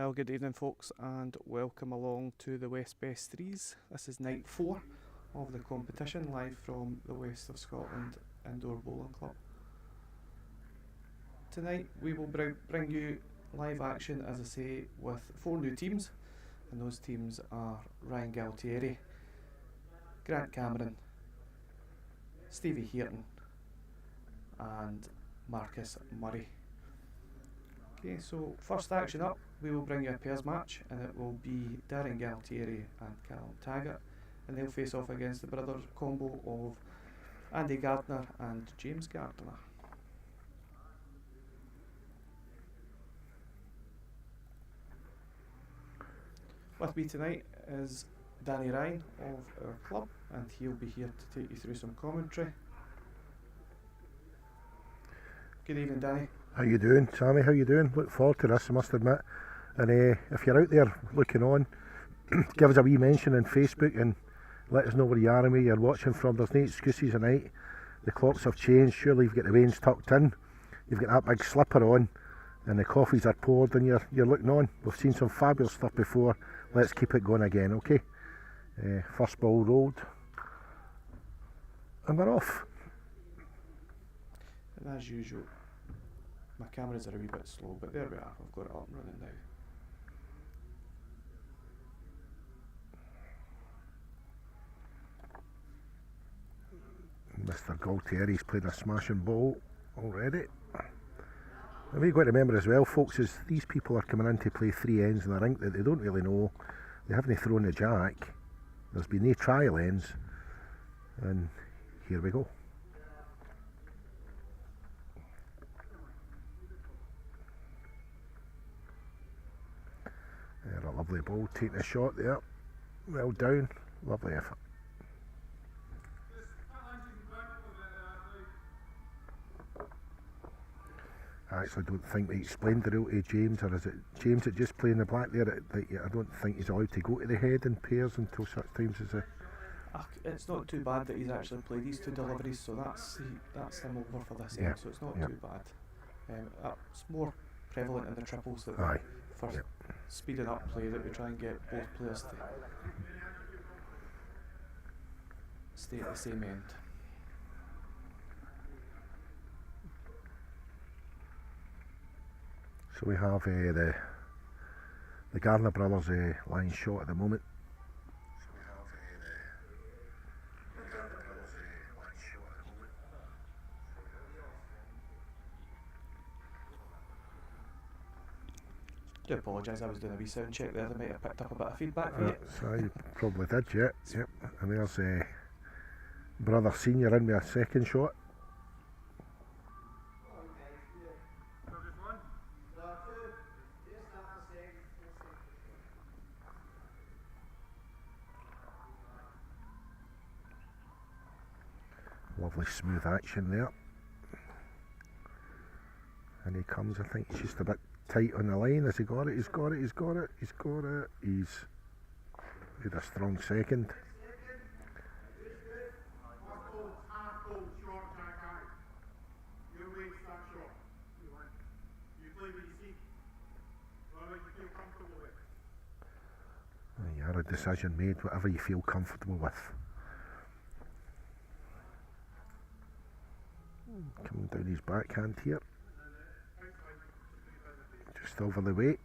Well, good evening, folks, and welcome along to the West Best Threes. This is night 4 of the competition, live from the West of Scotland Indoor Bowling Club. Tonight we will bring you live action, as I say, with 4 new teams, and those teams are Ryan Galtieri, Grant Cameron, Stevie Hearton and Marcus Murray. Okay, so first action up, we will bring you a pairs match, and it will be Darren Galtieri and Callum Taggart, and they'll face off against the brother combo of Andy Gardner and James Gardner. With me tonight is Danny Ryan of our club, and he'll be here to take you through some commentary. Good evening, Danny. How you doing, Sammy? How you doing? Look forward to this, I must admit. And if you're out there looking on, give us a wee mention on Facebook and let us know where you are and where you're watching from. There's no excuses tonight. The clocks have changed. Surely you've got the reins tucked in. You've got that big slipper on, and the coffees are poured, and you're looking on. We've seen some fabulous stuff before. Let's keep it going again, okay? First ball rolled, and we're off. And as usual, my cameras are a wee bit slow, but there we are. I've got it up and running now. Mr. Galtieri's played a smashing ball already. And we've got to remember as well, folks, is these people are coming in to play 3 ends in the rink that they don't really know. They haven't thrown the jack. There's been no trial ends. And here we go. A lovely ball, taking a shot there. Well down, lovely effort. I actually don't think we explained the rule to James, or is it James that just playing the black there? That I don't think he's allowed to go to the head in pairs until such times as a. It's not too bad that he's actually played these 2 deliveries, so that's him over for this Yeah. end, so it's not too bad. It's more prevalent in the triples that Aye. for speeding up play, that we try and get both players to stay at the same end. So we have the Gardner brothers line shot at the moment. I do apologise, I was doing a wee sound check there. They might have picked up a bit of feedback from you. So you probably did, yeah. Yep. And there's brother senior in with a second shot. Lovely smooth action there. And he comes, I think he's just a bit tight on the line. Has he got it? He's got it, he's got it, he's got it. He's had a strong second. You had a decision made, whatever you feel comfortable with. Coming down his backhand here. Just over the weight.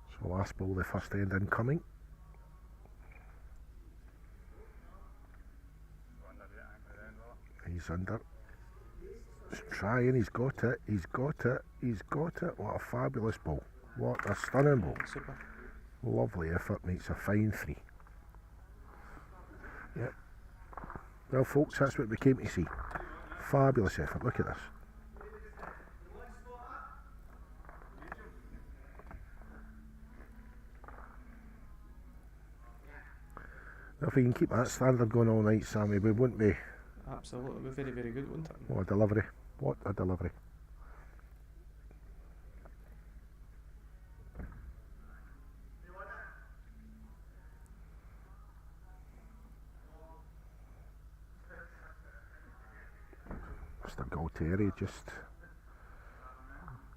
So last ball, the first end incoming. He's under. He's trying, he's got it, he's got it, he's got it. What a fabulous ball. What a stunning ball. Super. Lovely effort, makes a fine 3. Yep. Well, folks, that's what we came to see. Fabulous effort, look at this. If we can keep that standard going all night, Sammy, we won't be. Absolutely, very, very good, wasn't it? What a delivery. What a delivery. Galtieri just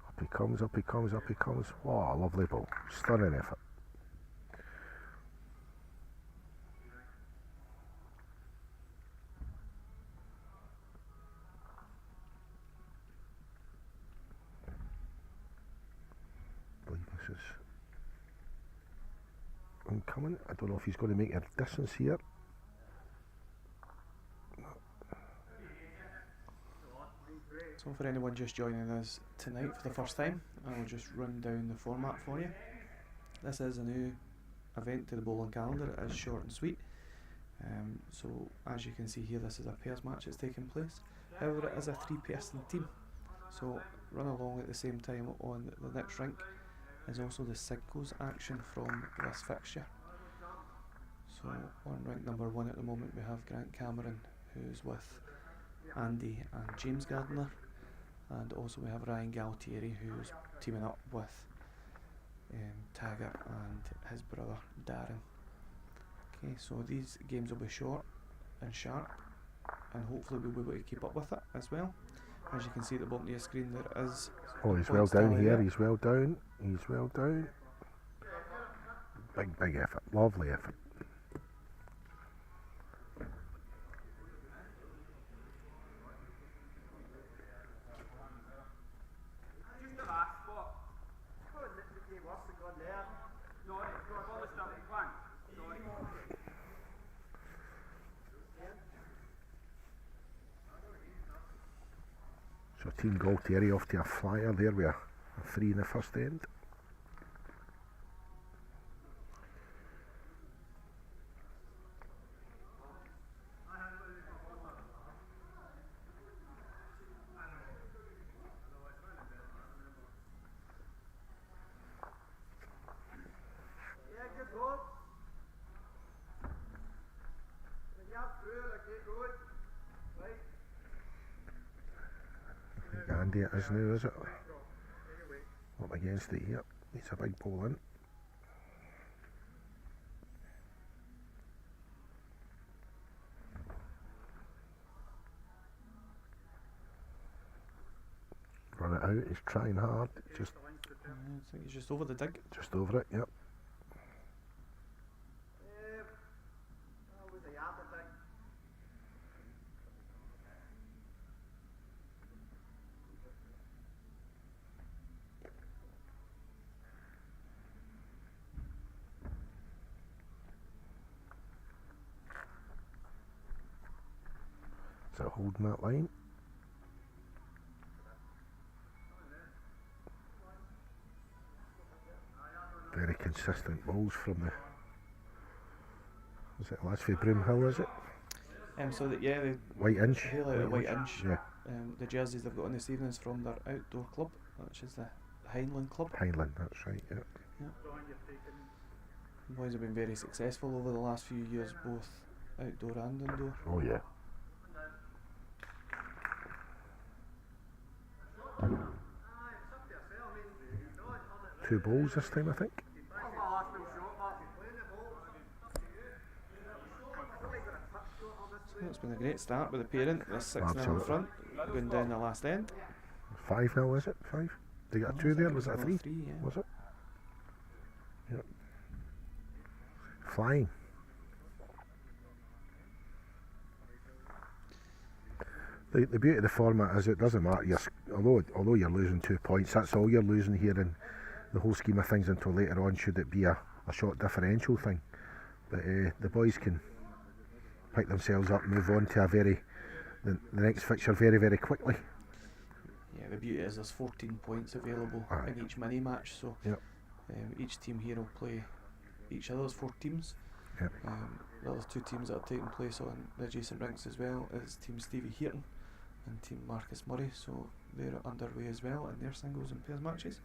up he comes, up he comes, up he comes. What a lovely ball. Stunning effort. I believe this is incoming. I don't know if he's going to make a distance here. So for anyone just joining us tonight for the first time, I will just run down the format for you. This is a new event to the bowling calendar. It is short and sweet. So as you can see here, this is a pairs match that's taking place. However, it is a 3-person team. So run along at the same time on the next rink is also the Sigco's action from this fixture. So on rink number 1 at the moment we have Grant Cameron, who's with Andy and James Gardner, and also we have Ryan Galtieri, who's teaming up with Taggart and his brother Darren. Okay, so these games will be short and sharp, and hopefully we'll be able to keep up with it as well. As you can see at the bottom of your screen, there is. Oh, he's well down here. He's well down. He's well down. Big effort. Lovely effort. So Team Galtieri off to a flyer there with a 3 in the first end. Andy it is now, is it? Up against it here. It's a big ball in. Run it out, he's trying hard. Just I think he's just over the dig. Just over it, yep. Is it holding that line? Very consistent balls from the. Is it lads for Broomhill, is it? So that, yeah, the White Inch. hail out of White Inch. Yeah. The jerseys they've got on this evening is from their outdoor club, which is the Heinlein Club. Heinlein, that's right, yeah. The boys have been very successful over the last few years, both outdoor and indoor. Oh yeah. Two balls this time, I think. So it's been a great start with the parent, the 6-0 in front, going down the last end. 5-0, is it? 5? They got a 2 there, was that a 3? Yeah. Was it? Yep. Flying. The beauty of the format is it doesn't matter. Although you're losing 2 points, that's all you're losing here in the whole scheme of things until later on, should it be a short differential thing. But the boys can pick themselves up and move on to the next fixture very, very quickly. Yeah, the beauty is there's 14 points available in each mini match, so yep. Each team here will play each other's 4 teams. Yep. The other 2 teams that are taking place on the adjacent rinks as well is Team Stevie Heaton and Team Marcus Murray, so they're underway as well in their singles and pairs matches.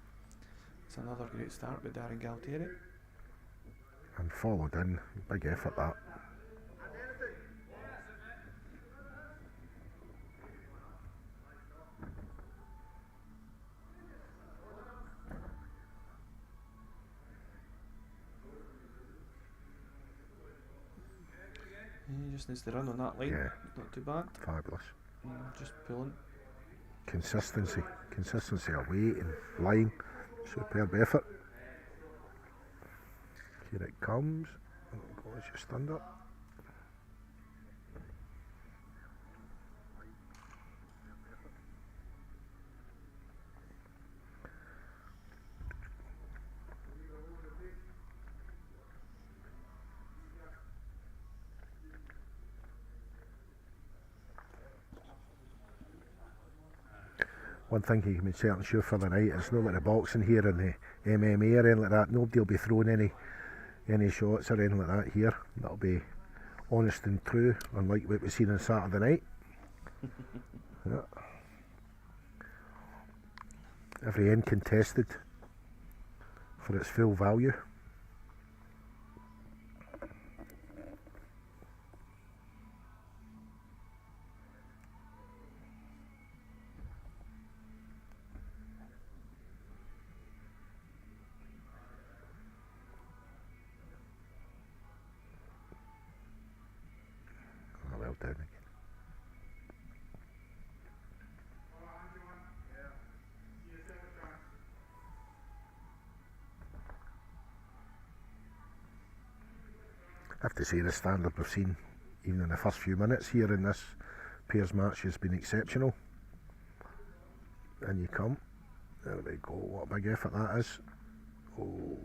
It's another great start with Darren Galtieri. And followed in, big effort that. He just needs to run on that line. Yeah. Not too bad. Fabulous. Just pulling. Consistency of weight and line. Superb effort. Here it comes. Oh, goes just under. One thing you can be certain sure for the night is not like the boxing here and the MMA or anything like that. Nobody will be throwing any shots or anything like that here. That'll be honest and true, unlike what we've seen on Saturday night. Yeah. Every end contested for its full value. Well done again. I have to say the standard we've seen even in the first few minutes here in this pairs match has been exceptional. And you come. There we go. What a big effort that is. Oh.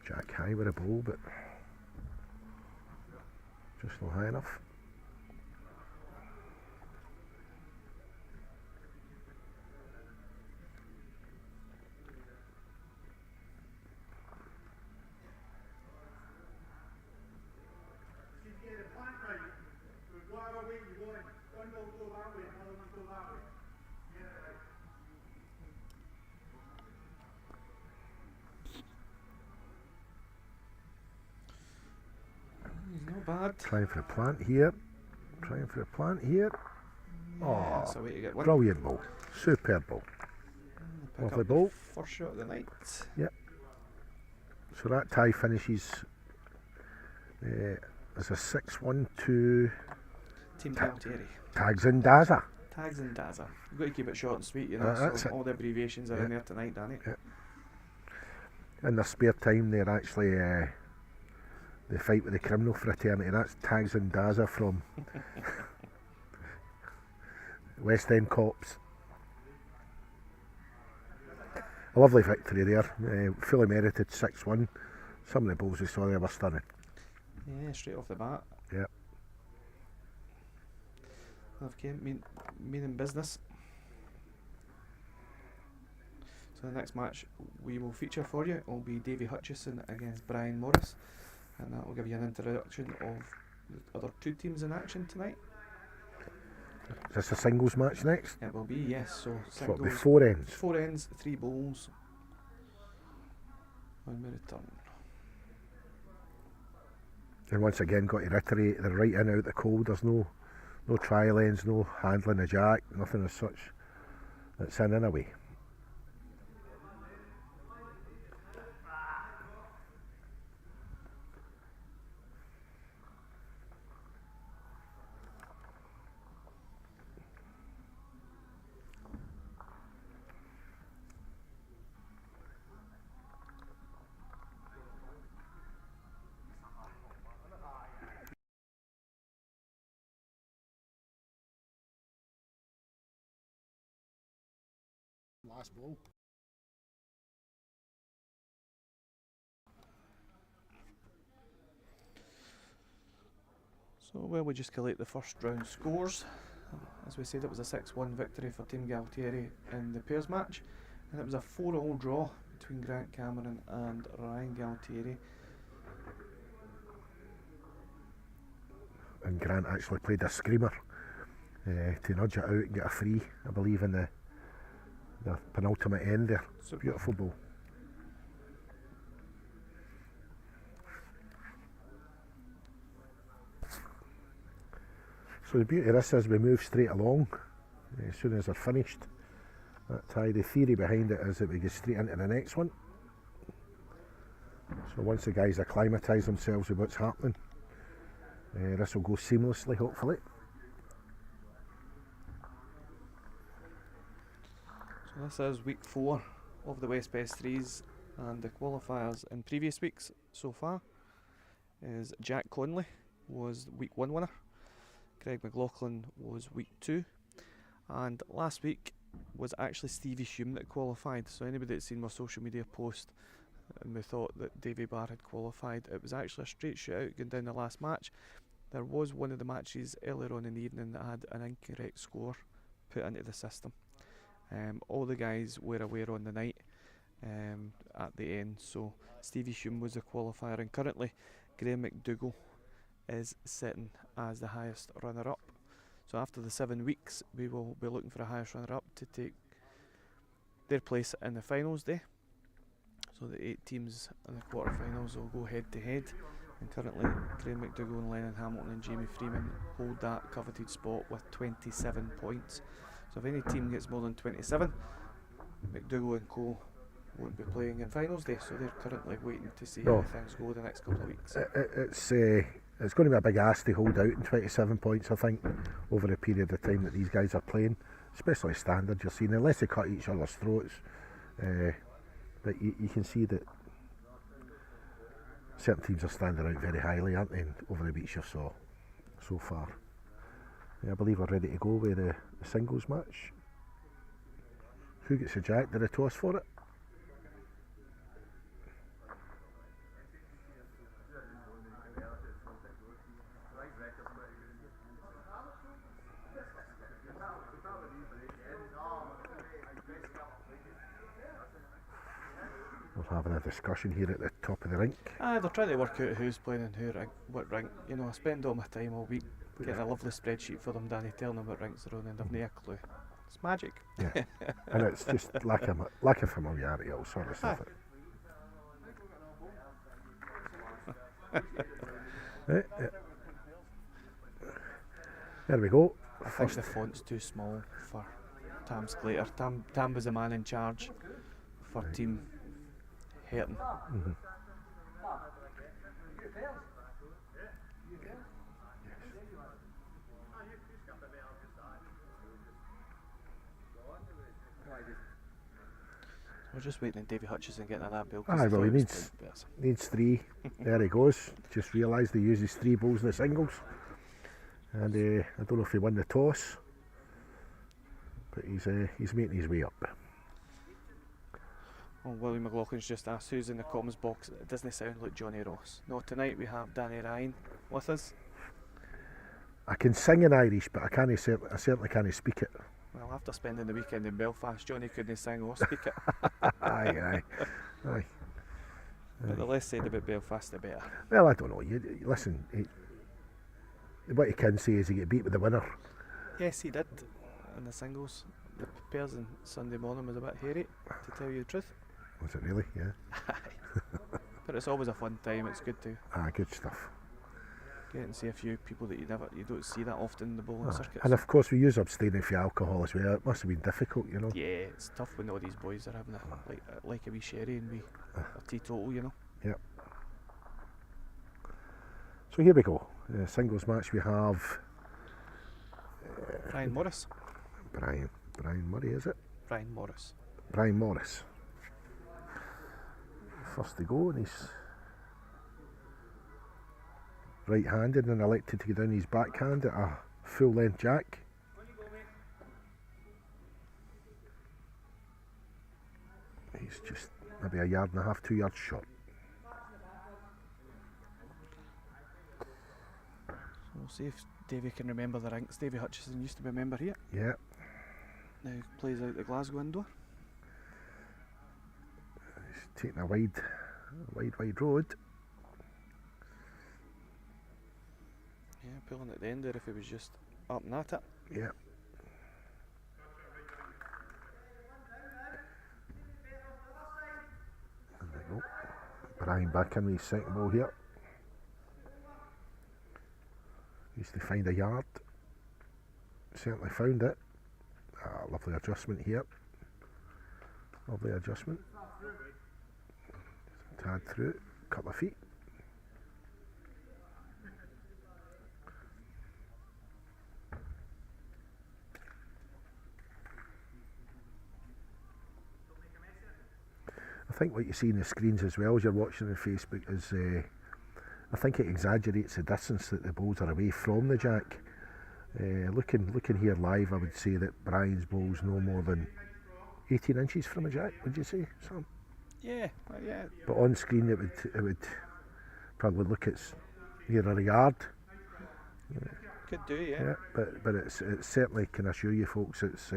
Jack high with a ball, but just not high enough. Not bad. Trying for a plant here. Oh, That's a way to get one. brilliant ball. Superb ball. Pick Lovely up the ball. first shot of the night. So that tie finishes as a 6-1 to Team Galtieri. Tags and Daza. Tags and Daza. You've got to keep it short and sweet, you know. That's So it. all the abbreviations are Yeah. in there tonight, Danny. Yeah. In their spare time, they're actually they fight with the criminal fraternity. That's Tags and Daza from West End Cops. A lovely victory there, fully merited 6-1. Some of the balls we saw there were stunning. Yeah, straight off the bat. Yeah. Okay, meaning business. So the next match we will feature for you will be Davy Hutchison against Brian Morris, and that will give you an introduction of the other two teams in action tonight. Is this a singles match next? It will be, yes. So So it'll be singles, 4 ends. 4 ends, 3 bowls. When we return. And once again, got to reiterate, they're right in out the cold. There's no trial ends, no handling a jack, nothing as such. It's in and away. Last ball. So well, we just collate the first round scores. As we said, it was a 6-1 victory for Team Galtieri in the pairs match, and it was a 4-all draw between Grant Cameron and Ryan Galtieri. And Grant actually played a screamer to nudge it out and get a free, I believe, in the penultimate end there. Super. Beautiful ball. So the beauty of this is we move straight along as soon as they're finished. That's the theory behind it is that we get straight into the next one. So once the guys acclimatise themselves with what's happening, this will go seamlessly, hopefully. So this is week 4 of the West Best Threes, and the qualifiers in previous weeks so far is Jack Conley was week 1 winner, Greg McLaughlin was week 2, and last week was actually Stevie Hume that qualified. So anybody that's seen my social media post and we thought that Davy Barr had qualified, it was actually a straight shootout going down the last match. There was one of the matches earlier on in the evening that had an incorrect score put into the system. All the guys were aware on the night at the end, so Stevie Hume was the qualifier, and currently Graham McDougall is sitting as the highest runner-up. So after the 7 weeks we will be looking for a highest runner-up to take their place in the finals day. So the 8 teams in the quarterfinals will go head to head, and currently Graham McDougall and Lennon Hamilton and Jamie Freeman hold that coveted spot with 27 points. So if any team gets more than 27, McDougall and co won't be playing in finals day, so they're currently waiting to see how things go the next couple of weeks. It's going to be a big ask to hold out in 27 points, I think, over the period of time that these guys are playing, especially standard. You're seeing, unless they cut each other's throats, but you can see that certain teams are standing out very highly, aren't they, over the weeks you saw so far. Yeah, I believe we're ready to go with the singles match. Who gets the jack? Did I toss for it? We're having a discussion here at the top of the rink. They're trying to work out who's playing in what rink. You know, I spend all my time all week getting a lovely spreadsheet for them, Danny, telling them what rinks they're on, and they've no clue. It's magic. Yeah, and it's just lack of familiarity, all sort of stuff. There we go. I think the font's too small for Tam Sclater. Tam was the man in charge for Team Herton. Mm-hmm. We're just waiting on Davy Hutchison getting on that bill. Well, he needs 3. There he goes. Just realised he uses 3 balls in the singles. And I don't know if he won the toss, but he's making his way up. Well, William McLaughlin's just asked who's in the comms box. It doesn't sound like Johnny Ross. No, tonight we have Danny Ryan with us. I can sing in Irish, but I certainly can't speak it. Well, after spending the weekend in Belfast, Johnny couldn't sing or speak it. Aye. But the less said about Belfast, the better. Well, I don't know. Listen, what you can say is he get beat with the winner. Yes, he did in the singles. The pairs on Sunday morning was a bit hairy, to tell you the truth. Was it really? Yeah. But it's always a fun time. It's good to good stuff. get and see a few people that you don't see that often in the bowling circuits. And of course we use abstaining from alcohol as well. It must have been difficult, you know. Yeah, it's tough when all these boys are having like a wee sherry and we a teetotal, you know. Yep. So here we go. Singles match we have Brian Morris. Brian Murray, is it? Brian Morris. Brian Morris. First to go, and he's right-handed and elected to go down his backhand at a full-length jack. He's just maybe a yard and a half, 2 yards short. So we'll see if Davy can remember the rinks. Davy Hutchison used to be a member here. Yeah. Now plays out the Glasgow indoor. He's taking a wide road. Yeah, pulling at the end there if he was just up and at it. Yeah. There we go. Brian back in with his second ball here. Needs to find a yard. Certainly found it. Lovely adjustment here. Lovely adjustment. Tad through, couple of feet. I think what you see in the screens as well as you're watching on Facebook is I think it exaggerates the distance that the balls are away from the jack. Looking here live, I would say that Brian's ball's no more than 18 inches from a jack, would you say, Sam? Yeah. But on screen it would probably look it's nearer a yard. Could do, yeah. But it's certainly, can assure you folks, it's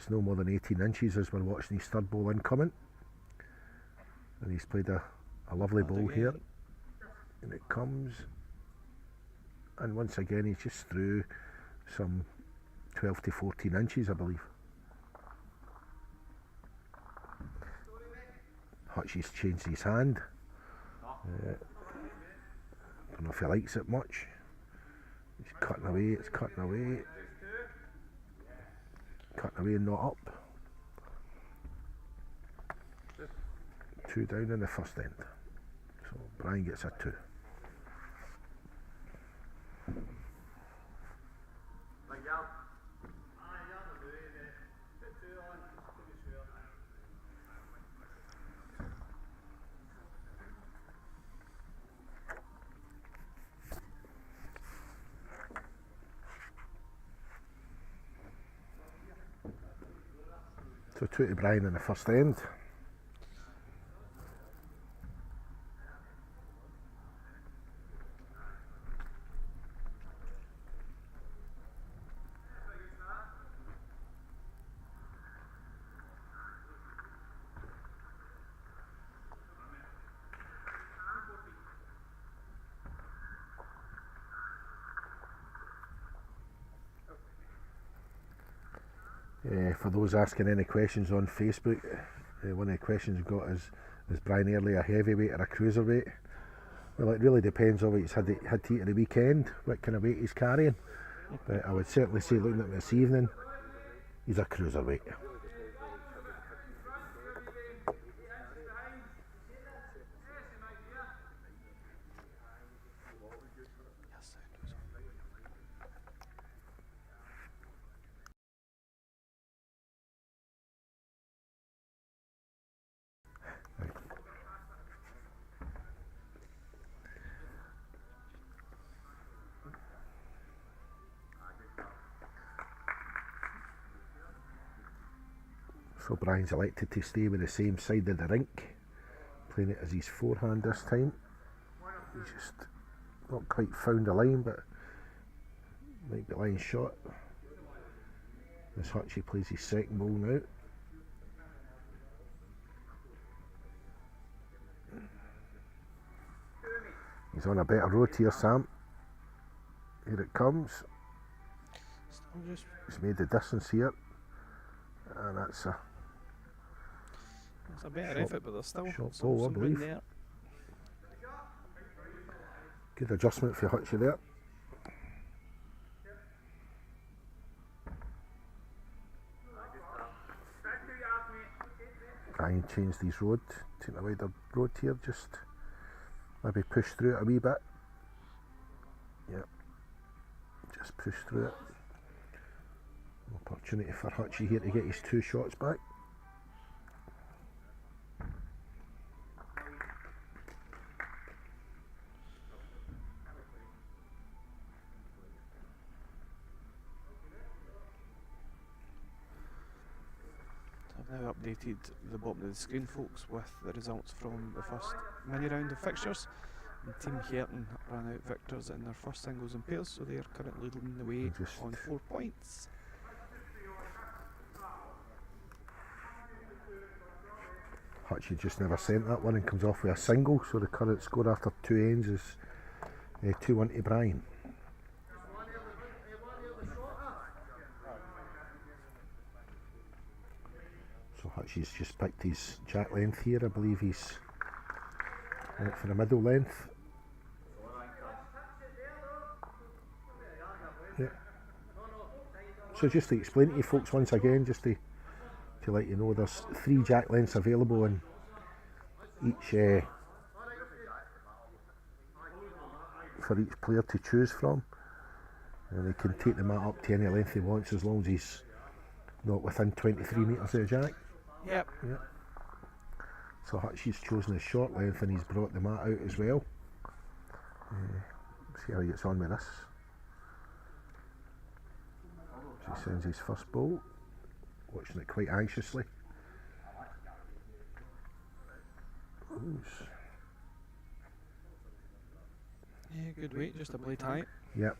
no more than 18 inches as we're watching his third ball incoming. And he's played a lovely ball here. And it comes, and once again he's just through some 12 to 14 inches, I believe. Hutchie's changed his hand. Don't know if he likes it much. He's cutting away, it's cutting away. Cutting away and not up. 2 down in the first end. So Brian gets a 2. So 2 to Brian in the first end. For those asking any questions on Facebook, one of the questions we've got is Brian Early a heavyweight or a cruiserweight? Well, it really depends on what he's had to eat at the weekend, what kind of weight he's carrying. But I would certainly say, looking at him this evening, he's a cruiserweight. So Brian's elected to stay with the same side of the rink, playing it as his forehand this time. He's just not quite found a line, but might be line shot. As Hutchie plays his second ball now. He's on a better road here, Sam. Here it comes. He's made the distance here, and that's a. It's a better effort, but there's still short ball, I believe. There. Good adjustment for Hutchie there. Brian changed his road, taking a wider road here, just maybe push through it a wee bit. Yep, just push through it. Opportunity for Hutchie here to get his 2 shots back. I've now updated the bottom of the screen, folks, with the results from the first mini round of fixtures. And Team Herton ran out victors in their first singles and pairs, so they are currently leading the way on 4 points. Hutchie just never sent that one and comes off with a single, so the current score after 2 ends is 2-1 to Brian. So Hutchie's just picked his jack length here. I believe he's went for a middle length. Yeah. So just to explain to you folks once again, just to to let you know there's 3 jack lengths available in each for each player to choose from, and he can take the mat up to any length he wants as long as he's not within 23 metres of the jack. Yep. So Hutchie's chosen his short length and he's brought the mat out as well. See how he gets on with this. So he sends his first ball, watching it quite anxiously. Yeah, good weight, just a blade height. Yep.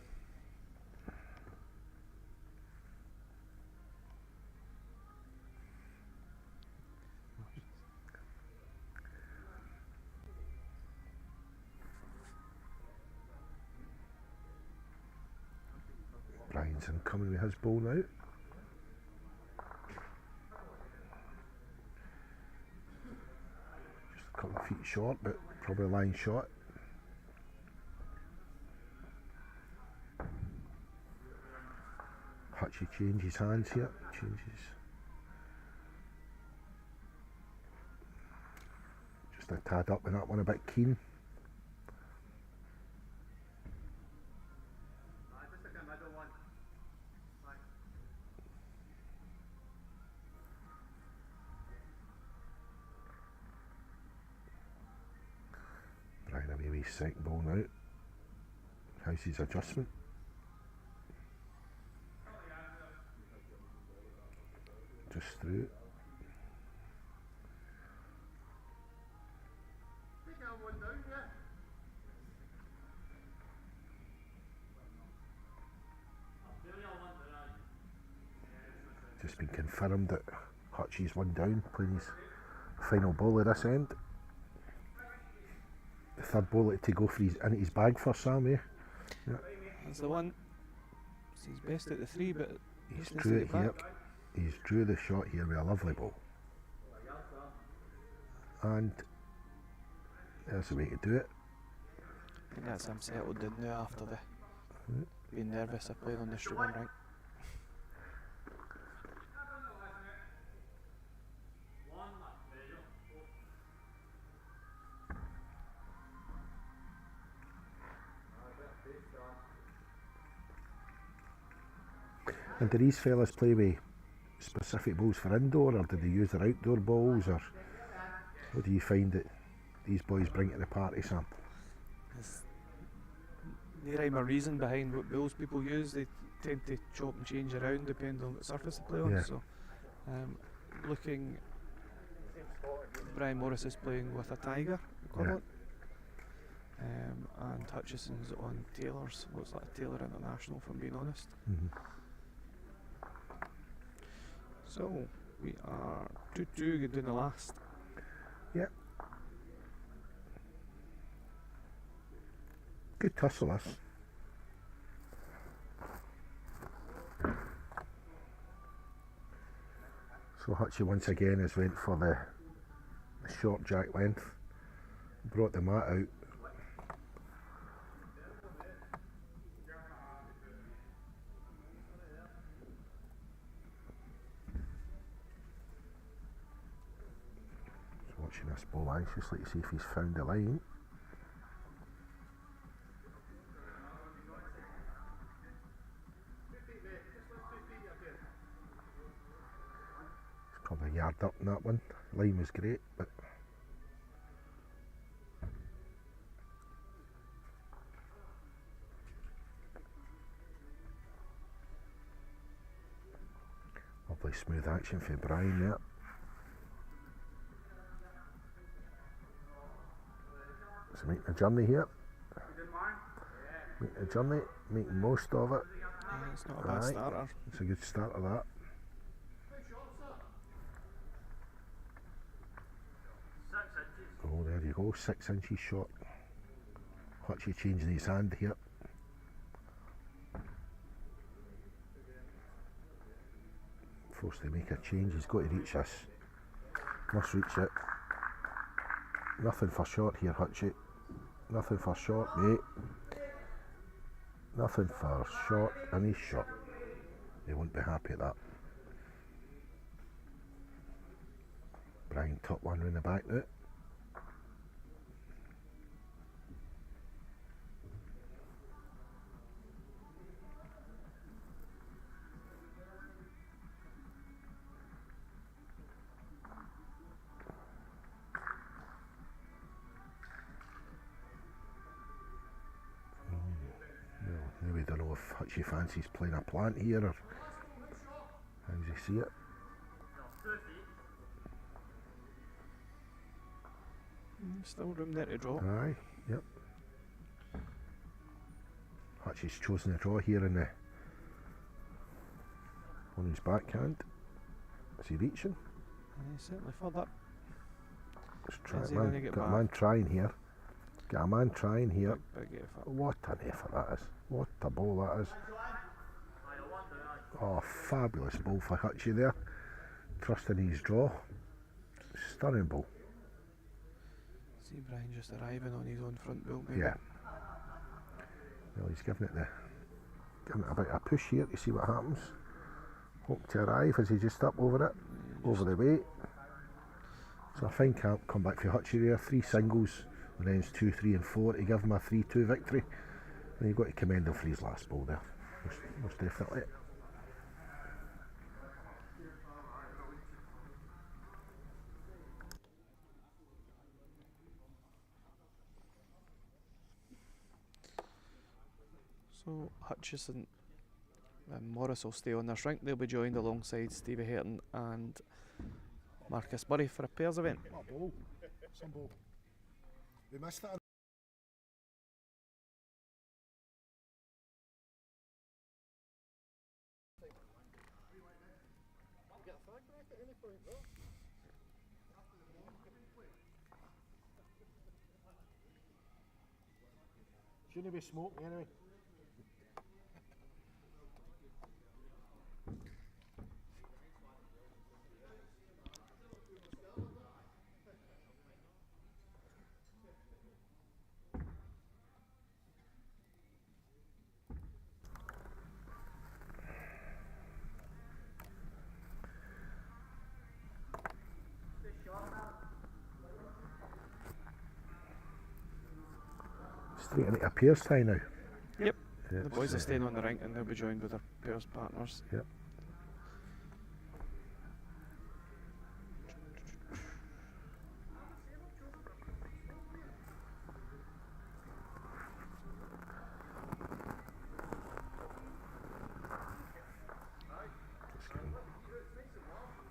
Bryanson coming with his ball now. Just a couple of feet short, but probably line shot. Hutchie changes hands here. Changes. Just a tad up in that one, a bit keen. Brian away with his second ball now. How's his adjustment? Just through. Just been confirmed that Hutchie's 1 down, playing his final ball at this end. The third ball to go for into his bag for Sam, eh? Yeah. That's the one. He's best at the 3, but He's drew it here. He's drew the shot here with a lovely ball. And there's the way to do it. I think that's him settled in now after the being nervous of playing on the streaming rink. And do these fellas play with specific balls for indoor, or do they use their outdoor balls, or what do you find that these boys bring to the party, Sam? There's no rhyme or reason behind what balls people use. They tend to chop and change around depending on what surface they play on. Yeah. So, looking, Brian Morris is playing with a Tiger equivalent, and Hutchison's on Taylor's. Looks like a Taylor International, if I'm being honest. So we are 2-2 doing the last. Yep. Good tussle, this. So Hutchie once again has went for the short jack length, brought the mat out. Watching this ball anxiously to see if he's found the line. It's probably a yard up in that one. Line was great, but lovely smooth action for Brian there. So making a journey here. Making a journey, making most of it. Yeah, it's not a bad starter. It's a good start of that. Oh, there you go, 6 inches short. Hutchie changing his hand here. Forced to make a change, he's got to reach this. Must reach it. Nothing for short here, Hutchie. Nothing for short, mate. Nothing for short, and he's shot. He won't be happy at that. Brian top one round the back now. Maybe don't know if Hutchie fancies playing a plant here or how does he see it. Still room there to draw. Aye, yep. Hutchie's chosen to draw here in the on his backhand. Is he reaching? Certainly further. Let's try Is it, he gonna man. get Got a back? man trying here. Got a man trying here. Big effort. What an effort that is. What a ball that is. Oh, fabulous ball for Hutchie there. Trusting his draw. Stunning ball. See Brian just arriving on his own front boot. Maybe. Yeah. Well, he's giving it a bit of a push here to see what happens. Hope to arrive as he just up over it, over the weight. So a fine come back for Hutchie there. 3 singles, rounds 2, 3 and 4 to give him a 3-2 victory. And you've got to commend him for his last ball there. Most definitely. So Hutchison and Morris will stay on their shrink. They'll be joined alongside Stevie Hayton and Marcus Murray for a pairs event. What a ball. Some ball. We missed it. Shouldn't be smoking anyway. Straight into a pairs tie now. Yep. Yeah, The boys are it's, staying on the rink and they'll be joined with their pairs partners. Yep. Just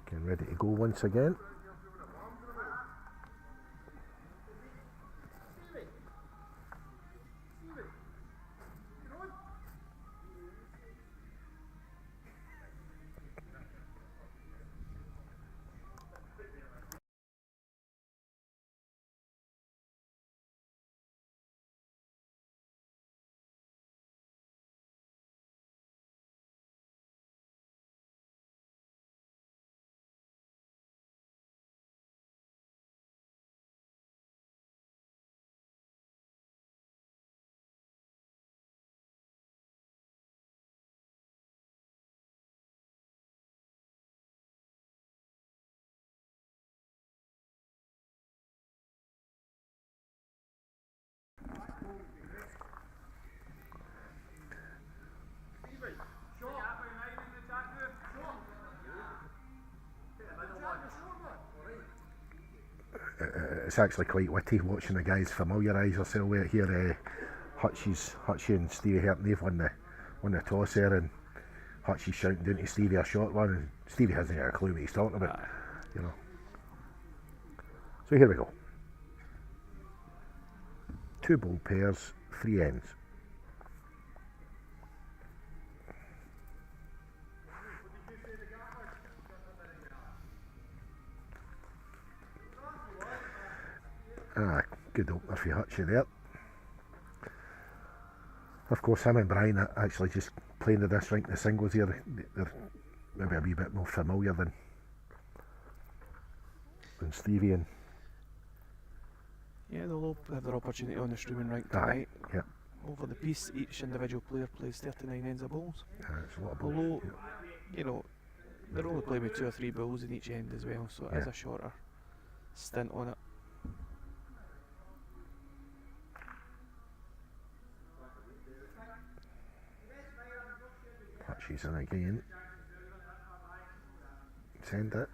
getting ready to go once again. It's actually quite witty watching the guys familiarise themselves with it here. Hutchie and Stevie Hayton, they've won the toss there, and Hutchie's shouting down to Stevie a short one, and Stevie hasn't got a clue what he's talking about, you know. So here we go. 2 ball pairs, 3 ends. Good opener for Hutchie there. Of course, him and Brian are actually just playing to this rink, the singles here. They're maybe a wee bit more familiar than Stevie and. Yeah, they'll all have their opportunity on the streaming rink tonight. Yeah. Over the piece, each individual player plays 39 ends of balls. It's a lot of balls. Although, you know, they're only playing with 2 or 3 balls in each end as well, so it is a shorter stint on it. She's in again. Send it.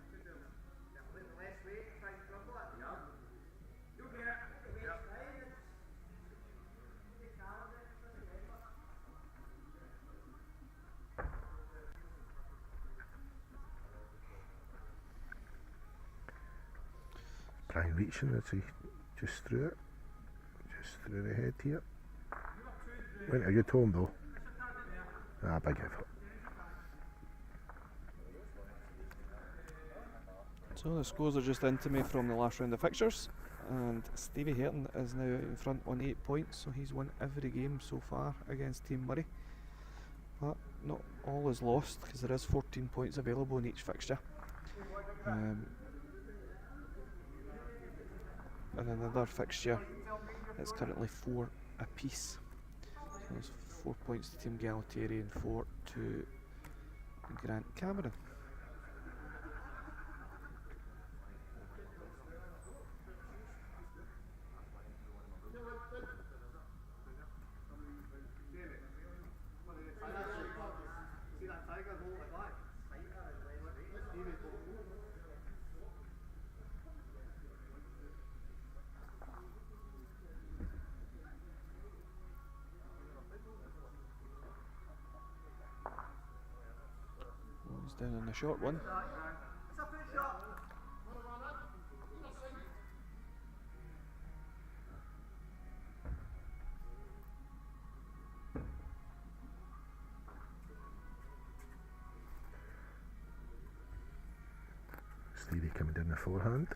Brian reaching as he just threw it. Just through the head here. Went a good home though. Ah, big effort. So the scores are just in to me from the last round of fixtures, and Stevie Hareton is now in front on 8 points, so he's won every game so far against Team Murray. But not all is lost, because there is 14 points available in each fixture. In another fixture, it's currently 4 apiece. So there's 4 points to Team Galtieri and 4 to Grant Cameron. He's down on the short one. Stevie coming down the forehand.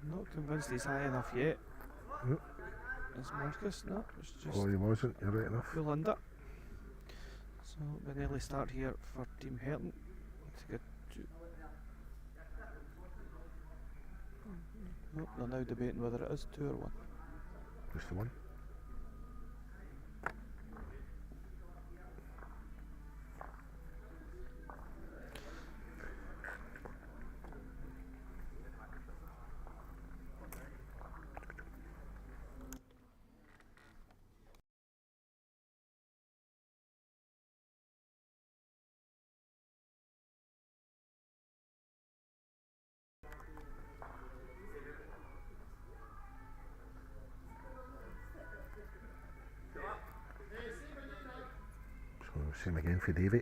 Not convinced he's high enough yet. Is Marcus? No, it's just. Oh, he wasn't, you're right enough. Full under. So an early start here for Team Hareton to get to. Nope, they're now debating whether it is 2 or 1. Just the one. Same again for Davey.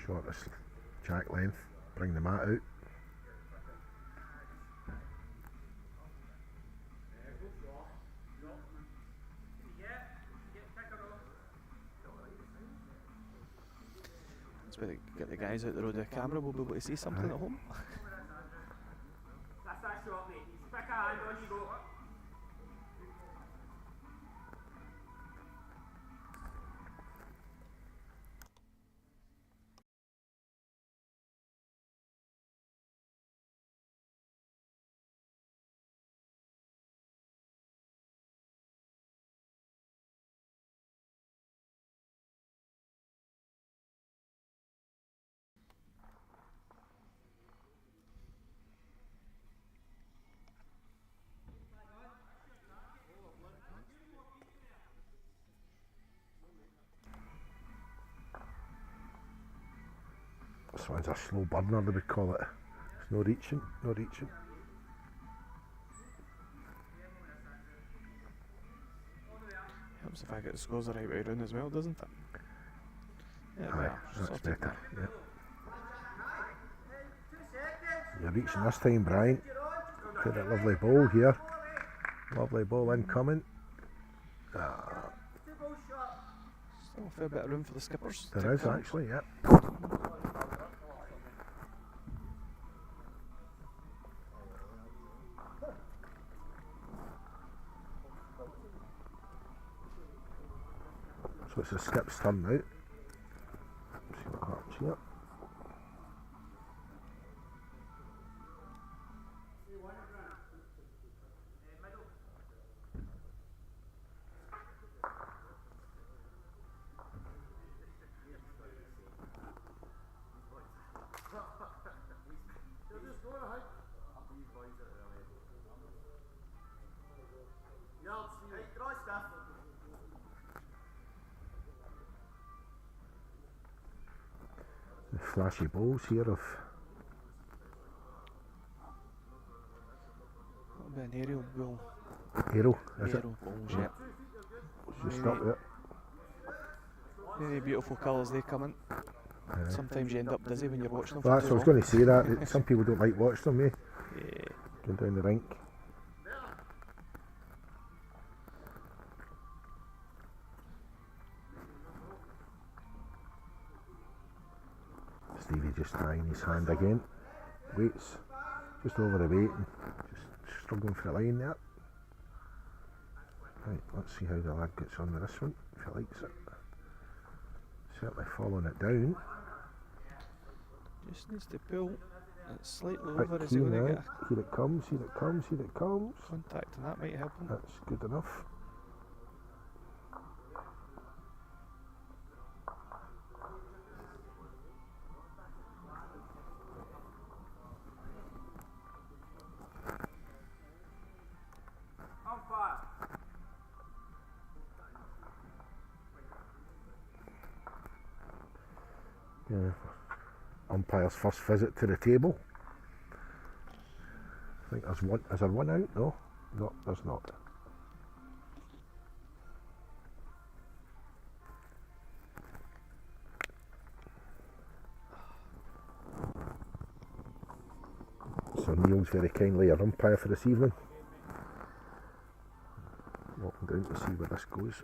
Shortest jack length, bring the mat out. That's where they get the guys out the road of the camera, we'll be able to see something at home. That's that shot, mate. Pick a hand on you go. This one's a slow burner, they would call it. It's no reaching, no reaching. Helps if I get the scores the right way around as well, doesn't it? Yeah, Aye, that's sorted better. there. Yep. You're reaching this time, Brian. To that lovely ball here. Lovely ball incoming. Still a fair bit of room for the skippers. There is actually, yep. So it's a skip's turn now. See what happens here. The flashy balls here of That'll be an aerial ball. Aero, is it? Aerial balls, yeah. Just up there. Very beautiful colours they come in. Sometimes you end up dizzy when you're watching them. Well, for that's too what I was long. going to say, that some people don't like watching them, eh? Yeah. Going down the rink. Stevie just trying his hand again. Waits just over the weight and just struggling for a line there. Right, let's see how the lad gets on with this one, if he likes it. Certainly following it down. Just needs to pull it slightly Bit over. Is he keen going to now. get Here it comes, here it comes, here it comes. a contact, and that might help him. That's good enough. On fire. Yeah. Umpire's first visit to the table. I think there's one. Is there one out? No, no, there's not. So Neil's very kindly our umpire for this evening. Walking down to see where this goes.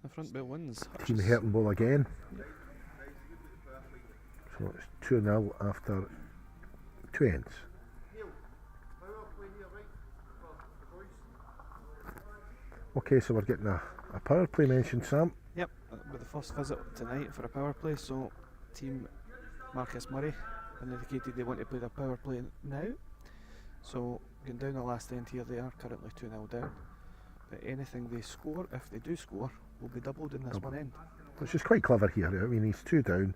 The front bell wins. Team Herton ball again. So it's 2-0 after 2 ends. Okay, so we're getting a power play mentioned, Sam. Yep, with the first visit tonight for a power play. So, team Marcus Murray indicated they want to play their power play now. So, getting down the last end here, they are currently 2-0 down. But anything they score, if they do score, will be doubled in this one end. Which is quite clever here. I mean, he's 2 down.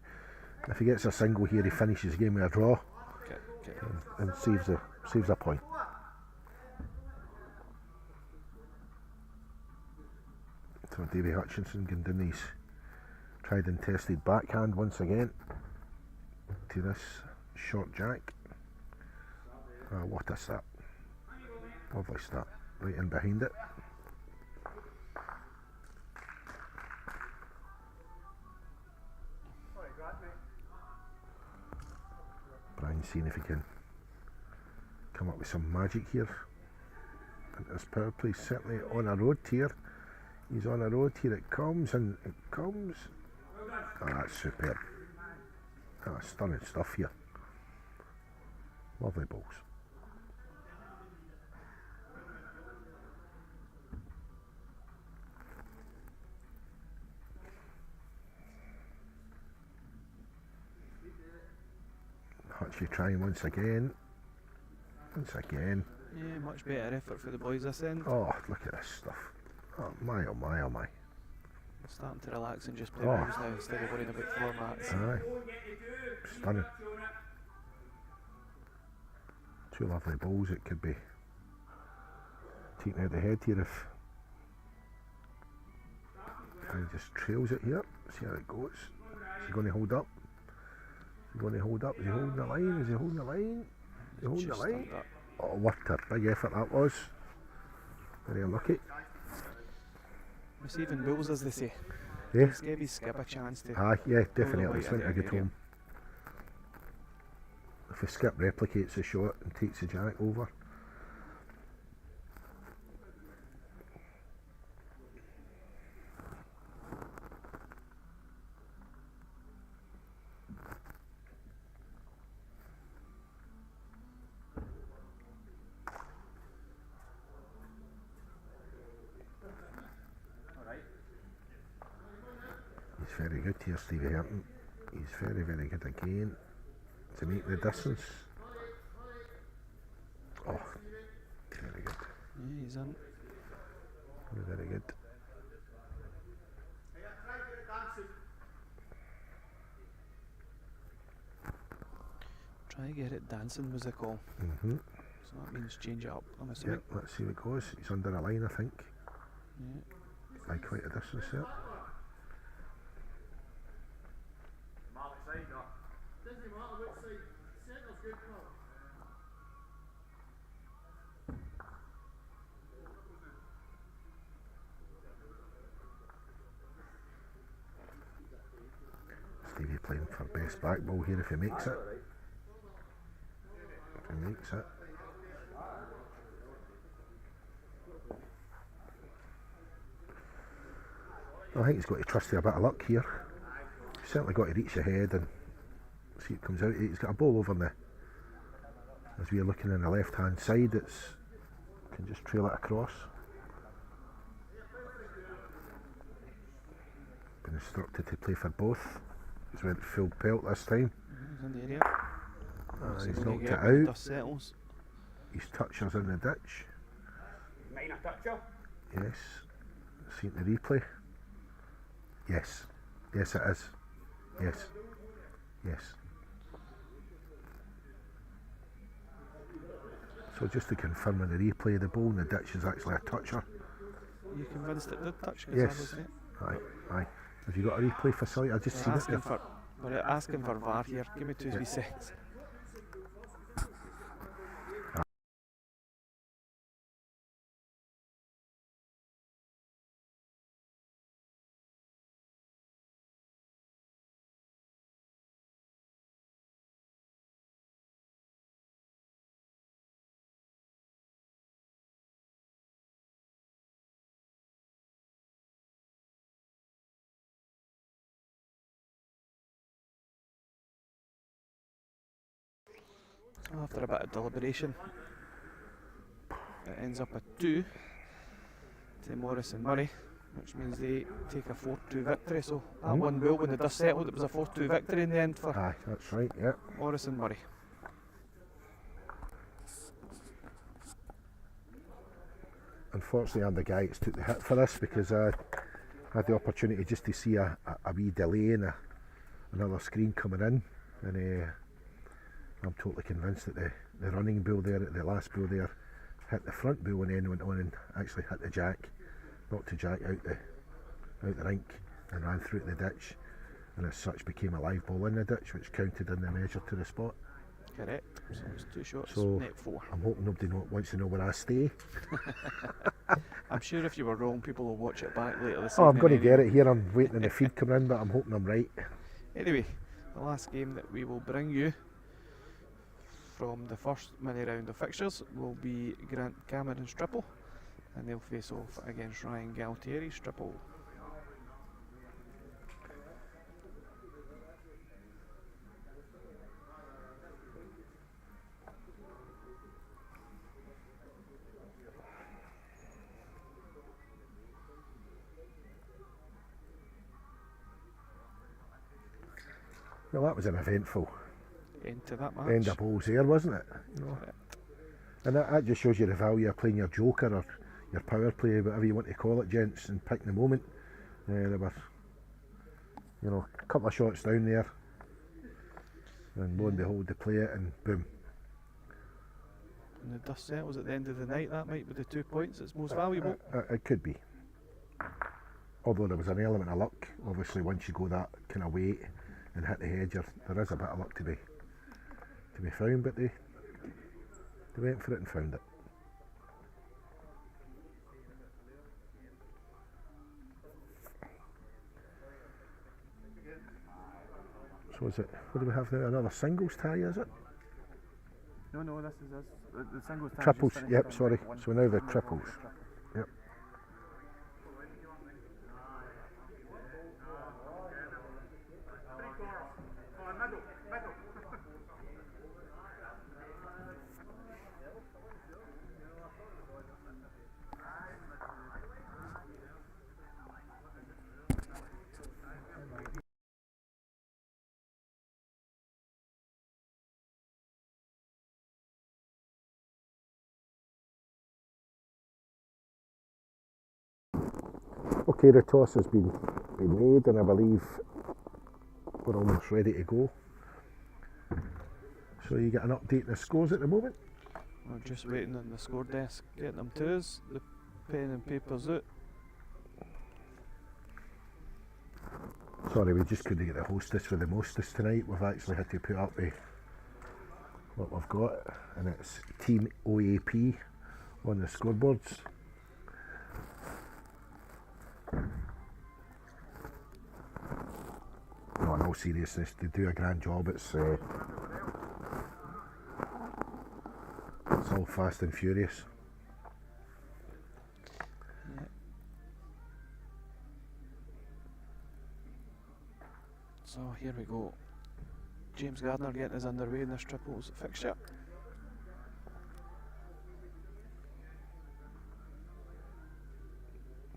If he gets a single here, he finishes the game with a draw Okay. and saves a point. So Davy Hutchinson getting down his tried and tested backhand once again to this short jack. What a start. Lovely start. Right in behind it. Brian seeing if he can come up with some magic here. And this power play certainly on a road here. He's on a road, here it comes, and it comes. Oh, that's superb. Oh, stunning stuff here. Lovely balls. Hutchie trying once again. Once again. Yeah, much better effort for the boys this end. Oh, look at this stuff. Oh my, oh my, oh my. Starting to relax and just play Oh. balls now instead of worrying about floor mats. Aye. Stunning. 2 lovely balls. It could be taken out the head here if he just trails it here. See how it goes. Is he going to hold up? Is he going to hold up? Is he holding the line? Is he holding the line? Is he holding the Just line? like that. Oh, what a big effort that was. Very unlucky. Receiving bulls, as they say. Yeah. Just gave his skip a chance to. Aye, yeah, pull the definitely. white It's went a into good area. home. If the skip replicates the shot and takes the jack over. He's very good here, Stevie Hampton. He's very, very good again to make the distance. Oh, very good. Yeah, he's in. Very, very good. Try to get it dancing was the call. Mm-hmm. So that means change it up, I'm Yeah, assuming. let's see what goes. He's under a line, I think. Yeah. By quite a distance there. Mark side or? Stevie playing for best back ball here if he makes it. If he makes it. I think he's got to trust a bit of luck here. He's certainly got to reach ahead and see it comes out. He's got a ball over in the, as we're looking on the left hand side, it's can just trail it across. Been instructed to play for both. He's went full pelt this time. He's in the area. So He's when you knocked get it when the out. dust settles. His toucher's in the ditch. Minor toucher. Yes. Seen the replay. Yes. Yes it is. Yes. Yes. So just to confirm on the replay, the ball in the ditch is actually a toucher. You convinced it did touch? 'Cause I Yes. was there. Aye, aye. Have you got a replay facility? I've just seen We're it there. asking for VAR here. Give me two Yeah. wee seconds. So after a bit of deliberation, it ends up a 2 to Morris and Murray, which means they take a 4-2 victory. So that one goal, when the dust settled, it was a 4-2 victory in the end for Aye, that's right, yeah. Morris and Murray. Unfortunately, I'm the guy that's took the hit for this because I had the opportunity just to see a wee delay and another screen coming in, and I'm totally convinced that the running bull there, the last bull there, hit the front bull and then went on and actually hit the jack, knocked the jack out the rink and ran through to the ditch, and as such became a live ball in the ditch, which counted in the measure to the spot. Correct. So it's 2 shots, So net 4. I'm hoping nobody wants to know where I stay. I'm sure if you were wrong, people will watch it back later this Oh, I'm evening. going to anyway. get it here. I'm waiting on the feed coming in, but I'm hoping I'm right. Anyway, the last game that we will bring you from the first mini round of fixtures will be Grant Cameron Stripple, and they'll face off against Ryan Galtieri Stripple. Well, that was an eventful Into that match. end of balls there, wasn't it? You know? Correct. And that just shows you the value of playing your joker or your power play, whatever you want to call it, gents, and picking the moment. There were, a couple of shots down there, and lo and behold, they play it, and boom. And the dust settles at the end of the night. That might be the 2 points that's most valuable. It could be. Although there was an element of luck, obviously, once you go that kind of weight and hit the hedge, there is a bit of luck to be found, but they went for it and found it. So is it, what do we have now? Another singles tie, is it? No, this is us. The singles tie Triples, yep, sorry. So now the triples. Yep. Okay, the toss has been made, and I believe we're almost ready to go. So you get an update on the scores at the moment? We're just waiting on the score desk, getting them to us. The pen and paper's out. Sorry, we just couldn't get the hostess for the mostess tonight. We've actually had to put up with what we've got, and it's Team OAP on the scoreboards. No, in all seriousness, they do a grand job. It's all fast and furious. Yeah. So here we go. James Gardner getting us underway in this triples fixture.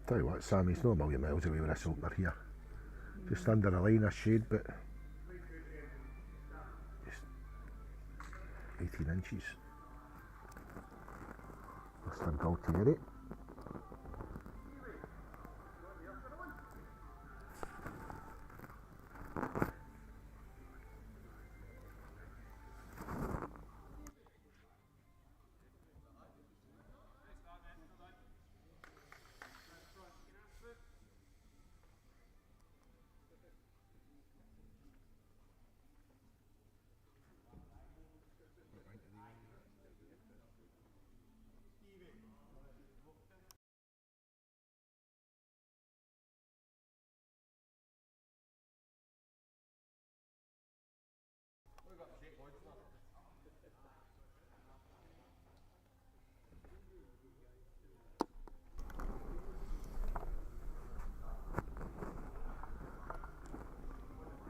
Tell you what, Sammy's not a million miles away with this opener here. Just under a line of shade, but just 18 inches. Mr. Galtieri.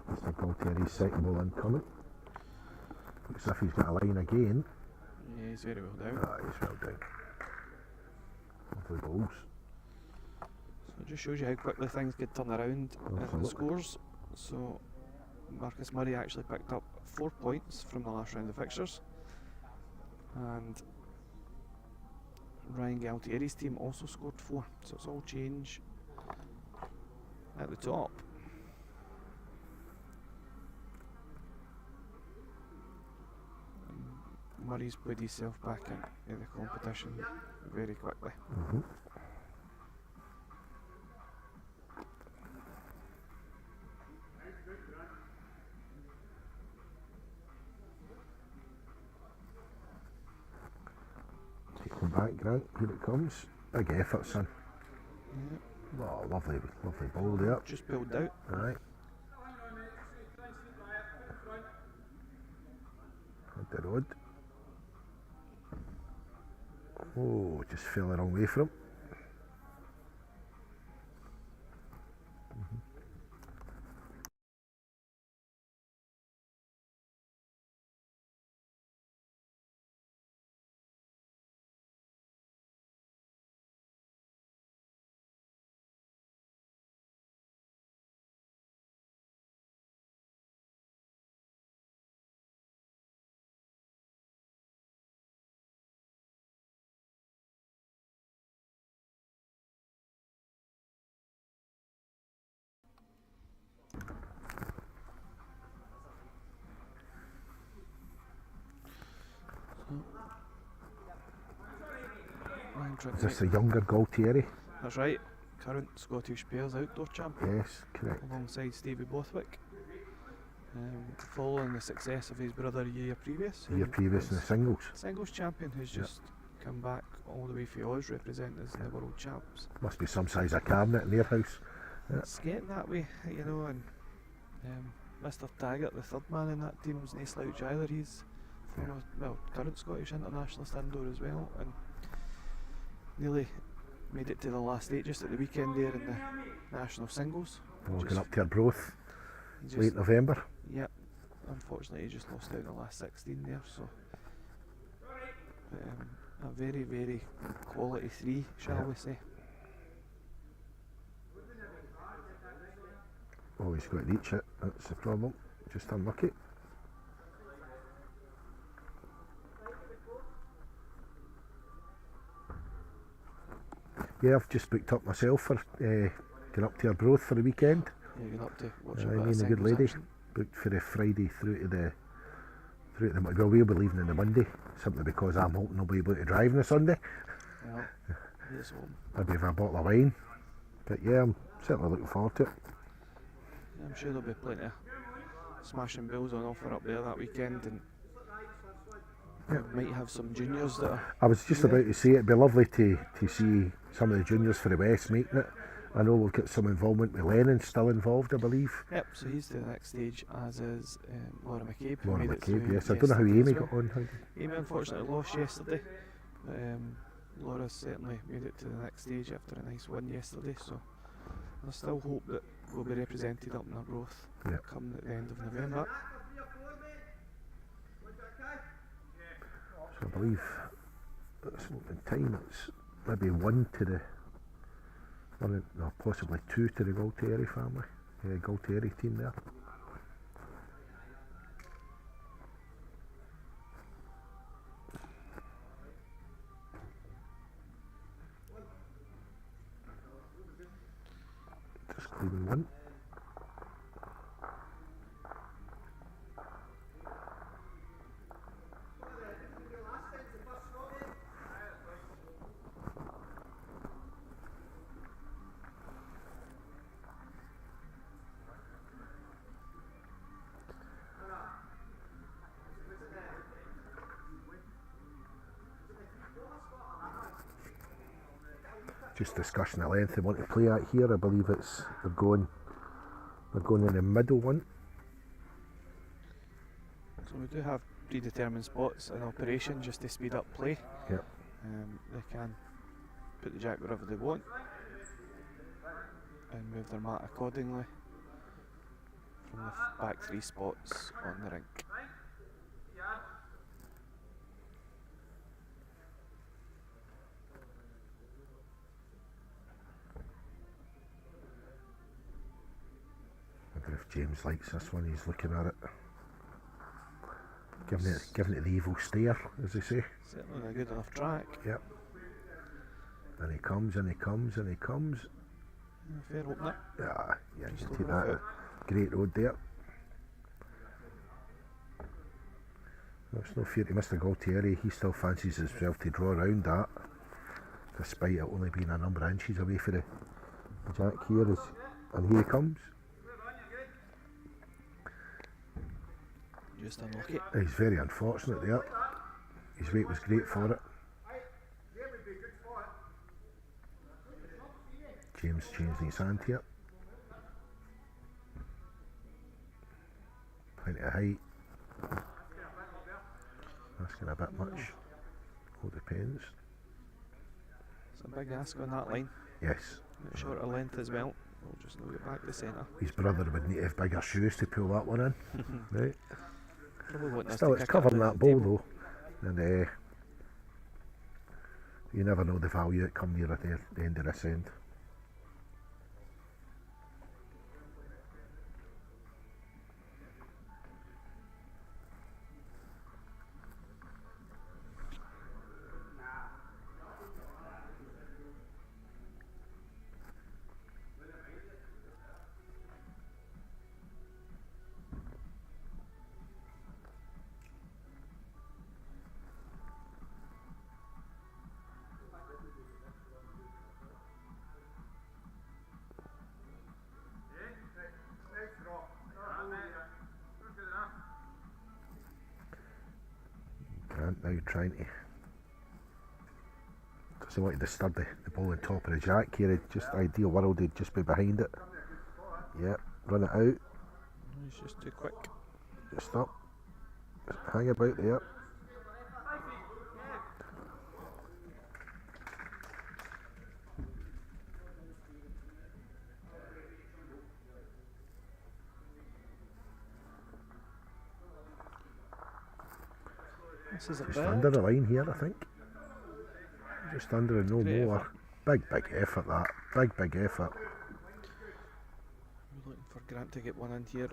Mr. Galtieri's second ball incoming. Looks as if he's got a line again. Yeah, he's very well down. Ah, he's well down. Lovely balls. So it just shows you how quickly things could turn around in the Absolutely. scores. So Marcus Murray actually picked up 4 points from the last round of fixtures, and Ryan Galtieri's team also scored 4. So it's all change at the top. Murray's put himself back in the competition very quickly. Mm-hmm. Take them back, Grant. Here it comes. Big effort, son. Yeah, Oh, lovely, lovely ball there. just pulled out. Right. Hit the road. Oh, just fell the wrong way for him. Ryan Is this the younger Galtieri? That's right, current Scottish Pairs outdoor champion, Yes, correct. alongside Stevie Bothwick. Following the success of his brother a year previous. The year who previous in the was singles. singles champion, who's Yep. just come back all the way for Oz, representing us in the world champs. Must be some size of cabinet in their house. Yeah. It's getting that way, you know, and Mr. Taggart, the third man in that team, was nae slouch either. He's former, current Scottish internationalist indoor as well, and nearly made it to the last 8 just at the weekend there in the national singles. We'll Just- get up to Arbroath he just- late November. Yep. Unfortunately, he just lost out in the last 16 there. So, a very, very quality 3, shall we say? Always got to reach it, that's the problem. Just unlucky. Yeah, I've just booked up myself for going up to Arbroath for the weekend. Yeah, going up to watch I a bit of mean, a good singles lady. action. Booked for the Friday through to the well, we'll be leaving on the Monday, simply because I'm hoping I'll be able to drive on the Sunday. Well, here's home. Maybe have a bottle of wine. But yeah, I'm certainly looking forward to it. I'm sure there'll be plenty of smashing bills on offer up there that weekend, and we might have some juniors that are. I was just Yeah. about to say it'd be lovely to see some of the juniors for the West making it. I know we've got some involvement with Lennon still involved, I believe. Yep, so he's to the next stage, as is Laura McCabe. who Laura made it McCabe, through yes. I don't know how yesterday Amy as well. got on. Amy unfortunately lost yesterday, but Laura certainly made it to the next stage after a nice win yesterday, so I still hope that we'll be represented up in Arbroath Yep. come at the end of November. So I believe it's in time it's maybe 1 to the no, possibly 2 to the Galtieri family. Galtieri team there. Just cleaning one. Just discussing the length they want to play at here. I believe they're going in the middle one. So we do have predetermined spots in operation just to speed up play. Yep. They can put the jack wherever they want and move their mat accordingly from the back 3 spots on the rink. I wonder if James likes this one. He's looking at it, giving it the evil stare, as they say. Certainly a good enough track. Yep. And he comes, and he comes, and he comes. Fair opener. Yeah, you Just can take over the that. Great road there. There's no fear to Mr. Galtieri. He still fancies himself to draw around that, despite it only being a number of inches away for the jack here. And here he comes. Just unlucky. He's very unfortunate there. His weight was great for it. James changing his hand here. Plenty of height. Asking a bit much. All depends. It's a big ask on that line. Yes. Bit shorter length as well. We'll just move it back to centre. His brother would need to have bigger shoes to pull that one in. Right. Probably want us Still, to it's kick it covering under that the ball table. though. And you never know the value that come near at the end of this end. Grant now trying to. Doesn't want to disturb the ball on top of the jack here. Just ideal world, he'd just be behind it. Yep, run it out. He's just too quick. Just up. Just hang about there. This is a Just bit. under the line here, I think. Just under and no Great more. effort. Big effort that. Big effort. We're looking for Grant to get one in here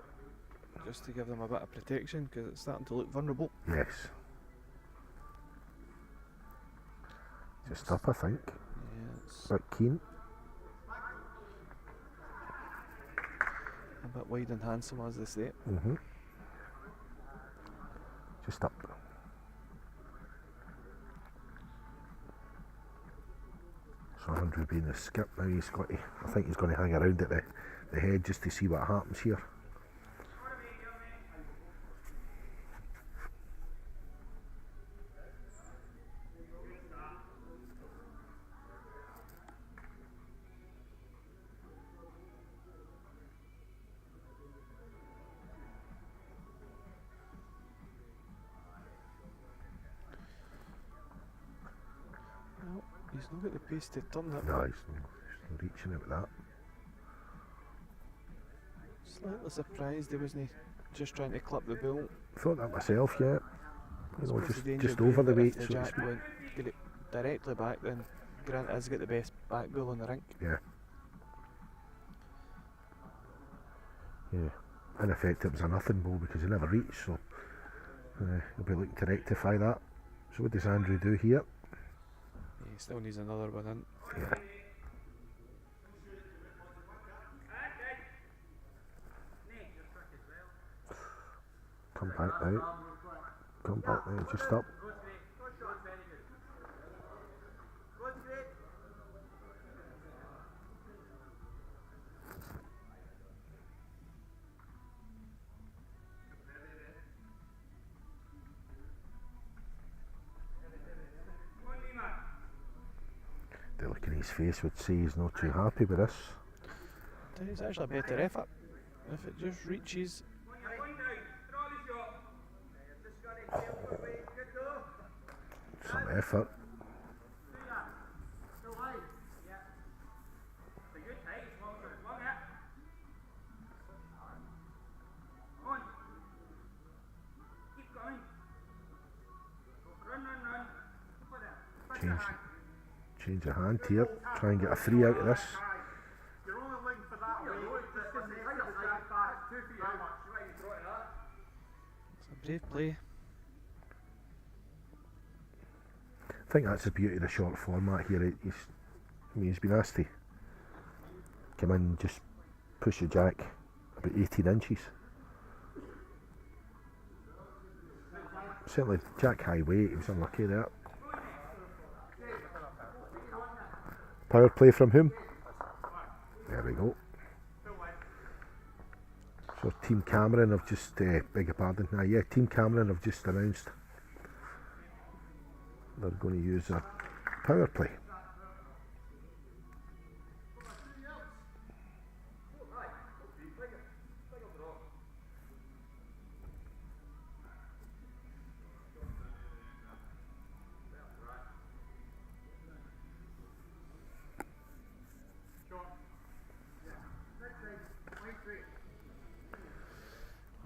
just to give them a bit of protection because it's starting to look vulnerable. Yes. Just up, I think. Yeah, it's Bit keen. a bit wide and handsome, as they say. Just up. So Andrew being the skip now, he's got to, I think he's going to hang around at the head just to see what happens here. Well, he's not got the pace to turn that. No, he's not reaching it with that. Slightly surprised he wasn't just trying to clip the bull. Thought that myself, yeah. You know, Suppose the danger just being over the that weight, if so to Jack speak. went get it directly back, then Grant has got the best back bull in the rink. Yeah. Yeah. In effect, it was a nothing ball because he never reached, so he'll be looking to rectify that. So what does Andrew do here? He still needs another one in. Yeah. Come back now. Come back now, just up. The look in his face would say he's not too happy with this. It's actually a better effort. If it just reaches, Some effort. Change of hand here. Try and get a 3 out of this. You're only looking for that way. it's a brave play. I think that's the beauty of the short format here. He's been asked to come in and just push the jack about 18 inches. Certainly jack high weight, he was unlucky there. Power play from him. There we go. So Team Cameron have just, beg your pardon, Team Cameron have just announced they're going to use a power play.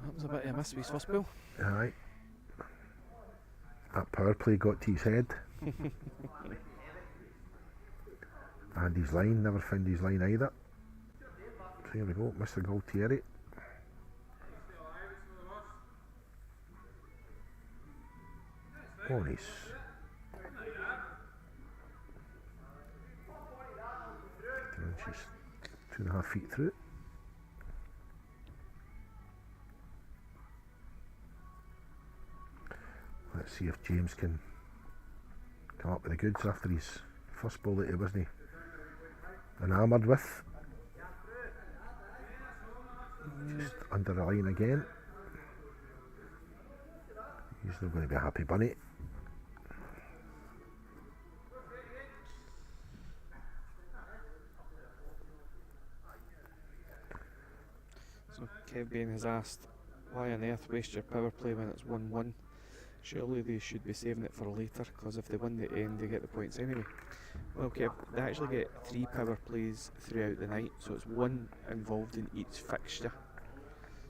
That was a bit of a miss with his first bull. Aye. That power play got to his head. And his line, never found his line either. So here we go, Mr. Galtieri. Oh, nice. 2 inches, 2.5 feet through. Let's see if James can come up with the goods after his first ball that he wasn't enamoured with. Just under the line again. He's not going to be a happy bunny. So Kev Bain has asked, why on earth waste your power play when it's 1-1? Surely they should be saving it for later, because if they win the end they get the points anyway. Well Kev, they actually get 3 power plays throughout the night, so it's 1 involved in each fixture.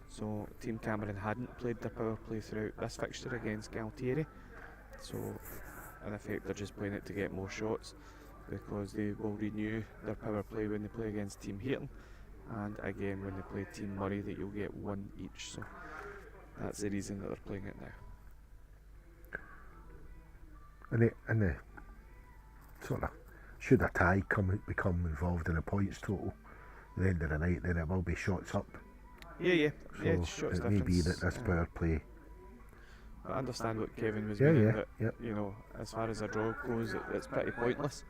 So Team Cameron hadn't played their power play throughout this fixture against Galtieri, so in effect they're just playing it to get more shots, because they will renew their power play when they play against Team Hayton, and again when they play Team Murray that you'll get 1 each, so that's the reason that they're playing it now. And the sort of, should a tie become involved in a points total at the end of the night, then it will be shots up. Yeah, So it's shots it may be that difference. this power play. I understand what Kevin was Yeah, meaning, yeah, that yep. you know, as far as a draw goes, it's pretty pointless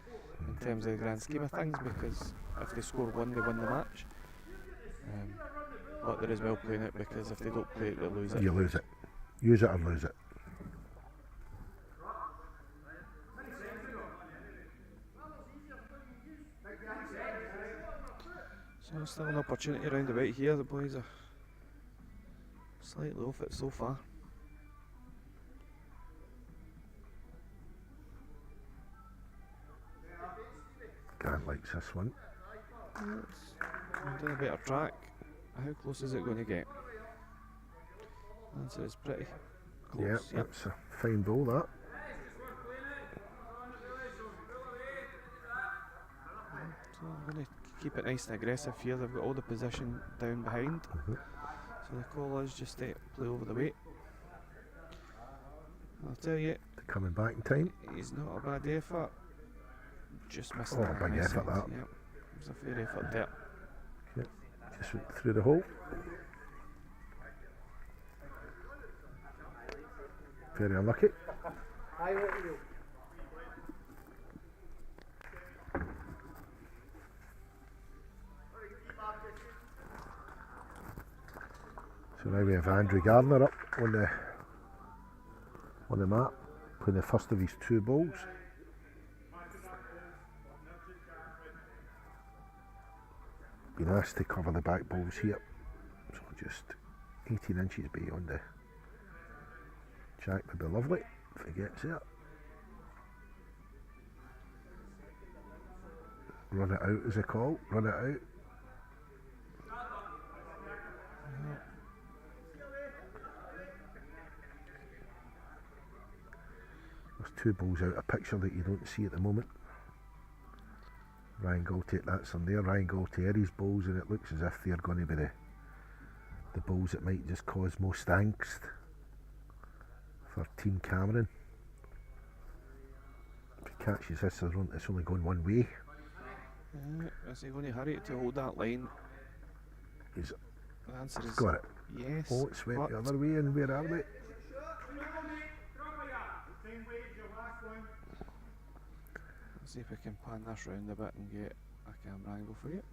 in terms of the grand scheme of things, because if they score 1 they win the match. But they're as well playing it because if they don't play it they lose it. You lose it. Use it or lose it. So still an opportunity round about here. The boys are slightly off it so far. Grant likes this one. It's doing a better track. How close is it going to get? Answer is pretty close. Yep, that's a fine ball, that. So I'm going to keep it nice and aggressive here. They've got all the position down behind. So the call is just to play over the weight. I'll tell you, They're coming back in time. he's not a bad effort. Just missed Oh, that. big nice effort side. that. Yep, it was a fair effort there. Just went through the hole. Very unlucky. So now we have Andrew Gardner up on the map, playing the first of his 2 balls. Been asked to cover the back balls here, so just 18 inches beyond the jack would be lovely if he gets it. Run it out is a call, run it out. There's 2 balls out of picture that you don't see at the moment. Ryan Galtieri, that's on there, Ryan Galtieri's balls, and it looks as if they're going to be the balls that might just cause most angst for Team Cameron. If he catches this, it's only going one way. Is he going to hurry to hold that line? He's The answer is got it. yes. Oh, it's went but the other way, and where are we? let's see if we can pan this round a bit and get a camera angle for you.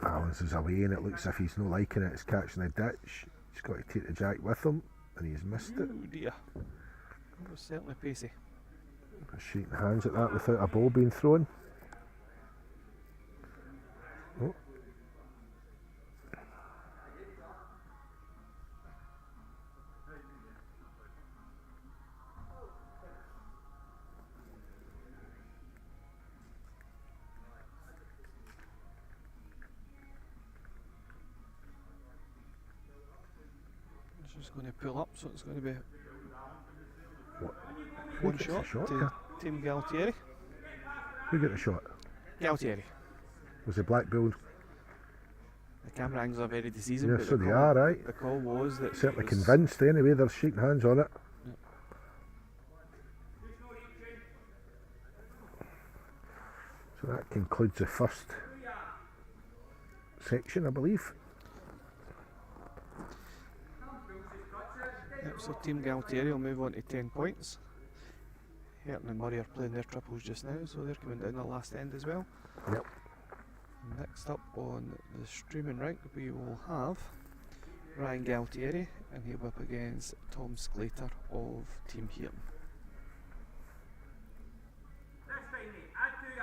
Balance is away, and it looks as if he's not liking it. It's catching the ditch. He's got to take the jack with him, and he's missed it. Oh dear. That was certainly pacey. Shaking hands at that without a ball being thrown. Oh. It's just going to pull up, so it's going to be Who one gets the shot shot to here? Team Galtieri. Who got the shot? Galtieri. Was it Black Bull? The camera angles are very deceiving. Yeah, but so the they call- are, right? The call was that Certainly it was- convinced anyway, they're shaking hands on it. Yep. So that concludes the first section, I believe. Yep, so Team Galtieri will move on to 10 points. Hayton and Murray are playing their triples just now, so they're coming down the last end as well. Yep. Next up on the streaming rink, we will have Ryan Galtieri, and he'll be up against Tom Sclater of Team Hayton. This time, mate, add 2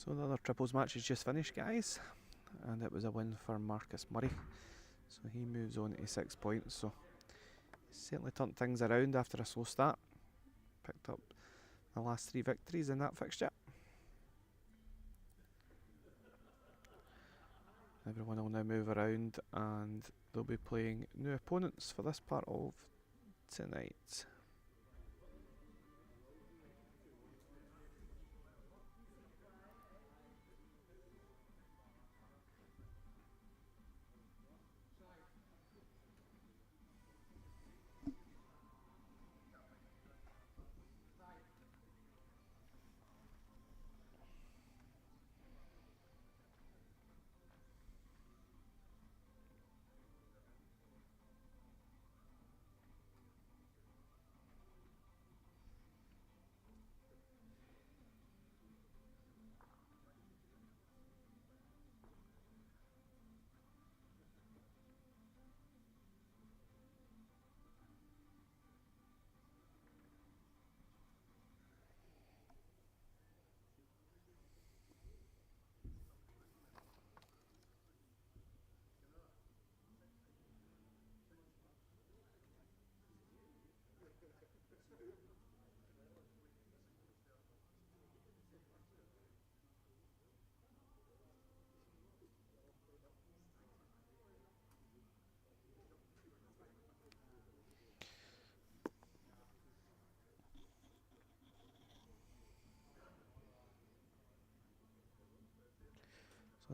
So the other triples match is just finished, guys, and it was a win for Marcus Murray. So he moves on to 6 points. So certainly turned things around after a slow start. Picked up the last 3 victories in that fixture. Everyone will now move around and they'll be playing new opponents for this part of tonight.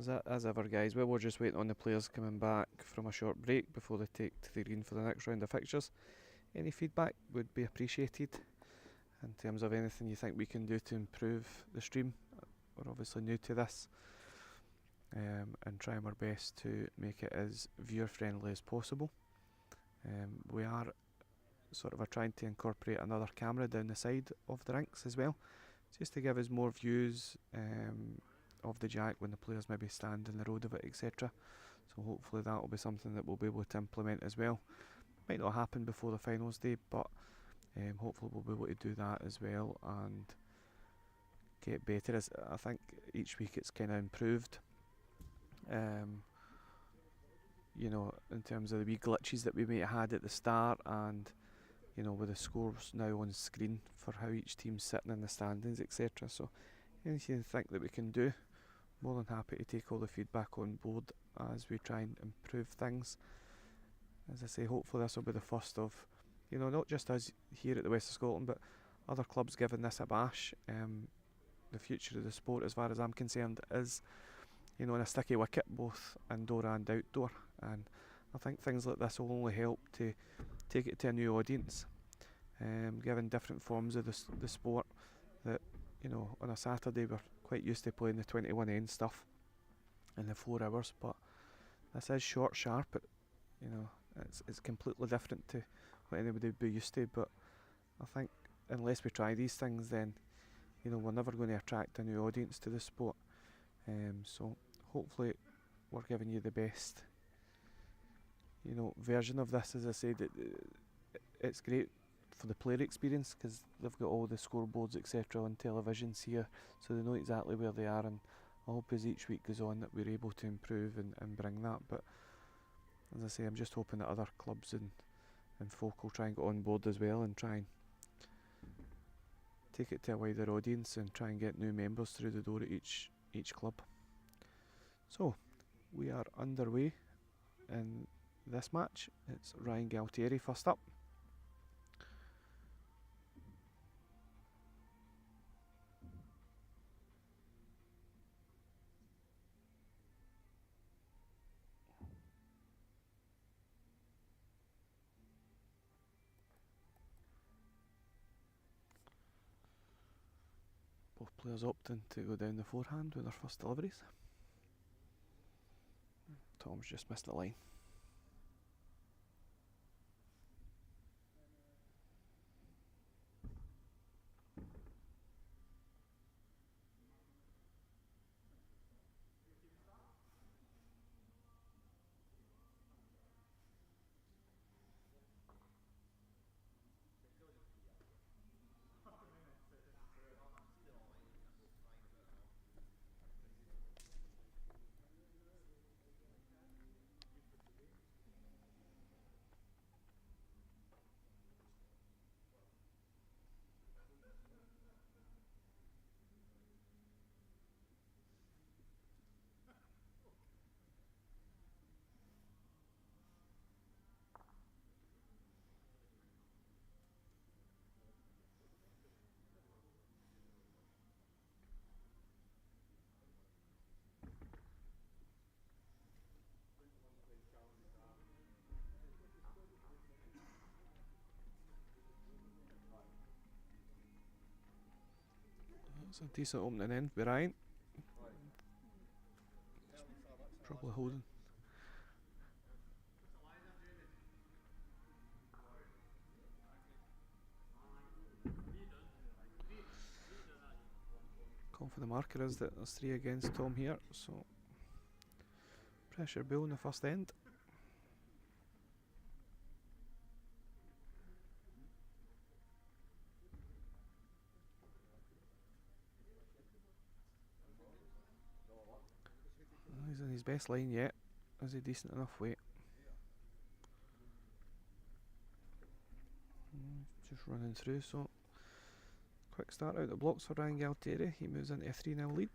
So as ever, guys, we're just waiting on the players coming back from a short break before they take to the green for the next round of fixtures. Any feedback would be appreciated in terms of anything you think we can do to improve the stream. We're obviously new to this, and trying our best to make it as viewer friendly as possible. We are sort of trying to incorporate another camera down the side of the rinks as well, just to give us more views of the jack when the players maybe stand in the road of it, etc. So hopefully that will be something that we'll be able to implement as well. Might not happen before the finals day, but hopefully we'll be able to do that as well and get better. As I think each week it's kind of improved. You know, in terms of the wee glitches that we may have had at the start, and you know, with the scores now on screen for how each team's sitting in the standings, etc. So anything you think that we can do, more than happy to take all the feedback on board as we try and improve things. As I say, hopefully this will be the first of, you know, not just us here at the West of Scotland, but other clubs giving this a bash. The future of the sport, as far as I'm concerned, is, you know, in a sticky wicket, both indoor and outdoor. And I think things like this will only help to take it to a new audience, giving different forms of the sport that, you know, on a Saturday we're quite used to playing the 21 end stuff in the 4 hours, but this is short, sharp. You know, it's completely different to what anybody would be used to. But I think unless we try these things, then, you know, we're never going to attract a new audience to the sport. So hopefully we're giving you the best, you know, version of this. As I said, it's great for the player experience because they've got all the scoreboards, etc. on televisions here, so they know exactly where they are, and I hope as each week goes on that we're able to improve and bring that. But as I say, I'm just hoping that other clubs and folk will try and get on board as well and try and take it to a wider audience and try and get new members through the door at each club. So we are underway in this match. It's Ryan Galtieri first up. Both players opting to go down the forehand with their first deliveries. Tom's just missed the line. That's a decent opening end by Ryan. Probably holding. Call for the marker is that there's 3 against Tom here, so pressure Bill in the first end. He's in his best line yet. Is he decent enough weight? Just running through, so quick start out the blocks for Ryan Galtieri. He moves into a 3-0 lead.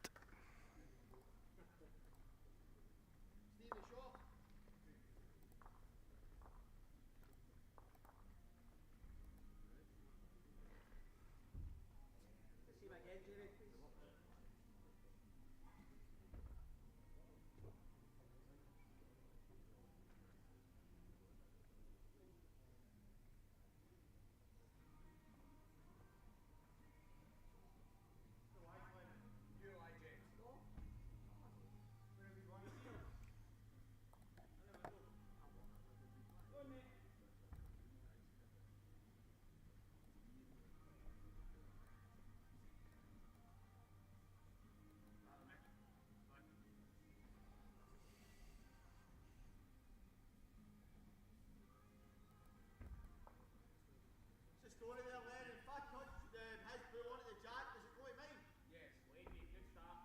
Story there, Lennon. If I touched his boot onto the jack, does it go to mine? Yes, lady, good start.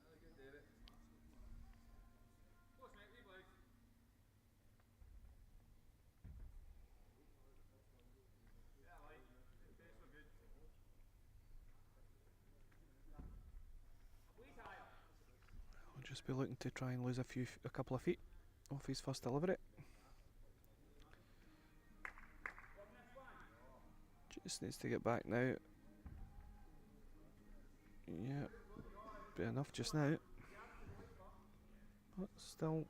Really good, David. Close, mate, leave life. Yeah, like, the pace were good. Please higher. I'll just be looking to try and lose a couple of feet off his first delivery. Just needs to get back now. Yeah, bit enough just now. But still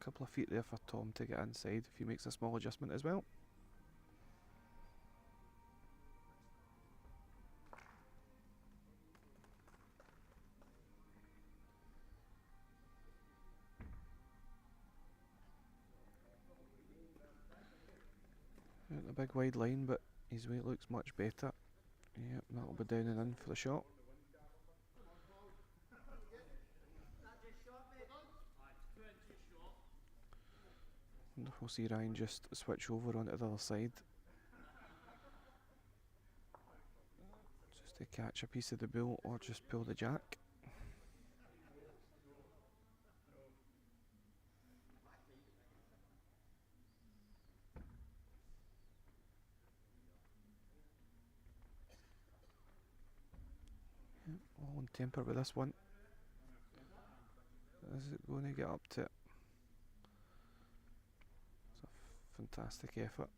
a couple of feet there for Tom to get inside if he makes a small adjustment as well. Out the big wide line, but his weight looks much better. Yep, that'll be down and in for the shot. And we'll see Ryan just switch over onto the other side. Just to catch a piece of the bull or just pull the jack. All in temper with this one. Is it going to get up to it? It's a fantastic effort,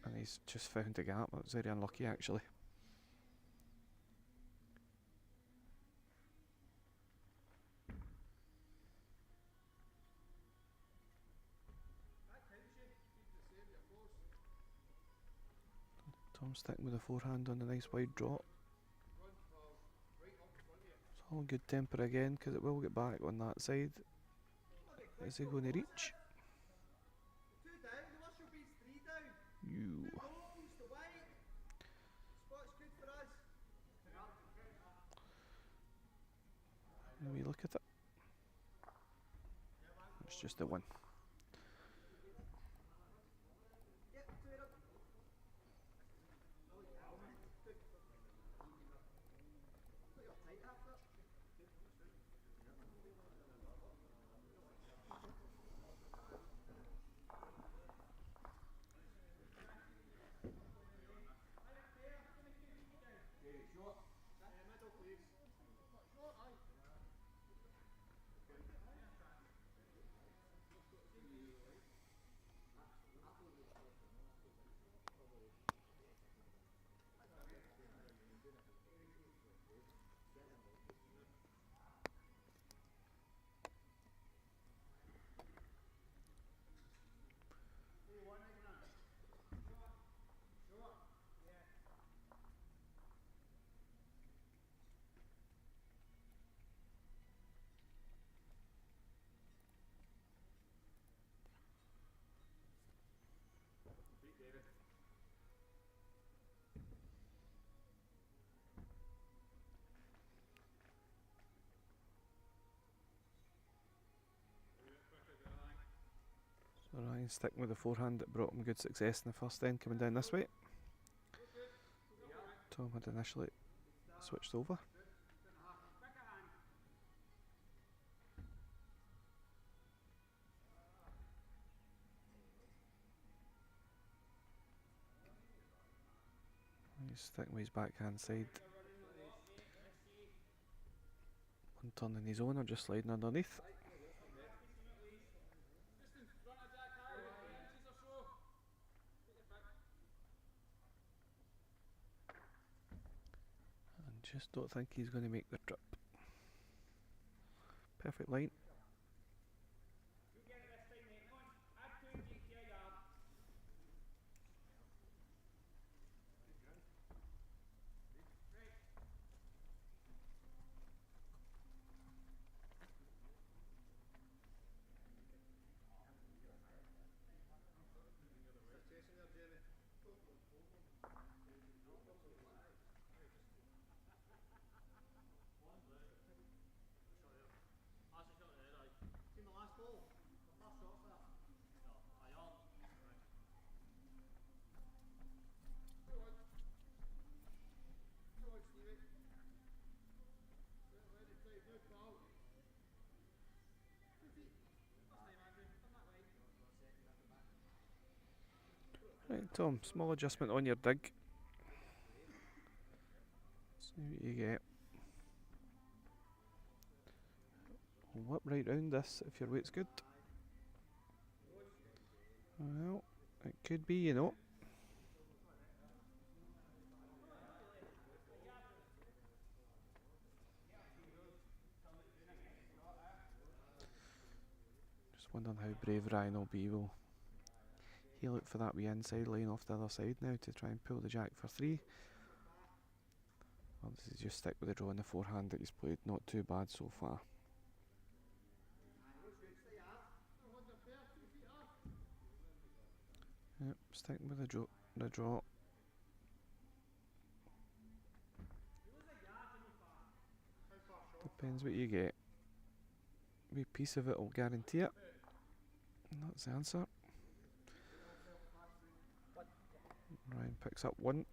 and he's just found the gap. That was very unlucky actually. Tom sticking with the forehand on the nice wide drop. It's all good temper again because it will get back on that side. Is he going to reach? You. Let me look at it. It's just a one. Ryan sticking with the forehand that brought him good success in the first end, coming down this way. Tom had initially switched over. He's sticking with his backhand side. One turn in his own or just sliding underneath. And just don't think he's going to make the trip. Perfect line. Seen the last ball? The first shot's there. No, I on. Right, Tom, small adjustment on your dig. See what you get. Whip right round this if your weight's good. Well, it could be, you know. Just wondering how brave Ryan will be. Will he look for that wee inside line off the other side now to try and pull the jack for 3? Or does he just stick with the draw in the forehand that he's played? Not too bad so far. Yep, sticking with the draw. Depends what you get. A wee piece of it will guarantee it. And that's the answer. Ryan picks up 1. And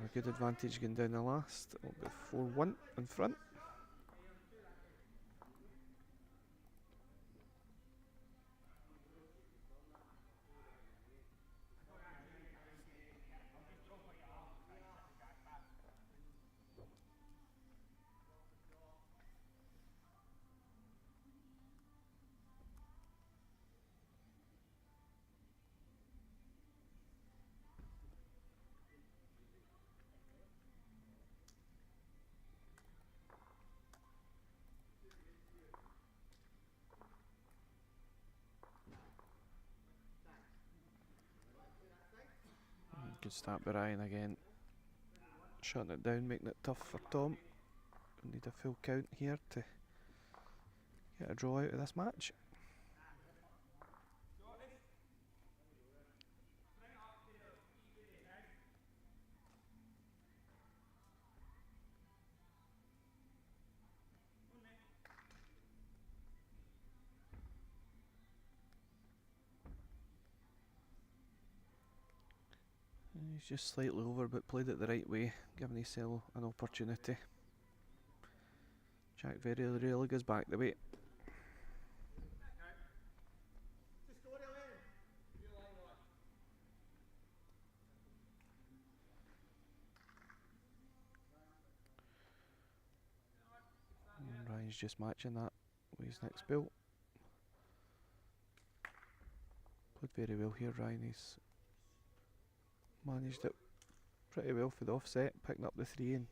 a good advantage going down the last. It'll be 4-1 in front. Good start by Ryan again. Shutting it down, making it tough for Tom. We'll need a full count here to get a draw out of this match. He's just slightly over, but played it the right way, giving himself an opportunity. Jack very rarely goes back the way. And Ryan's just matching that with his next bill. Played very well here, Ryan. He's managed it pretty well for the offset, picking up the 3 and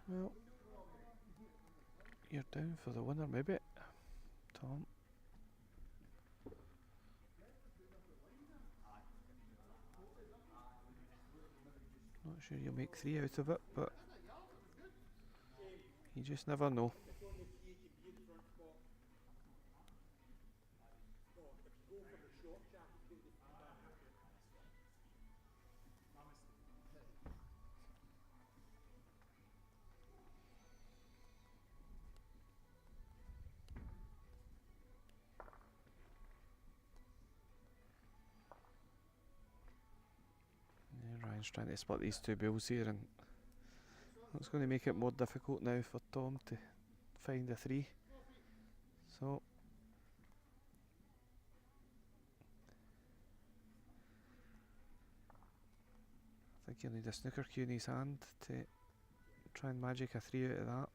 well, you're down for the winner maybe, Tom. Not sure you'll make 3 out of it, but you just never know. Yeah, Ryan's trying to split these 2 bills here, and that's going to make it more difficult now for Tom to find a 3. So I think he'll need a snooker cue in his hand to try and magic a 3 out of that.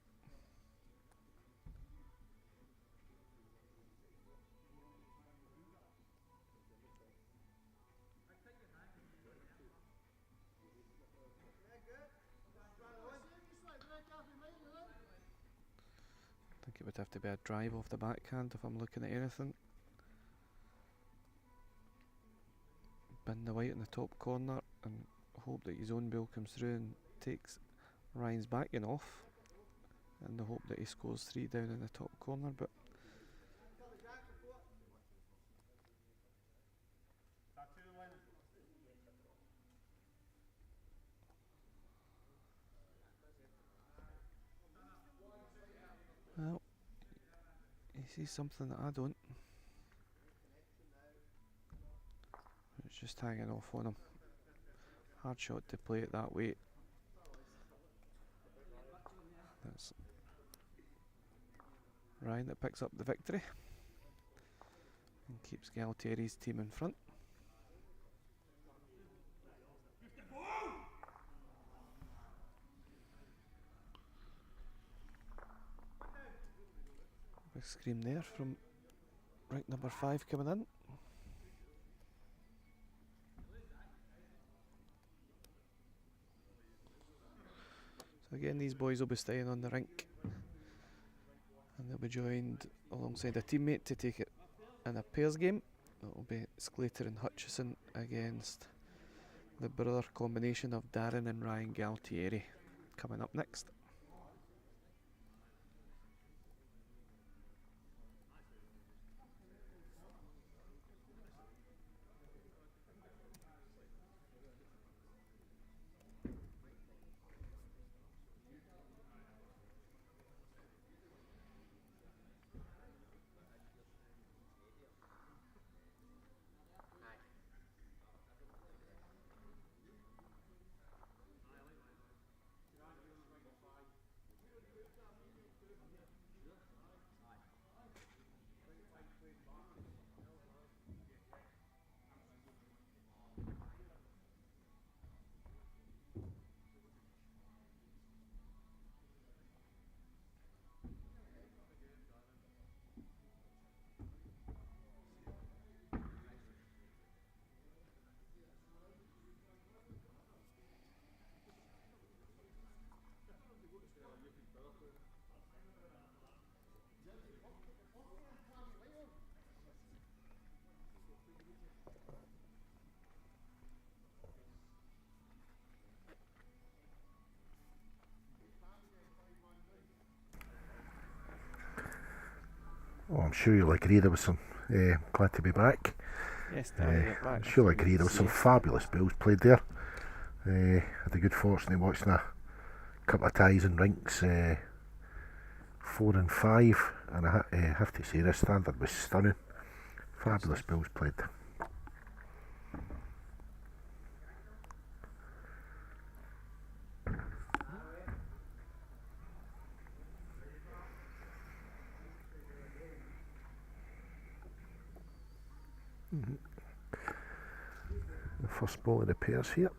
I think it would have to be a drive off the backhand if I'm looking at anything. Bin the white in the top corner and hope that his own bill comes through and takes Ryan's backing off, and the hope that he scores 3 down in the top corner. But well, he sees something that I don't. It's just hanging off on him. Hard shot to play it that way. That's Ryan that picks up the victory and keeps Galtieri's team in front. Big scream there from rank number 5 coming in. So again, these boys will be staying on the rink, and they'll be joined alongside a teammate to take it in a pairs game. It will be Sclater and Hutchison against the brother combination of Darren and Ryan Galtieri coming up next. Oh, I'm sure you'll agree there was some. Glad to be back. Yes, Darren, back. I'm sure you'll agree there was some fabulous bills played there. Had the good fortune of watching a couple of ties and rinks, 4 and 5, and I have to say this standard was stunning. Fabulous bills played. The first ball of the pairs here.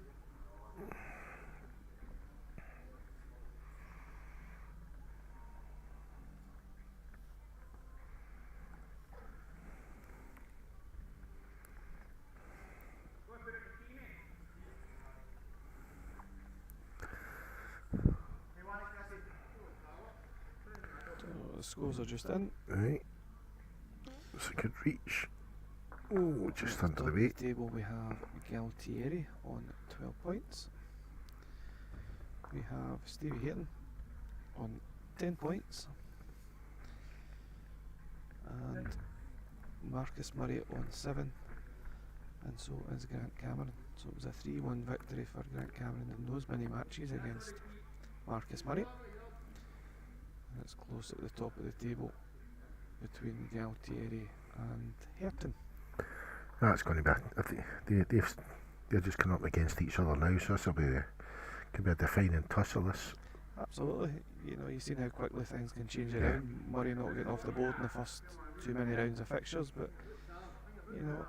So the scores are just in. Right. It's a good reach. Oh, just under the Top of weight. the table we have Galtieri on 12 points. we have Stevie Hayton on 10 points and Marcus Murray on 7, and so is Grant Cameron. So it was a 3-1 victory for Grant Cameron in those mini matches against Marcus Murray, and it's close at the top of the table between Galtieri and Hayton. That's going to be they're just coming up against each other now, so this will be could be a defining tussle. This. Absolutely. You know, you've seen how quickly things can change Yeah. around. Murray not getting off the board in the first too many rounds of fixtures, but you know,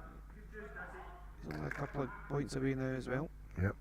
he's only a couple of points away now as well. Yep.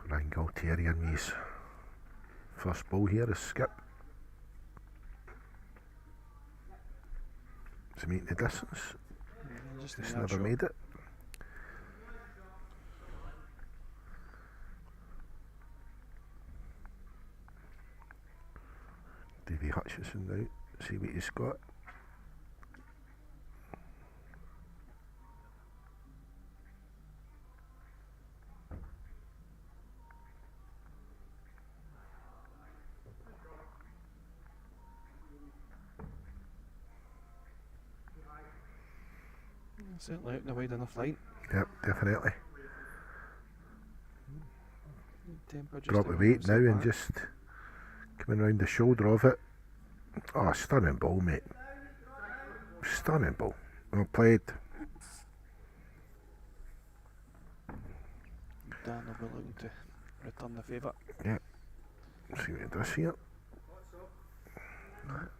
Ryan Galtieri in his first ball here is Skip. Is he making the distance? Just He's in that never shot. made it. Davy Hutchinson now, see what he's got. Certainly out in a wide enough line. Yep, definitely. Tempo just Drop a the little weight now bit and back. just coming round the shoulder of it. Oh, stunning ball, mate. Stunning ball. Well played. Dan will be looking to return the favour. See what he does here.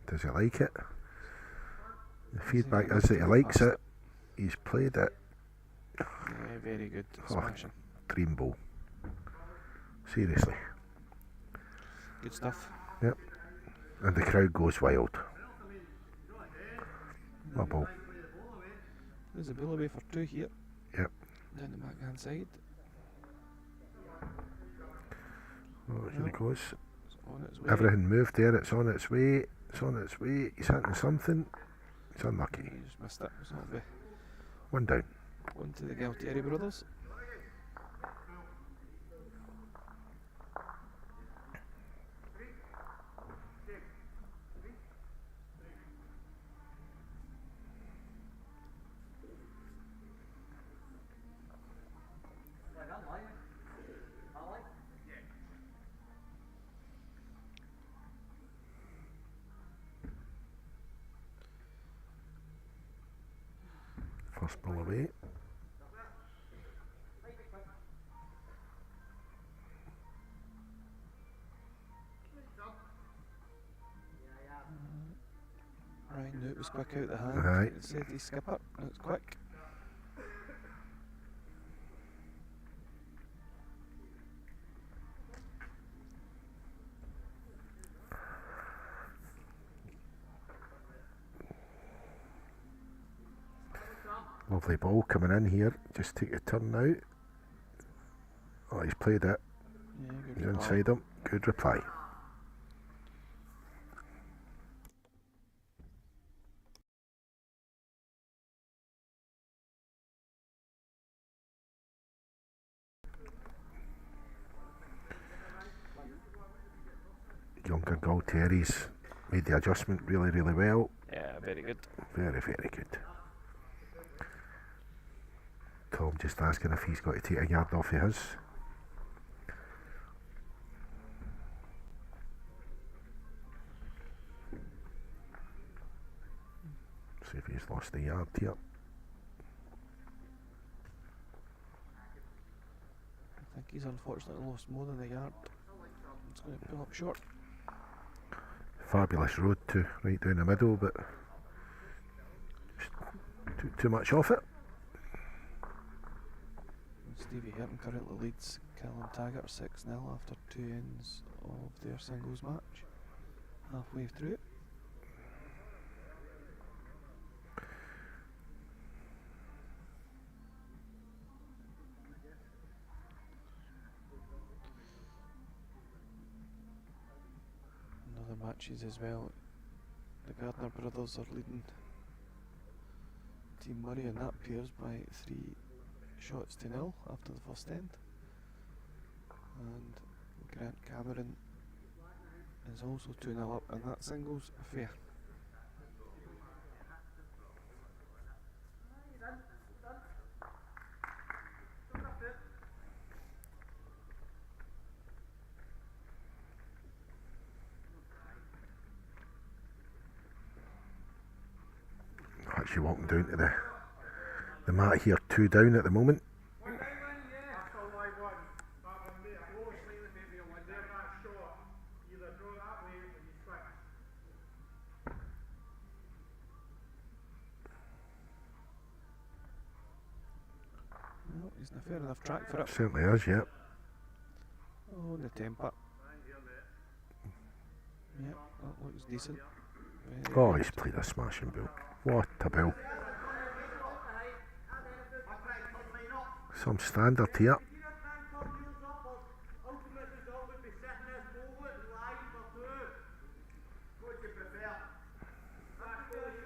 Does he like it? The feedback is that he likes it. He's played it. Yeah, very good. Oh. Smashing. Dream ball. Seriously. Good stuff. And the crowd goes wild. What a ball. There's a ball away for 2 here. Yep. Down the back hand side. Oh, here it goes. It's on its way. Everything moved there. It's on its way. It's on its way. He's hitting something. He's unlucky. He just missed it. So it'll be One down. on to the Galtieri brothers. First ball away. Ryan knew it was quick out the hand. Aye. It said he skip it. And it's quick. Lovely ball coming in here. Just take a turn now. Oh, he's played it. Yeah, good He's reply. inside him. Good reply. Younger Galtieri's made the adjustment really, really well. Yeah, very good. Very, very good. Tom just asking if he's got to take a yard off of his. Davey's lost a yard here. I think he's unfortunately lost more than a yard. It's going to pull up short. Fabulous road too, right down the middle, but took too much off it. Stevie Herton currently leads Callum Taggart 6-0 after 2 ends of their singles match. Halfway through it. In other matches as well, the Gardner brothers are leading Team Murray and that pairs by 3 shots to 0 after the first end. And Grant Cameron is also 2-0 up in that singles affair. Actually walking down to the mat here, 2 down at the moment. Well, he's in a fair enough track for it. Certainly is, yeah. Oh, the temper. Yeah, that looks decent. Very Oh, good. he's played a smashing bill. What a bill. Some standard here.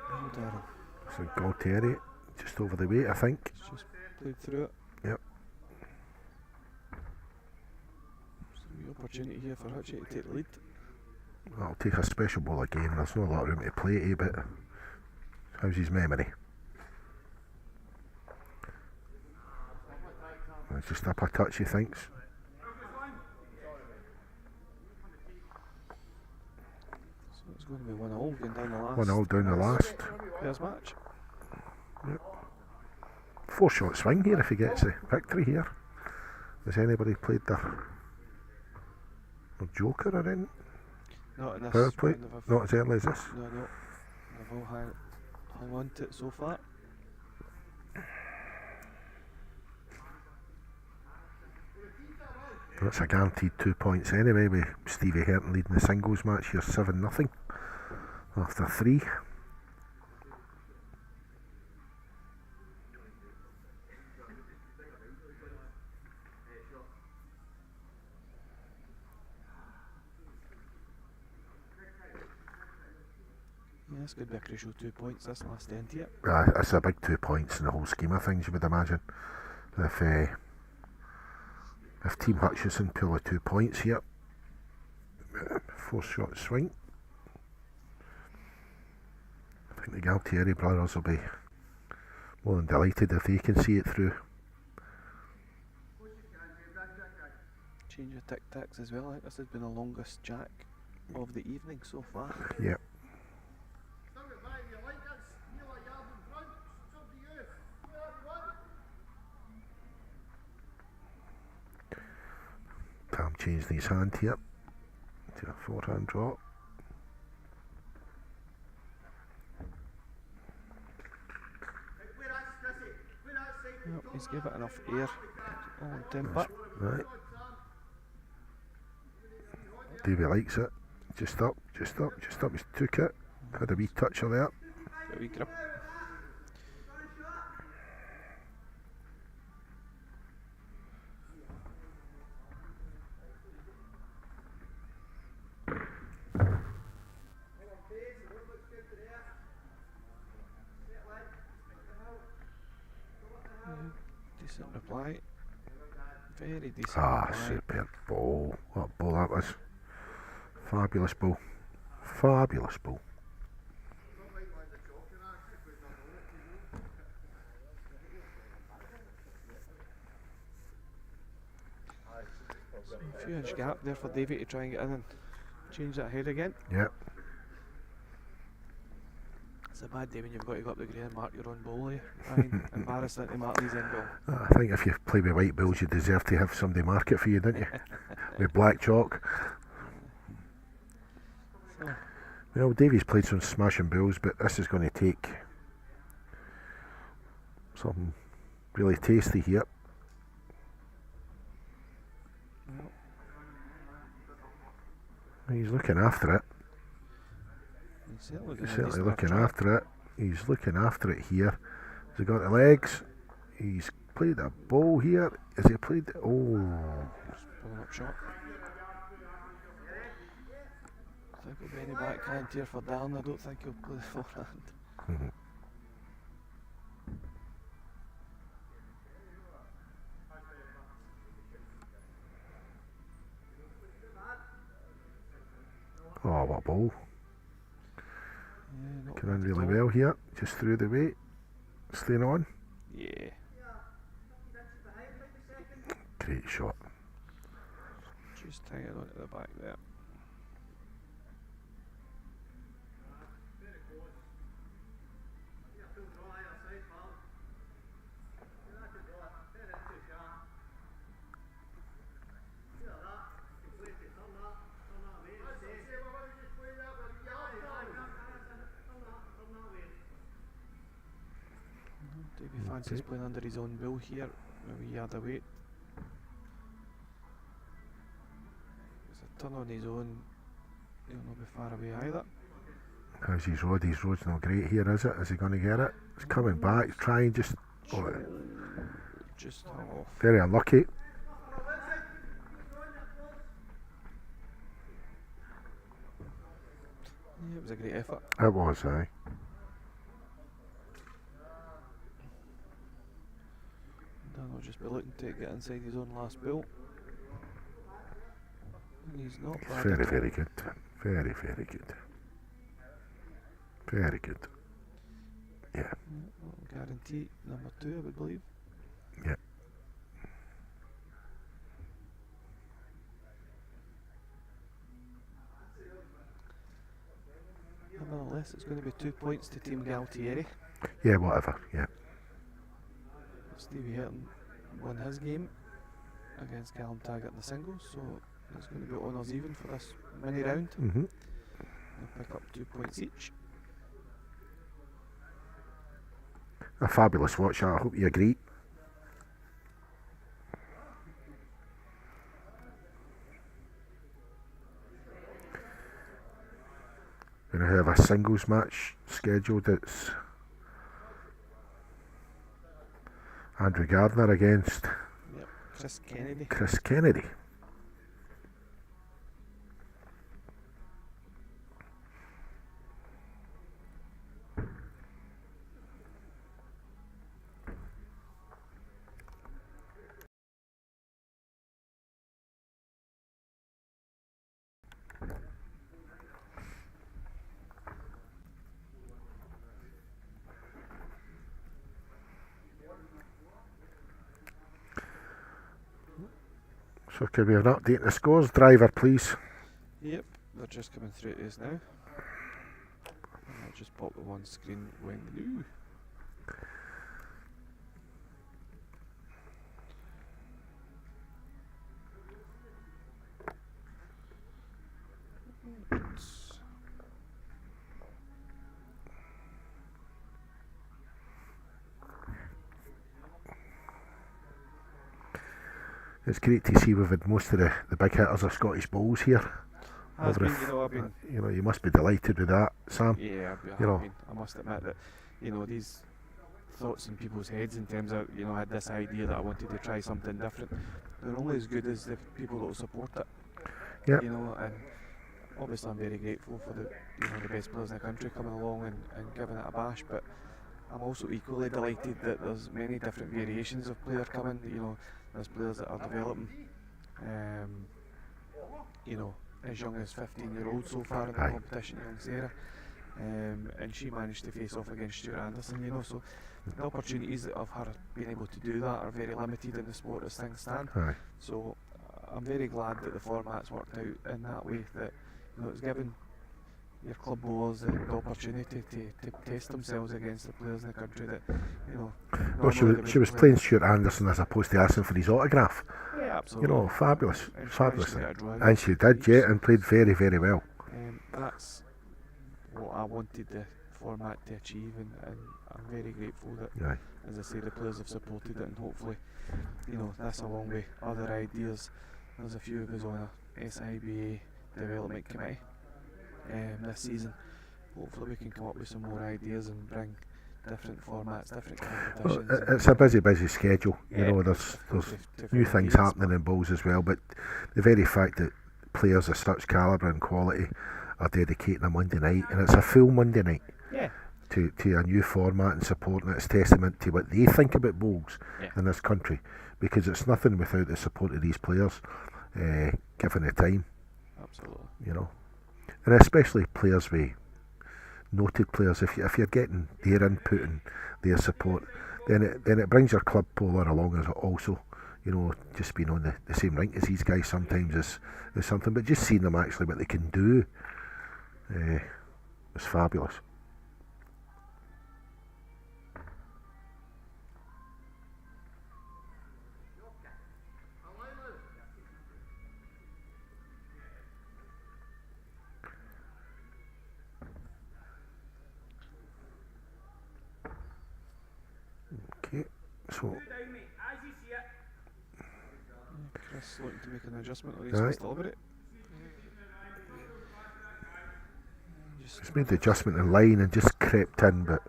Well, Darren, So Galtieri just over the weight, I think. he's just played through it. Yep. There's a wee opportunity here for Hutchie to take the lead. I'll take a special ball again. There's not a lot of room to play it, but how's his memory? It's just up a touch, he thinks. So it's going to be 1-1 going down the last. 1-0 down the last. Pairs match. 4-shot swing here if he gets the victory here. Has anybody played their joker or anything? Not in this Power play? round of a- Not as early as this. No, no. They've all hung on to it so far. That's a guaranteed 2 points anyway, with Stevie Herton leading the singles match here 7-0 after 3. Yeah, this could be a crucial 2 points this last end here. It's a big 2 points in the whole scheme of things, you would imagine. If Team Hutchison pull a 2 points here, 4-shot swing. I think the Galtieri brothers will be more than delighted if they can see it through. Change of tic-tacs as well. I think this has been the longest jack of the evening so far. Yeah. Tam changed his hand here to a forehand draw. Yep, he's gave it enough air on temper. Right. Davey likes it. Just up, just up, just up. He's took it. Had a wee touch of that. Got a wee grip. Decent reply. Very decent Ah, reply. superb ball. What ball that was. Fabulous ball. Fabulous ball. A few inch gap there for Davey to try and get in and change that head again. Yep. It's It's a bad day when you've got to go up the green and mark your own goal, eh? Ryan, embarrassing to mark these end goal. I think if you play with white bills, you deserve to have somebody mark it for you, don't you? With black chalk. So, Well, Davies played some smashing bills, but this is going to take something really tasty here. well, He's looking after it. he's certainly, He's gonna certainly start looking trying. after it. He's looking after it here. Has he got the legs? He's played a ball here. Has he played? Oh, Just pulling up shot. I think it'll be any backhand here for Dan. I don't think he'll play the forehand. mhm. Oh, what a ball. Yeah, not Came in bad at really all. well here. Just through the weight. Staying on. Yeah. Great shot. Just hanging on to the back there. Davey fancies Okay. playing under his own will here. Maybe he had a weight. It's a turn on his own. He'll not be far away either. How's his road? His road's not great here, is it? Is he going to get it? He's coming back. He's trying just. Oh, Just hung off. very unlucky. Yeah, it was a great effort. It was, aye. Dan will just be looking to get inside his own last bill. And he's not bad Very, at all. very good. Very, very good. Very good. Yeah. Well, guarantee number 2, I would believe. Yeah. Nevertheless, it's going to be 2 points to Team Galtieri. Yeah, whatever. Yeah. Stevie Herton won his game against Callum Taggart in the singles, so it's going to be honours even for this mini round. Mm-hmm. They'll pick up 2 points each. A fabulous watch. I hope you agree. Going to have a singles match scheduled. It's Andrew Gardner against Yep, Chris Kennedy. Chris Kennedy. So could we have an update on the scores? Driver, please. Yep, they're just coming through to us now. And I'll just pop the one screen when new. It's great to see we've had most of the big hitters of Scottish Bowls here. Has Over been, if- you know, I've been. You know, you must be delighted with that, Sam. Yeah, I You know. have been. I must admit that, you know, these thoughts in people's heads in terms of, you know, I had this idea that I wanted to try something different. They're only as good as the people that will support it. Yep. You know, and obviously I'm very grateful for the, you know, the best players in the country coming along and giving it a bash, but I'm also equally delighted that there's many different variations of player coming. You know, there's players that are developing, you know, as young as 15-year-olds so far in the Aye. competition, young Sarah. And she managed to face off against Stuart Anderson, you know, so the opportunities of her being able to do that are very limited in the sport as things stand. Aye. So I'm very glad that the format's worked out in that way, that, you know, it's given your club bowlers the opportunity to test themselves against the players in the country that, you know. Well, she normally they was, she was would play. playing Stuart Anderson as opposed to asking for his autograph. Yeah, absolutely. You know, fabulous, And she fabulous managed to thing. get a draw And against she the did, Chiefs. yeah, and played very, very well. That's what I wanted the format to achieve, and I'm very grateful that, Aye. as I say, the players have supported it, and hopefully, you know, this along with other ideas. There's a few of us on a SIBA development committee this season. Hopefully we can come up with some more ideas and bring different formats, different Well, competitions. it's a busy schedule. You Yeah, know, there's to new fill things dates, happening in bowls as well, but the very fact that players of such calibre and quality are dedicating a Monday night, and it's a full Monday night Yeah, to a new format and supporting it, it's testament to what they think about bowls Yeah. in this country, because it's nothing without the support of these players, given the time, absolutely. you know, and especially players with noted players. If you're getting their input and their support, then it brings your club bowler along as also. You know, just being on the same rank as these guys sometimes is something, but just seeing them actually what they can do is fabulous. Okay, so Chris looking to make an adjustment on his Aye. first delivery. Just he's made the adjustment in line and just crept in, but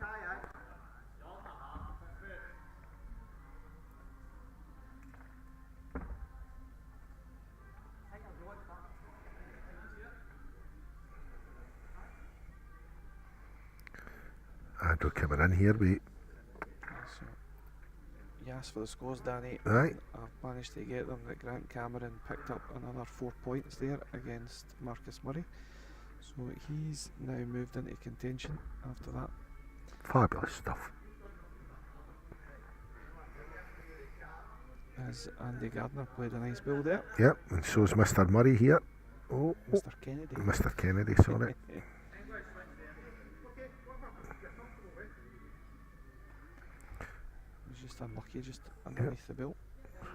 Andrew coming in here, wait. so, you asked for the scores, Danny. Right. I've managed to get them that Grant Cameron picked up another 4 points there against Marcus Murray. So he's now moved into contention after that. Fabulous stuff. As Andy Gardner played a nice ball there. Yep, and so's Mr. Murray here. Oh, Mr. Kennedy. Mr. Kennedy, sorry. He's just unlucky, just underneath the belt.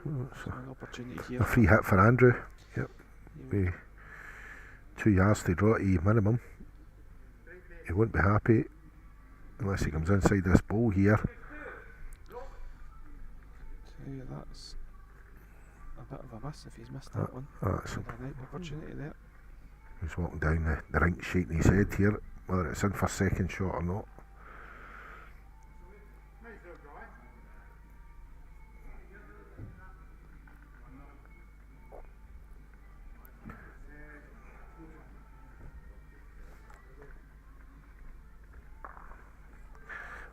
So, So an opportunity a here. free hit for Andrew. He With 2 yards to draw to minimum. He won't be happy unless he comes inside this ball here. tell you that's a bit of a miss if he's missed that one. That's Had a nice opportunity there. He's walking down the rink shaking his head here, whether it's in for second shot or not.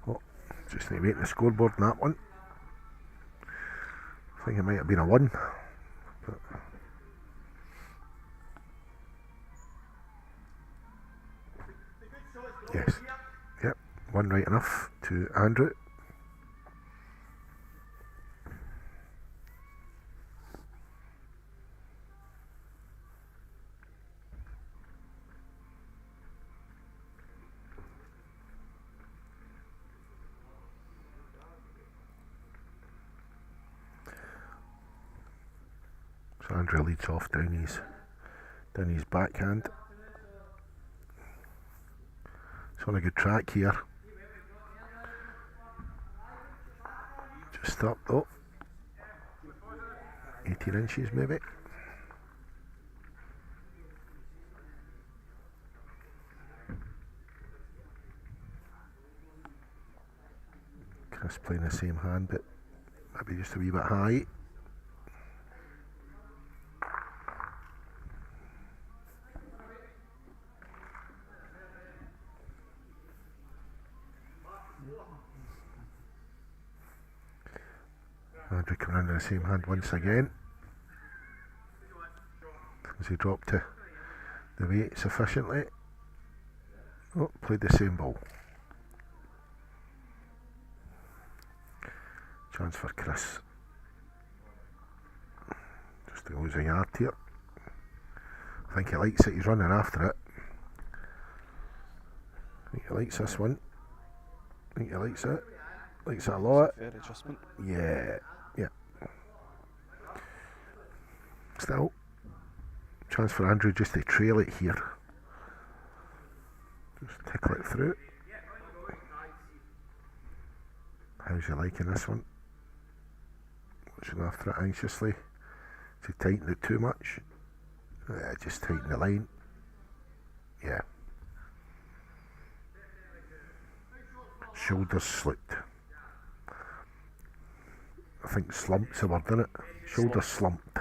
Oh, just need to wait on the scoreboard on that one. I think it might have been a 1. But yes. Yep, 1 right enough to Andrew. So Andrew leads off down his backhand. It's on a good track here. Just stopped though. 18 inches maybe. Chris playing the same hand, but maybe just a wee bit high. Andrew coming under the same hand once again. As he dropped to the weight sufficiently. Oh, played the same ball. Chance for Chris. Just to lose a yard here. I think he likes it, he's running after it. think he likes this one. I think he likes it. Likes it a lot. Fair adjustment. Yeah. Still, chance for Andrew just to trail it here. Just tickle it through. How's you liking this one? Watching after it anxiously. To tighten it too much. Just tighten the line. Yeah. Shoulders slipped. I think slump's the word, isn't it? Shoulders slumped.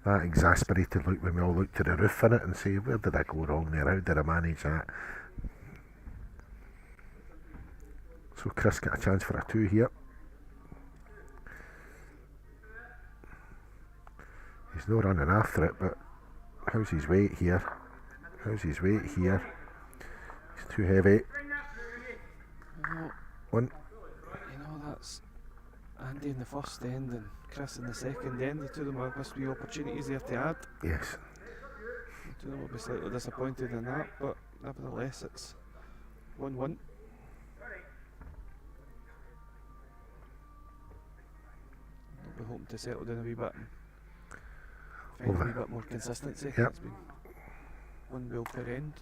That exasperated look when we all looked to the roof in it and say, where did I go wrong there? How did I manage that? So Chris got a chance for a 2 here. He's not running after it, but how's his weight here? How's his weight here? He's too heavy. One. You know, that's Andy in the first end and Chris in the second end. The two of them must be opportunities there to add. Yes. The two of them will be slightly disappointed in that, but nevertheless it's 1-1. We're hoping to settle down a wee bit and find a wee bit more consistency. Yep. It's been 1 goal per end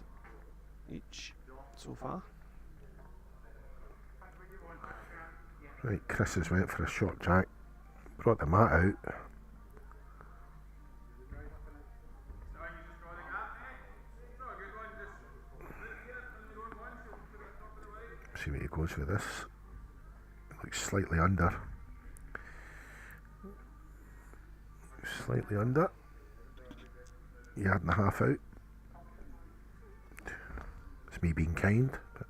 each so far. Right, Chris has went for a short jack. Brought the mat out. See what he goes with this. Looks slightly under. Slightly under. Yard and a half out. It's me being kind. But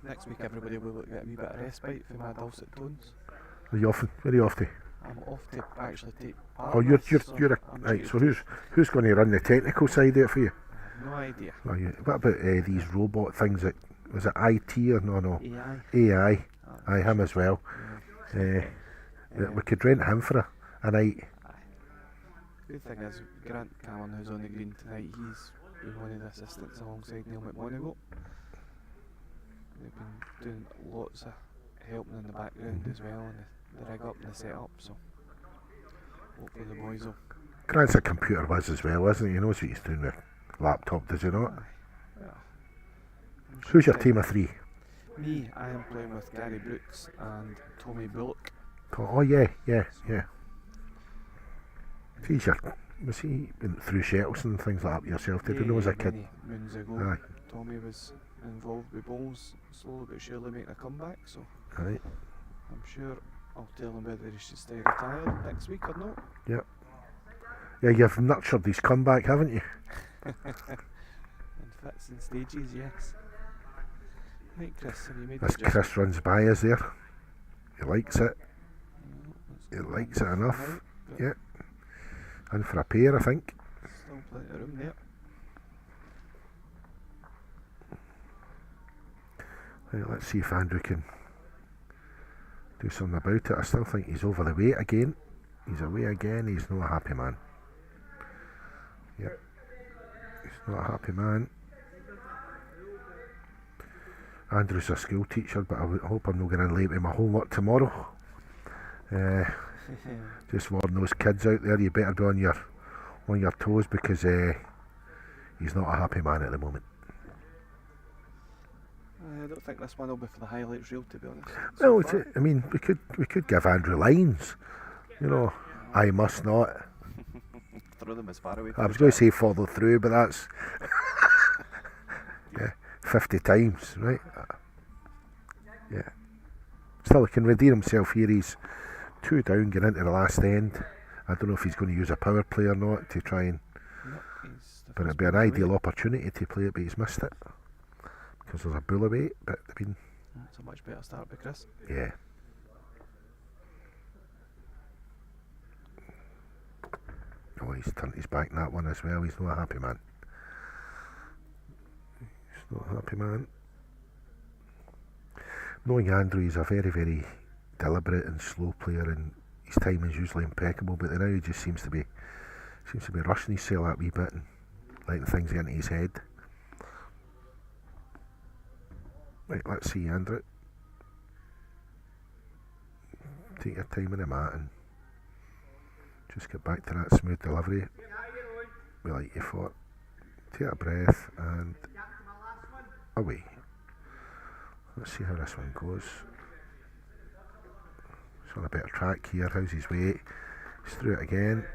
Next week everybody will get a wee bit of respite from my dulcet tones. are you off? Where are you off to? I'm off to actually take part Oh, in you're this, so you're I'm right. due So to- who's going to run the technical side of it for you? no idea. Oh, yeah. What about these robot things? That was it IT or no? AI. AI. Aye, him as well. We could rent him for a night. Good thing is Grant Callan, who's on the green tonight, he's been one of the assistants alongside Neil McMonagle. They've been doing lots of helping in the background as well, and the rig up and the setup, so hopefully the boys will. Grant's a computer whiz as well, isn't he? He knows what he's doing with laptop, does he not? Yeah. Who's your team of 3? Me, I am playing with Gary Brooks and Tommy Bullock. Oh yeah. He's was he been through Shettleston and things like that yourself? Did you know as a kid? Many moons ago, Aye. Tommy was involved with Bowls, slowly but surely making a comeback, so Right. I'm sure I'll tell him whether he should stay retired next week or not. Yeah, you've nurtured his comeback, haven't you? In fits and stages, yes. Right, Chris, have you made As the adjustment? Chris runs by us there. He likes it. No, that's He not likes it enough. right, but Yeah. In for a pair, I think. Still plenty of room there. Right, let's see if Andrew can do something about it. I still think he's over the weight again. He's away again. He's not a happy man. Yep. He's not a happy man. Andrew's a school teacher, but I hope I'm not going in late with my homework tomorrow. Just warn those kids out there, you better be on your toes, because he's not a happy man at the moment. I don't think this one will be for the highlights reel, to be honest. Well, I mean, we could give Andrew lines. You know, I must not. Throw them as far away. I was going to say follow through, but that's 50 times, right? Yeah. Still, he can redeem himself here. He's 2 down, getting into the last end. I don't know if he's going to use a power play or not to try and. But it'd be an ideal opportunity to play it, but he's missed it because there's a bull away. But I mean, It's a much better start by Chris. yeah. Oh, he's turned his back in that one as well. He's not a happy man. Not happy, man. Knowing Andrew, he's a very, very deliberate and slow player, and his timing's usually impeccable. But now he just seems to be rushing his sail that wee bit and letting things get into his head. Right, let's see, Andrew. Take your time in the mat and just get back to that smooth delivery we like you for. Take a breath and away. Let's see how this one goes. He's on a better track here. How's his weight? He's through it again.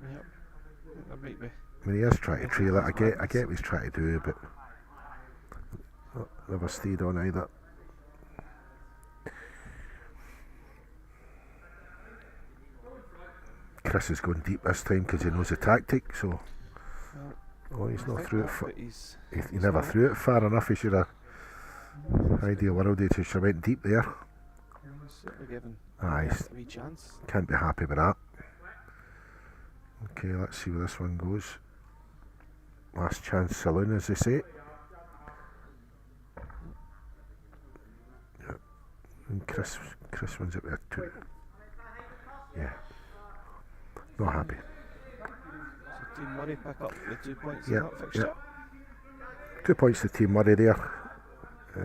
Yep. That might be. I mean, he is trying to trail it. I get what he's trying to do, but never stayed on either. Chris is going deep this time because he knows the tactic, so... Oh, he's not through it. He never threw it far enough. He should have... Ideal world, he should have went deep there. Aye, a wee chance. Can't be happy with that. Okay, let's see where this one goes. Last chance saloon, as they say. Yeah. And Chris wins it with a 2. Yeah. Not happy. So Team Murray pick up the 2 points in that fixture. Yeah. 2 points to Team Murray there. It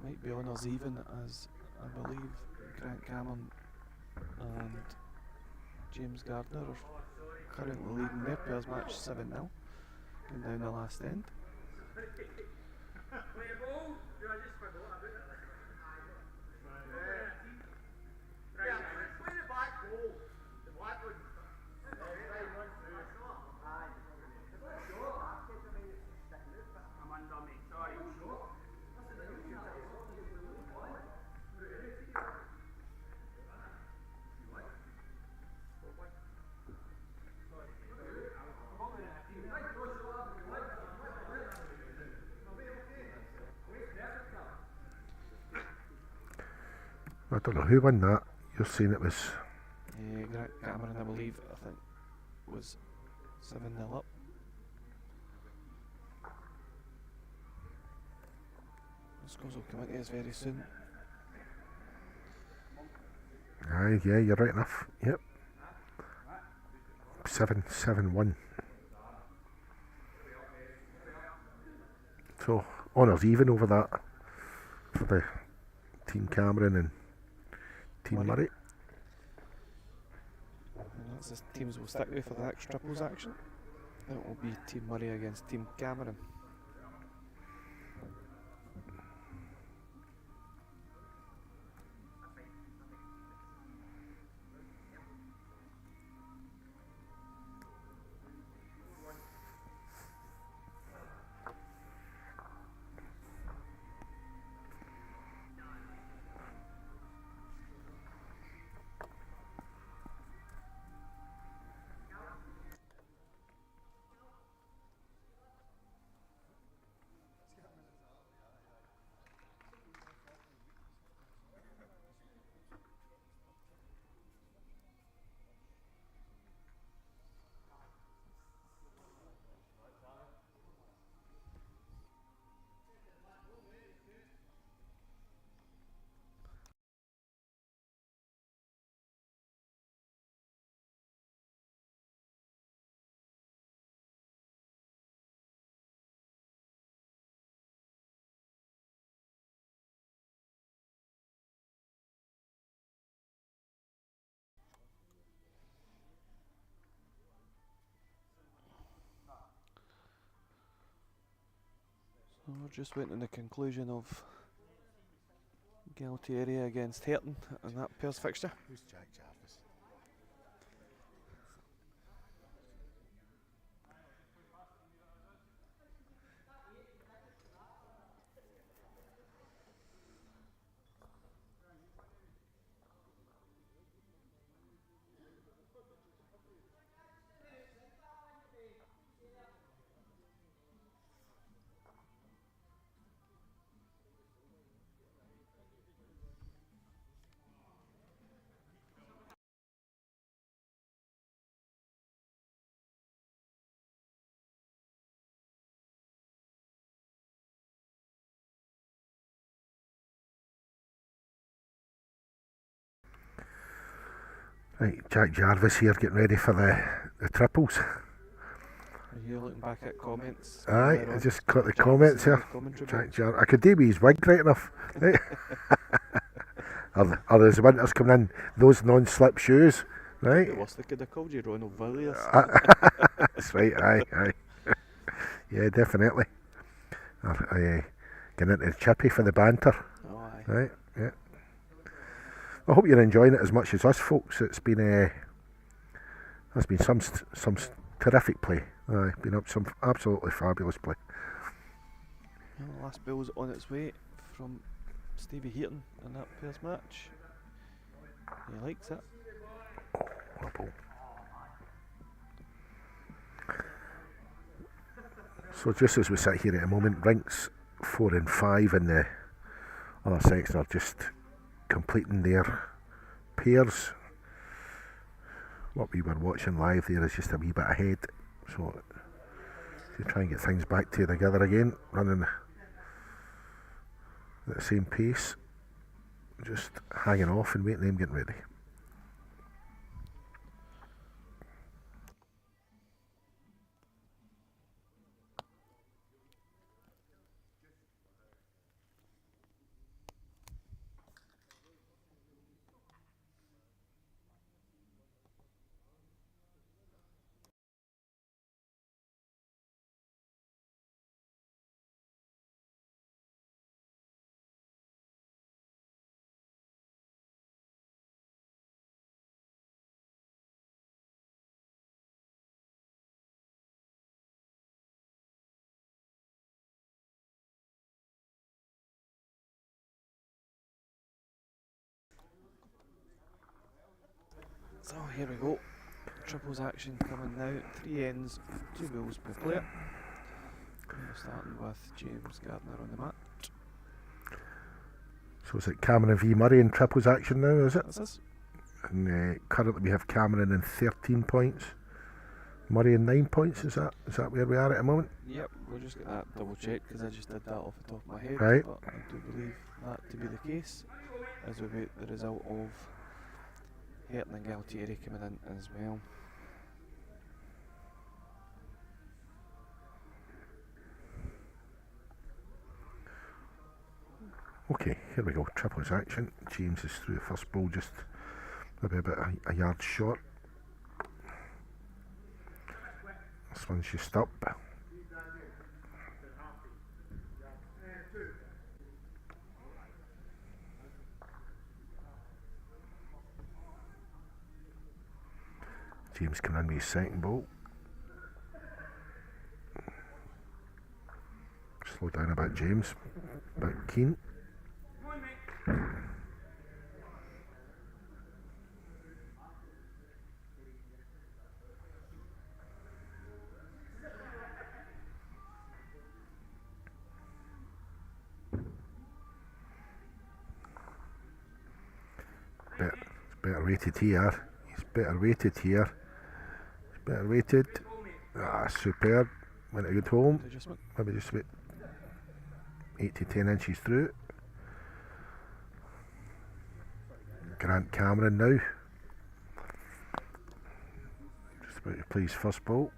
might be honours even, as I believe Grant Cameron and James Gardner are currently leading their pairs match 7-0, going down the last end. I don't know who won that. You're saying it was... Grant Cameron, I believe, I think, was 7-0 up. The scores will come into us very soon. Aye, yeah, you're right enough. Yep. 7-1. So, honours even over that for the Team Cameron and Team Murray. And that's the teams we'll stick with for the next triples action. It will be Team Murray against Team Cameron. So we're just waiting on the conclusion of Galtieri against Herton and that pairs fixture. Who's Jack Jarvis? Right, Jack Jarvis here getting ready for the triples. Are you looking back at comments? Aye, earlier I on? just got the Jarvis comments in the here. commentary Jack box. Jarvis. I could do with his wig right enough. Right? or as the winter's coming in, those non-slip shoes. Right? It was, they could have called you Ronald Villiers. That's right, aye. Yeah, definitely. Getting into Chippy for the banter. Oh, aye. Right, yeah. I hope you're enjoying it as much as us folks. It's been there's been some terrific play. Been up some absolutely fabulous play. Well, the last bill's on its way from Stevie Heaton in that pairs match. He likes it. So just as we sit here at the moment, rinks 4 and 5 in the other section are just completing their pairs. What we were watching live there is just a wee bit ahead, so to try and get things back together again, running at the same pace, just hanging off and waiting them getting ready. So here we go. Triples action coming now. 3 ends, 2 bills per player. We're starting with James Gardner on the mat. So is it Cameron v Murray in triples action now, is it? That's us. And currently we have Cameron in 13 points, Murray in 9 points. Is that where we are at the moment? Yep, we'll just get that double checked because I just did that off the top of my head. Right. But I do believe that to be the case as we wait the result of Heaton and Galtieri coming in as well. Okay, here we go. Triples action. James is through the first ball, just maybe about a yard short. This one's just up. James coming in with his second ball. Slow down a bit, James. A bit keen. Better rated here. He's better rated here. He's better rated. Superb. Went a good home. Adjustment. Maybe just about 8 to 10 inches through. Grant Cameron now. Just about to play his first ball.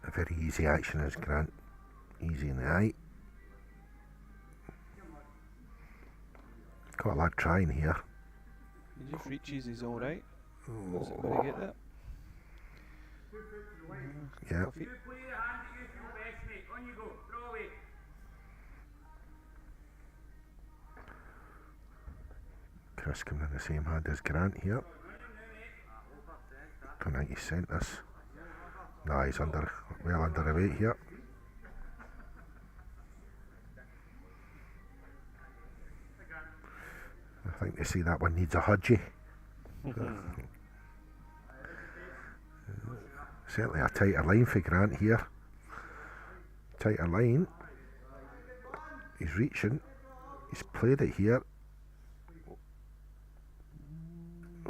A very easy action as Grant. Easy in the eye. Got a lad trying here. He just reaches, he's alright. Is it going to get that? Yeah. Coffee. Chris coming in the same hand as Grant here. Don't think he sent this. Nah, he's well under the weight here. I think they say that one needs a hudgie. Certainly a tighter line for Grant here. Tighter line. He's reaching. He's played it here.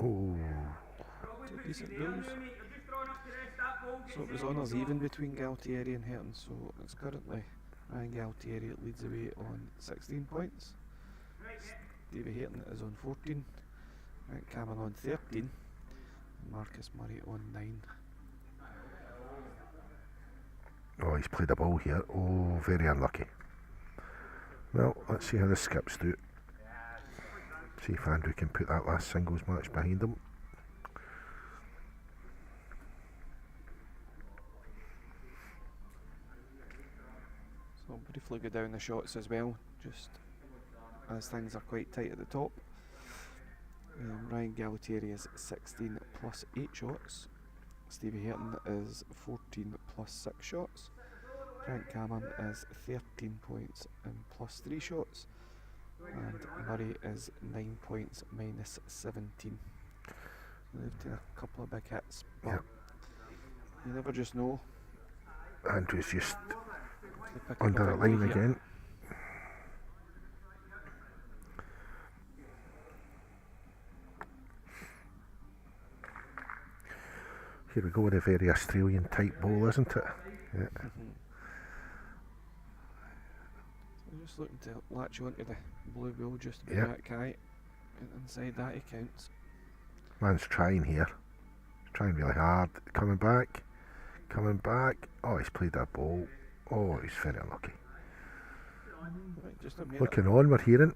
Oh. decent bulls. So it was honours even between Galtieri and Herton, so it's currently Ryan Galtieri that leads the way on 16 points. Stevie Herton is on 14, Grant Cameron on 13, and Marcus Murray on 9. Oh, he's played a ball here. Oh, very unlucky. Well, let's see how the skips do. See if Andrew can put that last singles match behind him. So I'll briefly go down the shots as well, just as things are quite tight at the top. Ryan Galtieri is 16 plus 8 shots. Stevie Herton is 14 plus 6 shots. Grant Cameron is 13 points and plus 3 shots. And Murray is 9 points minus 17. They've taken a couple of big hits, but Yep. you never just know. Andrew's just They pick up under a the big line lead here. again. Here we go with a very Australian type ball, isn't it? Yeah. So we're just looking to latch onto the blue ball just to Yep. that guy, and inside that he counts. Man's trying here. He's trying really hard. Coming back. Coming back. Oh, he's played that ball. Oh, he's very unlucky. Right, just a minute. Looking on, we're hearing.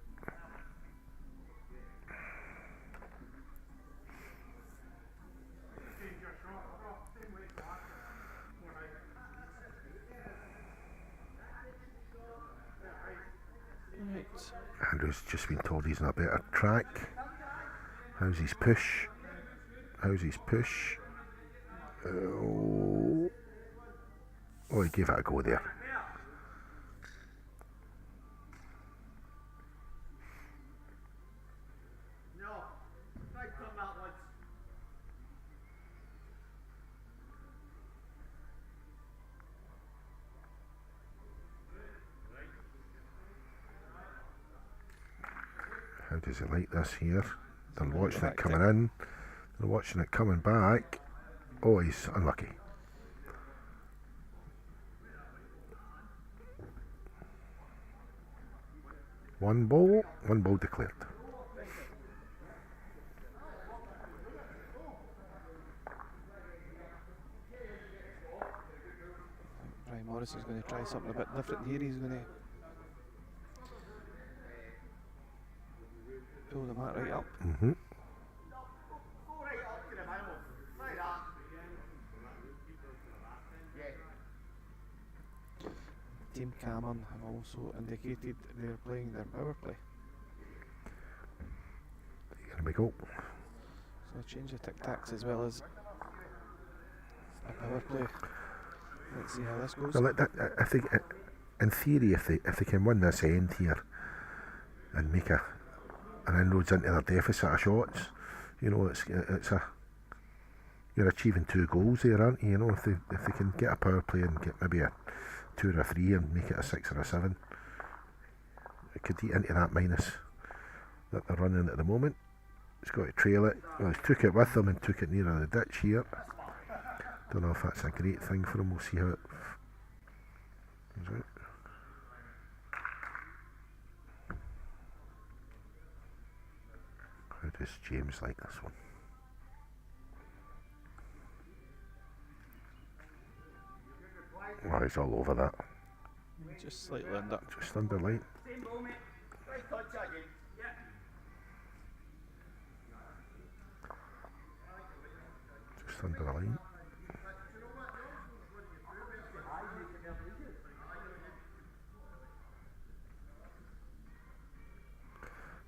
Right. Andrew's just been told he's on a better track. How's his push? How's his push? Oh, he gave it a go there. No. Try to come that once. How does he like this here? They're Another watching it back coming tip. in. They're watching it coming back. Oh, he's unlucky. One ball declared. Ryan Morris is going to try something a bit different here. He's going to pull the mat right up. Mm-hmm. Go right up to the middle. Try that. Yeah. Team Cameron have also indicated they're playing their power play. Here we go. So a change of tic-tacs as well as a power play. Let's see how this goes. Well, I think, in theory, if they can win this end here and make an inroads into their deficit of shots, you know, it's a you're achieving 2 goals there, aren't you? You know, if they can get a power play and get maybe a 2 or a 3 and make it a 6 or a 7, it could eat into that minus that they're running at the moment. He's got to trail it. Well, he's took it with them and took it nearer the ditch here. Don't know if that's a great thing for him. We'll see how it comes out. How does James like this one? Oh, he's all over that. Just slightly under. Just under line. Same ball, mate. Try to touch that again. Just under the line.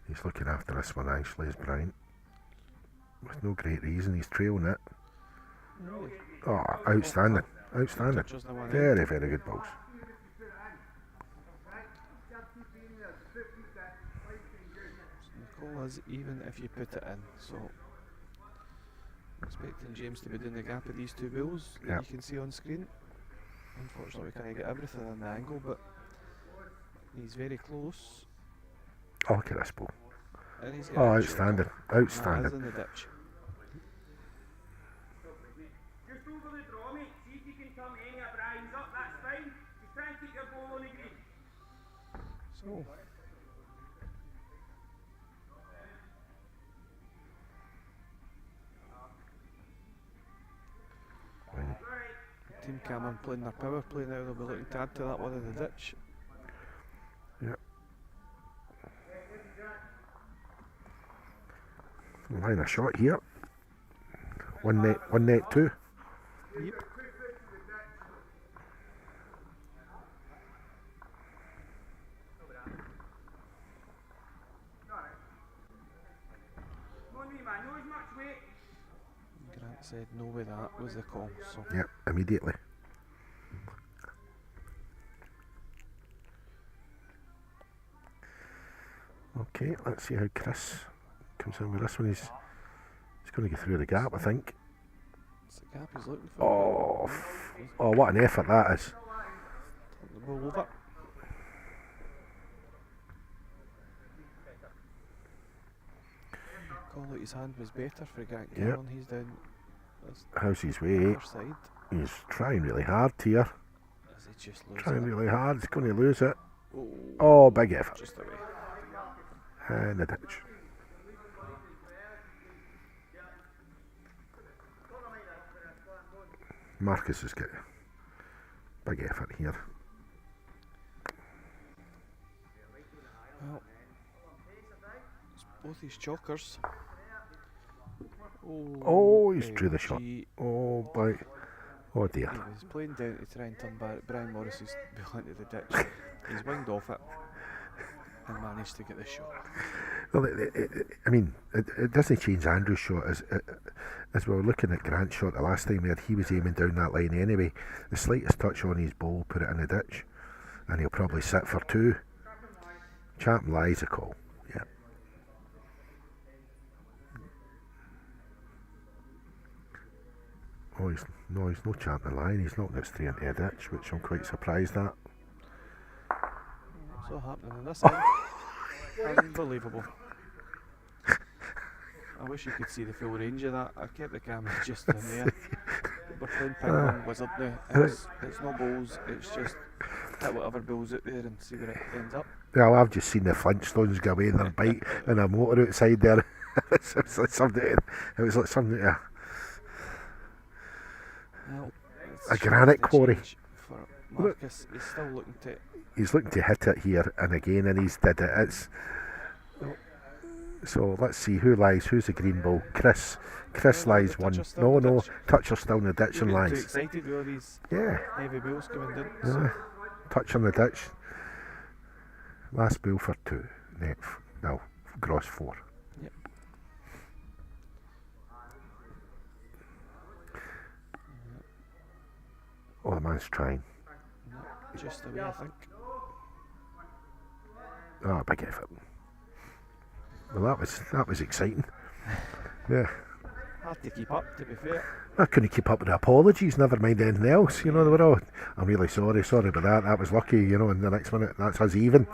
He's looking after this one actually, is Brian. With no great reason, he's trailing it. Really? Oh, outstanding. Outstanding. Touches the one end. Very, very good balls. The call is even if you put it in, so expecting James to be doing the gap of these 2 bulls that Yep. you can see on screen. Unfortunately we can't get everything on the angle, but he's very close. Oh, look at this ball. And he's got Oh, a shot. outstanding. That is Outstanding. in the ditch. So, Team Cameron playing their power play now. They'll be looking to add to that one in the ditch. Yep. Line a shot here. One net two. Yep. Grant said no way, that was the call. So Yep, immediately. Okay, let's see how Chris comes in with this one. He's going to go through the gap, I think. it's the gap he's looking for. Oh, what an effort that is. The ball over. Call out his hand was better for Grant Yep. Cameron. He's down this How's his way? other side. He's trying really hard here. As he just loses Trying it. really hard. He's going to lose it. Oh, Oh, big effort. just away. And the ditch. Marcus has got big effort here. Well, it's both his chokers. Oh, he's drew the shot. He Oh, boy. Oh, dear. was playing down to try and turn Brian Morris's ball into the ditch. He's winged off it and managed to get the shot. Well, it doesn't change Andrew's shot. As we were looking at Grant's shot the last time, where he was aiming down that line anyway. The slightest touch on his ball, put it in the ditch, and he'll probably sit for two. Chapman lies a call. Yeah. Oh, he's no Chapman line. He's knocked it straight into the ditch, which I'm quite surprised at. What's all happening in this end? Unbelievable. I wish you could see the full range of that. I kept the camera just in there. We're playing ping pong wizard now. It's no balls, it's just hit whatever ball's out there and see where it ends up. Well, I've just seen the Flintstones go away in their bike and a motor outside there. it was like something. Well, A granite quarry. For Marcus, he's still looking to. He's looking to hit it here and again, and he's did it. So let's see who lies. Who's the green ball? Chris. Chris lies one. No. Toucher still in the ditch and You're getting too lies. excited with all these Yeah. heavy balls coming down. Yeah. So Touch on the ditch. Last ball for two. Net. No. Gross four. Yep. Oh, the man's trying. just away, I think. Oh, big effort. Well, that was exciting. Yeah. Hard to keep up, to be fair. I couldn't keep up with the apologies, never mind anything else. You know, they were all, I'm really sorry about that. That was lucky, you know, and the next minute, that's us even.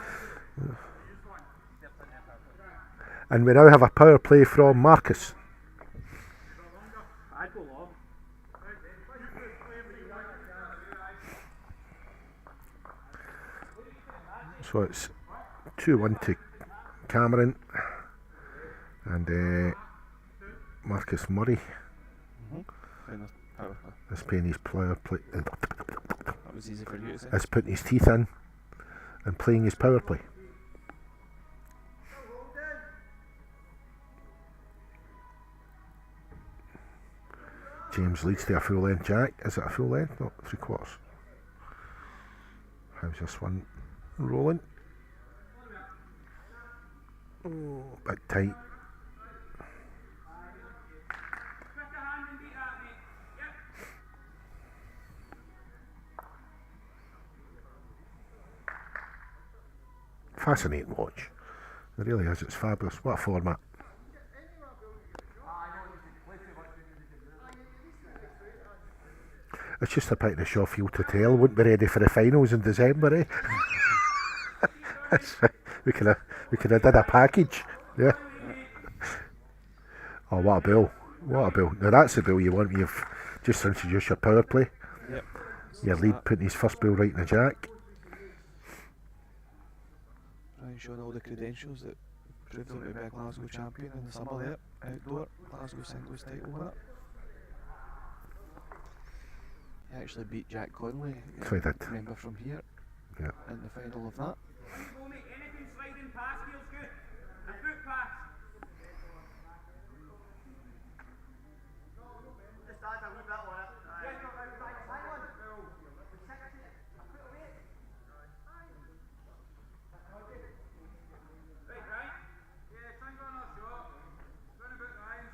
And we now have a power play from Marcus. So it's 2-1 to Cameron and Marcus Murray Kind of power play. is playing his power play, That was easy for you to say. is putting his teeth in and playing his power play. James leads to a full length jack. Is it a full length? No, 3/4. How's this one rolling? Oh, bit tight. Fascinating watch. It really is. It's fabulous. What a format. It's just a pity the Shawfield Hotel wouldn't be ready for the finals in December, eh? we could have did a package. Yeah. Oh, what a bill. What a bill. Now that's the bill you want when you've just introduced your power play. Yep. Your lead putting his first bill right in the jack. showing all the credentials that proved him to be a Glasgow champion in the summer there, outdoor Glasgow singles title winner. He actually beat Jack Conley, So he did. member from here, Yeah. in the final of that. Anything sliding past feels good. A foot pass. Just add a wee bit on it. Right, right. Yeah, try and go on our shot. Run about the lines.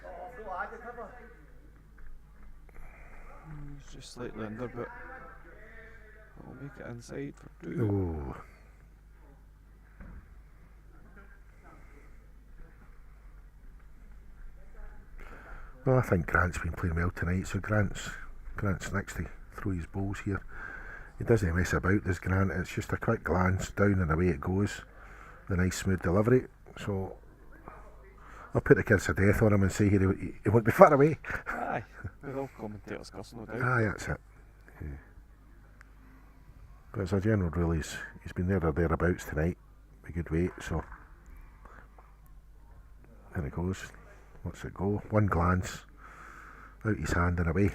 Oh, full added cover. He's just slightly under, but we'll make it inside for 2. Oh. Well, I think Grant's been playing well tonight, so Grant's next to throw his balls here. He doesn't mess about, does Grant. It's just a quick glance down and away it goes. The nice smooth delivery. So I'll put the kiss of death on him and say he won't be far away. Aye, with all commentators cuss, no doubt. Aye, that's it. Yeah. But as a general rule, he's been there or thereabouts tonight. A good weight, so there it goes. Lets it go. One glance, out his hand and away.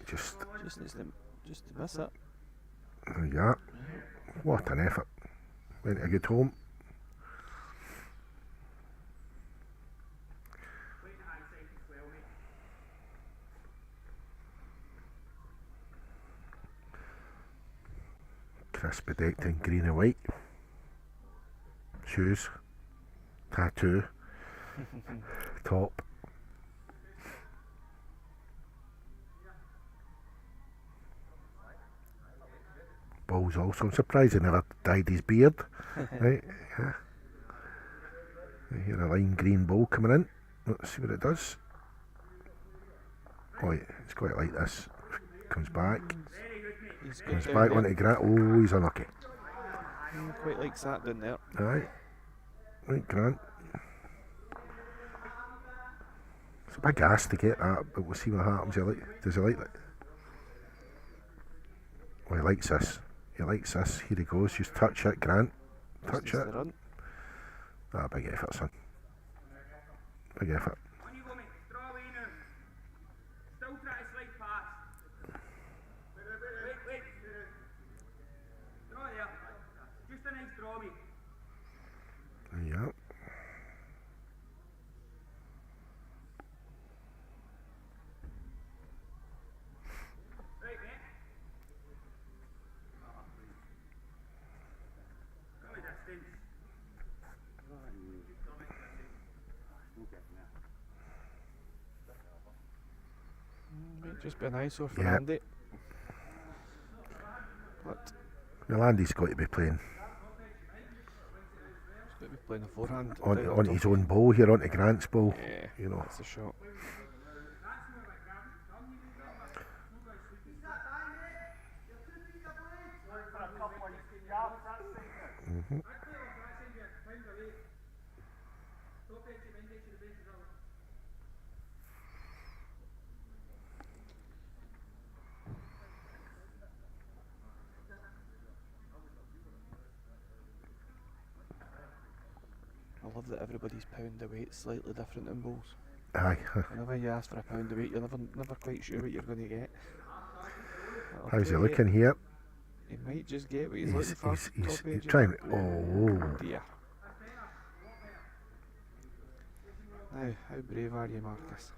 Just Needs to miss it. yeah. What an effort. Went a good home. Crisp bedecked in green and white. Shoes. Tattoo. Top. Balls also. I'm surprised he never dyed his beard. Right, yeah. I hear a lime green ball coming in. Let's see what it does. Oh, it's quite like this. Comes back. He's good Comes down back there. onto Grant. Oh, he's unlucky. Quite likes that down there. Aye. Right, Grant. It's a big ask to get that, but we'll see what happens. Does he like it? Oh, he likes this. He likes this. Here he goes. Just touch it, Grant. Touch Just it. needs to run. Ah, big effort, son. Big effort. On you go, mate. Draw away now. Still try to slide past. Wait. Draw there. Just a nice draw, mate. Yeah. Right, mate. Come a distance. Might just be an eyesore for Yeah. Andy. But Well, Andy's got to be playing he's got to be playing a forehand. on his own ball here, onto Grant's ball. Yeah, You know. that's a shot. Mhm. I love that everybody's pound of weight slightly different in bowls. Aye. Whenever you ask for a pound of weight, you're never quite sure what you're going to get. But I'll How's he tell you, looking here? He might just get what he's looking for. He's Top edge. trying. Oh. Dear. Now, how brave are you, Marcus?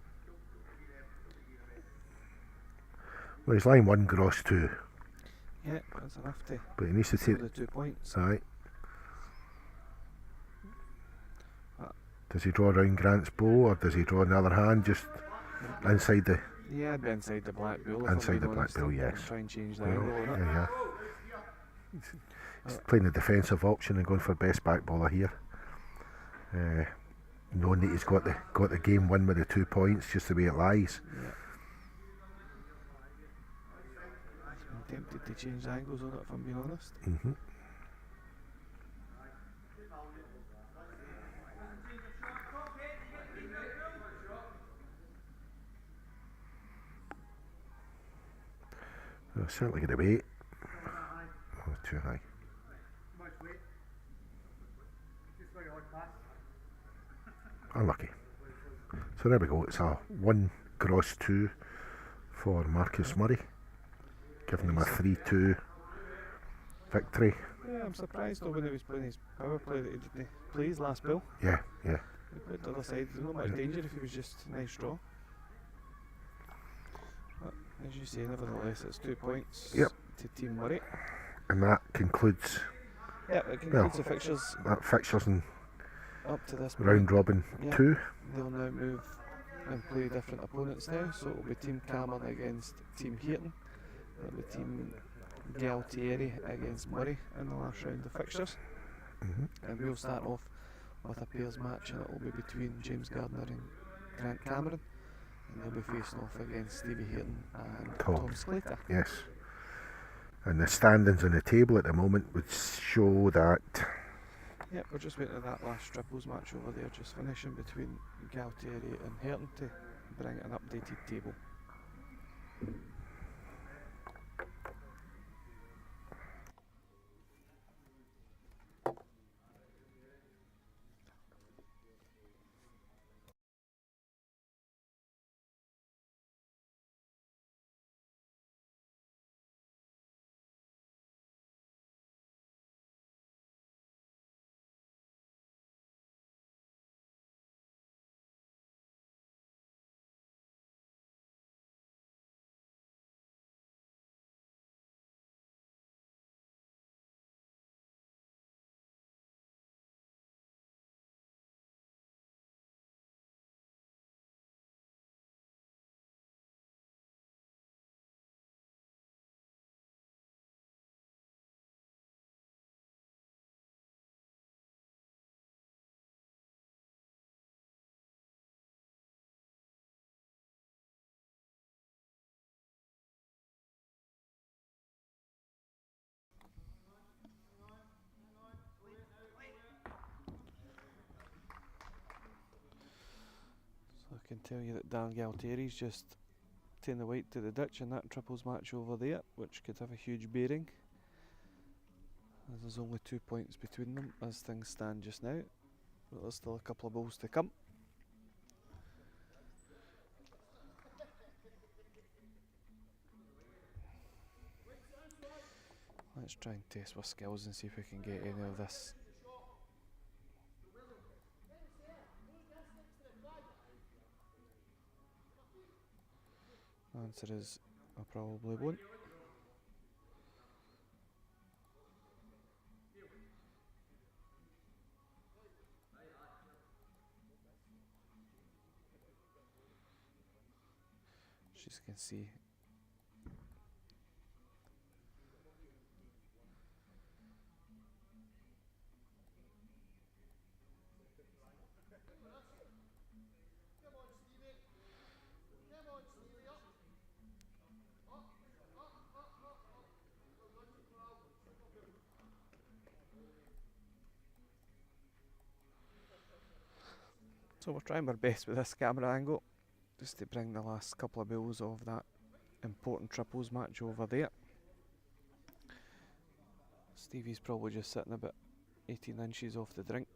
Well, he's line one, gross two. Yeah, that's enough to But he needs to score take. the 2 points. Aye. Ah. Does he draw around Grant's bow, or does he draw in the other hand just inside the? Yeah, I'd be inside the black bull. if I'm Inside being the black honest. bull, I'd yes. Try and change the Well, angle on it. yeah. He's playing the defensive option and going for best back baller here. Knowing that he's got the game win with the 2 points, just the way it lies. Yeah. I'm tempted to change angles on it, if I'm being honest. Mm-hmm. Certainly going to wait. Oh, too high. Unlucky. So there we go. It's a 1-2 for Marcus Murray, giving him a 3-2 victory. Yeah, I'm surprised though when he was playing his power play that he didn't play his last bill. Yeah. He played the other side. There's not much danger if he was just a nice draw. But as you say, nevertheless, it's 2 points to Team Murray. And that concludes. Yeah, it concludes the fixtures. That fixtures in Up to this point. round robin 2. They'll now move and play different opponents now. So it'll be Team Cameron against Team Hayton. It'll be Team Galtieri against Murray in the last round of fixtures. And we'll start off with a pairs match, and it'll be between James Gardner and Grant Cameron. And they'll be facing off against Stevie Hayton and Tom Sclater. Yes. And the standings on the table at the moment would show that. Yeah, we're just waiting for that last triples match over there, just finishing between Galtieri and Hayton to bring an updated table. I can tell you that Dan Galtieri's just taken the white to the ditch in that triples match over there, which could have a huge bearing, as there's only 2 points between them as things stand just now, but there's still a couple of balls to come. Let's try and test our skills and see if we can get any of this. The answer is I probably won't. As you can see, so we're trying our best with this camera angle, just to bring the last couple of bills of that important triples match over there. Stevie's probably just sitting about 18 inches off the drink.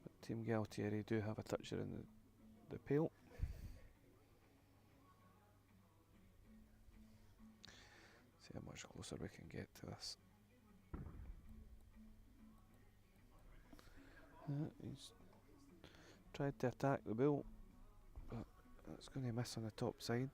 But Team Galtieri do have a toucher in the pail. See how much closer we can get to this. He's tried to attack the bill, but it's going to miss on the top side.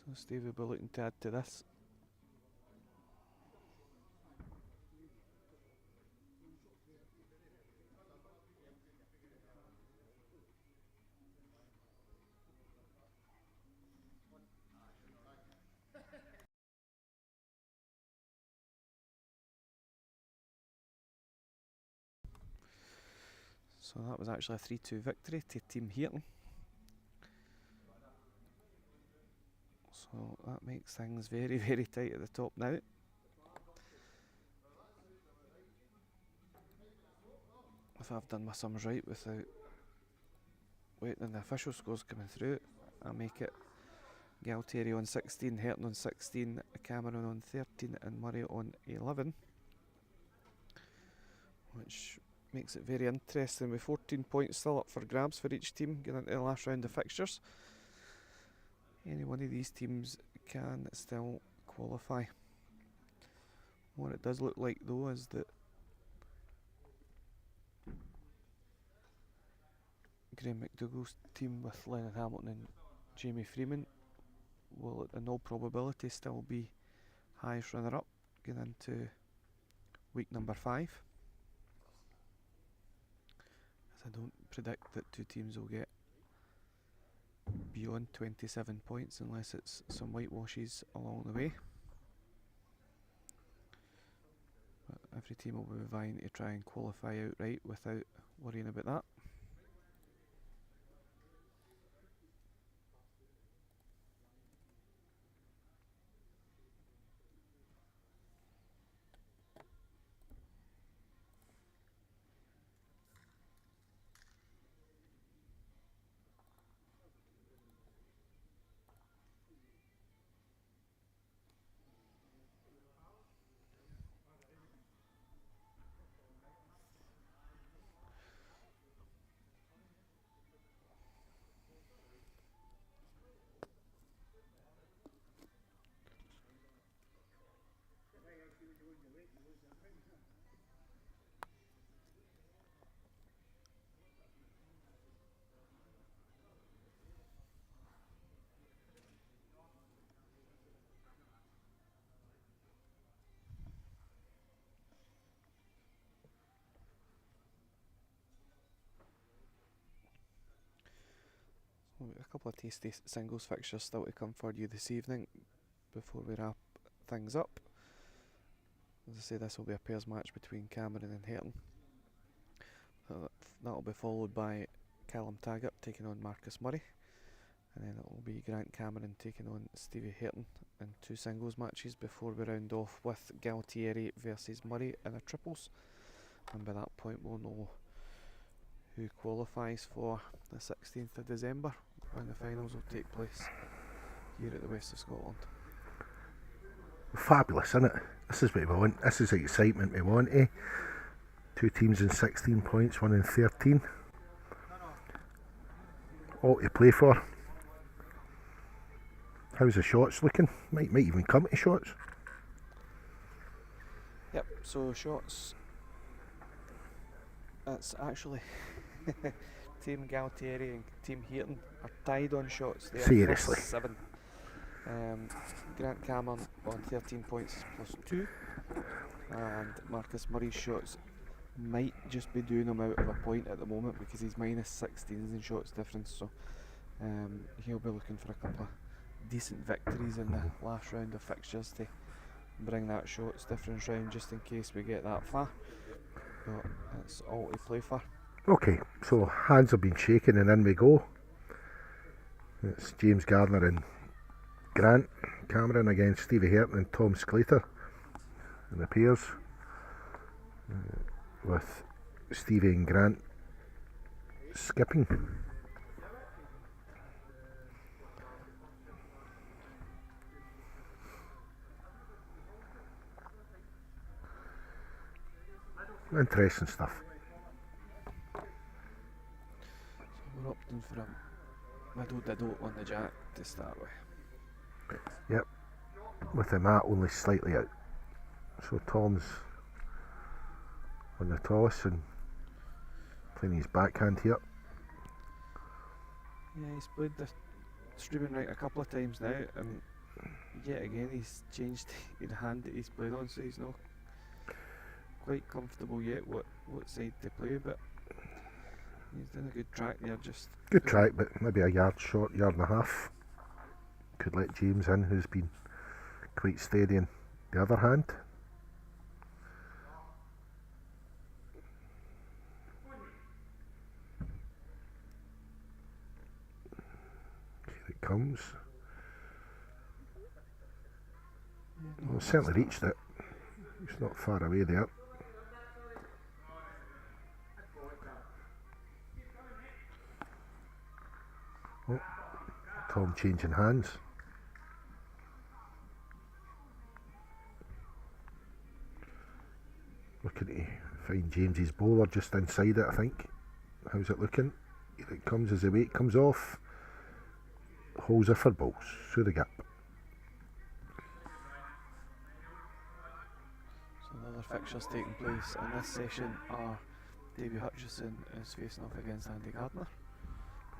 So Steve will be looking to add to this. So that was actually a 3-2 victory to Team Hayton. So that makes things very, very tight at the top now. If I've done my sums right without waiting on the official scores coming through, I make it Galtieri on 16, Herton on 16, Cameron on 13 and Murray on 11. Which makes it very interesting with 14 points still up for grabs for each team getting into the last round of fixtures. Any one of these teams can still qualify. What it does look like though is that Graham McDougall's team with Lennon Hamilton and Jamie Freeman will in all probability still be highest runner up getting into week number 5. As I don't predict that two teams will get beyond 27 points unless it's some whitewashes along the way. But every team will be vying to try and qualify outright without worrying about that. A couple of tasty singles fixtures still to come for you this evening before we wrap things up. As I say, this will be a pairs match between Cameron and Herton. That'll be followed by Callum Taggart taking on Marcus Murray, and then it will be Grant Cameron taking on Stevie Herton in 2 singles matches before we round off with Galtieri versus Murray in a triples, and by that point we'll know who qualifies for the 16th of December when the finals will take place here at the West of Scotland. Fabulous, isn't it? This is what we want. This is the excitement we want, eh? 2 teams in 16 points, 1 in 13. All to play for. How's the shots looking? Might even come to shots. Yep, so shots. It's actually Team Galtieri and Team Herton are tied on shots. They are Seriously. +7. Grant Cameron on 13 points is +2, and Marcus Murray's shots might just be doing him out of a point at the moment because he's -16s in shots difference, so he'll be looking for a couple of decent victories in the last round of fixtures to bring that shots difference round just in case we get that far, but it's all to play for. Okay, so hands have been shaken and in we go. It's James Gardner and Grant Cameron against Stevie Herton and Tom Sclater in the pairs, with Stevie and Grant skipping. Interesting stuff. So we're opting for a middle on the jack to start with. Yep, with the mat only slightly out. So Tom's on the toss and playing his backhand here. Yeah, he's played the streaming right a couple of times now, and yet again he's changed the hand that he's played on, so he's not quite comfortable yet what side to play, but he's done a good track there. Just Good track, but maybe a yard short, yard and a half. Could let James in, who's been quite steady in the other hand. Here it comes. certainly reached it. He's not far away there. Oh, Tom changing hands. Looking to find James's bowler just inside it, I think. How's it looking? Here it comes as the weight comes off. Holes are for balls, through the gap. So another fixtures taking place in this session are Davy Hutchison is facing off against Andy Gardner.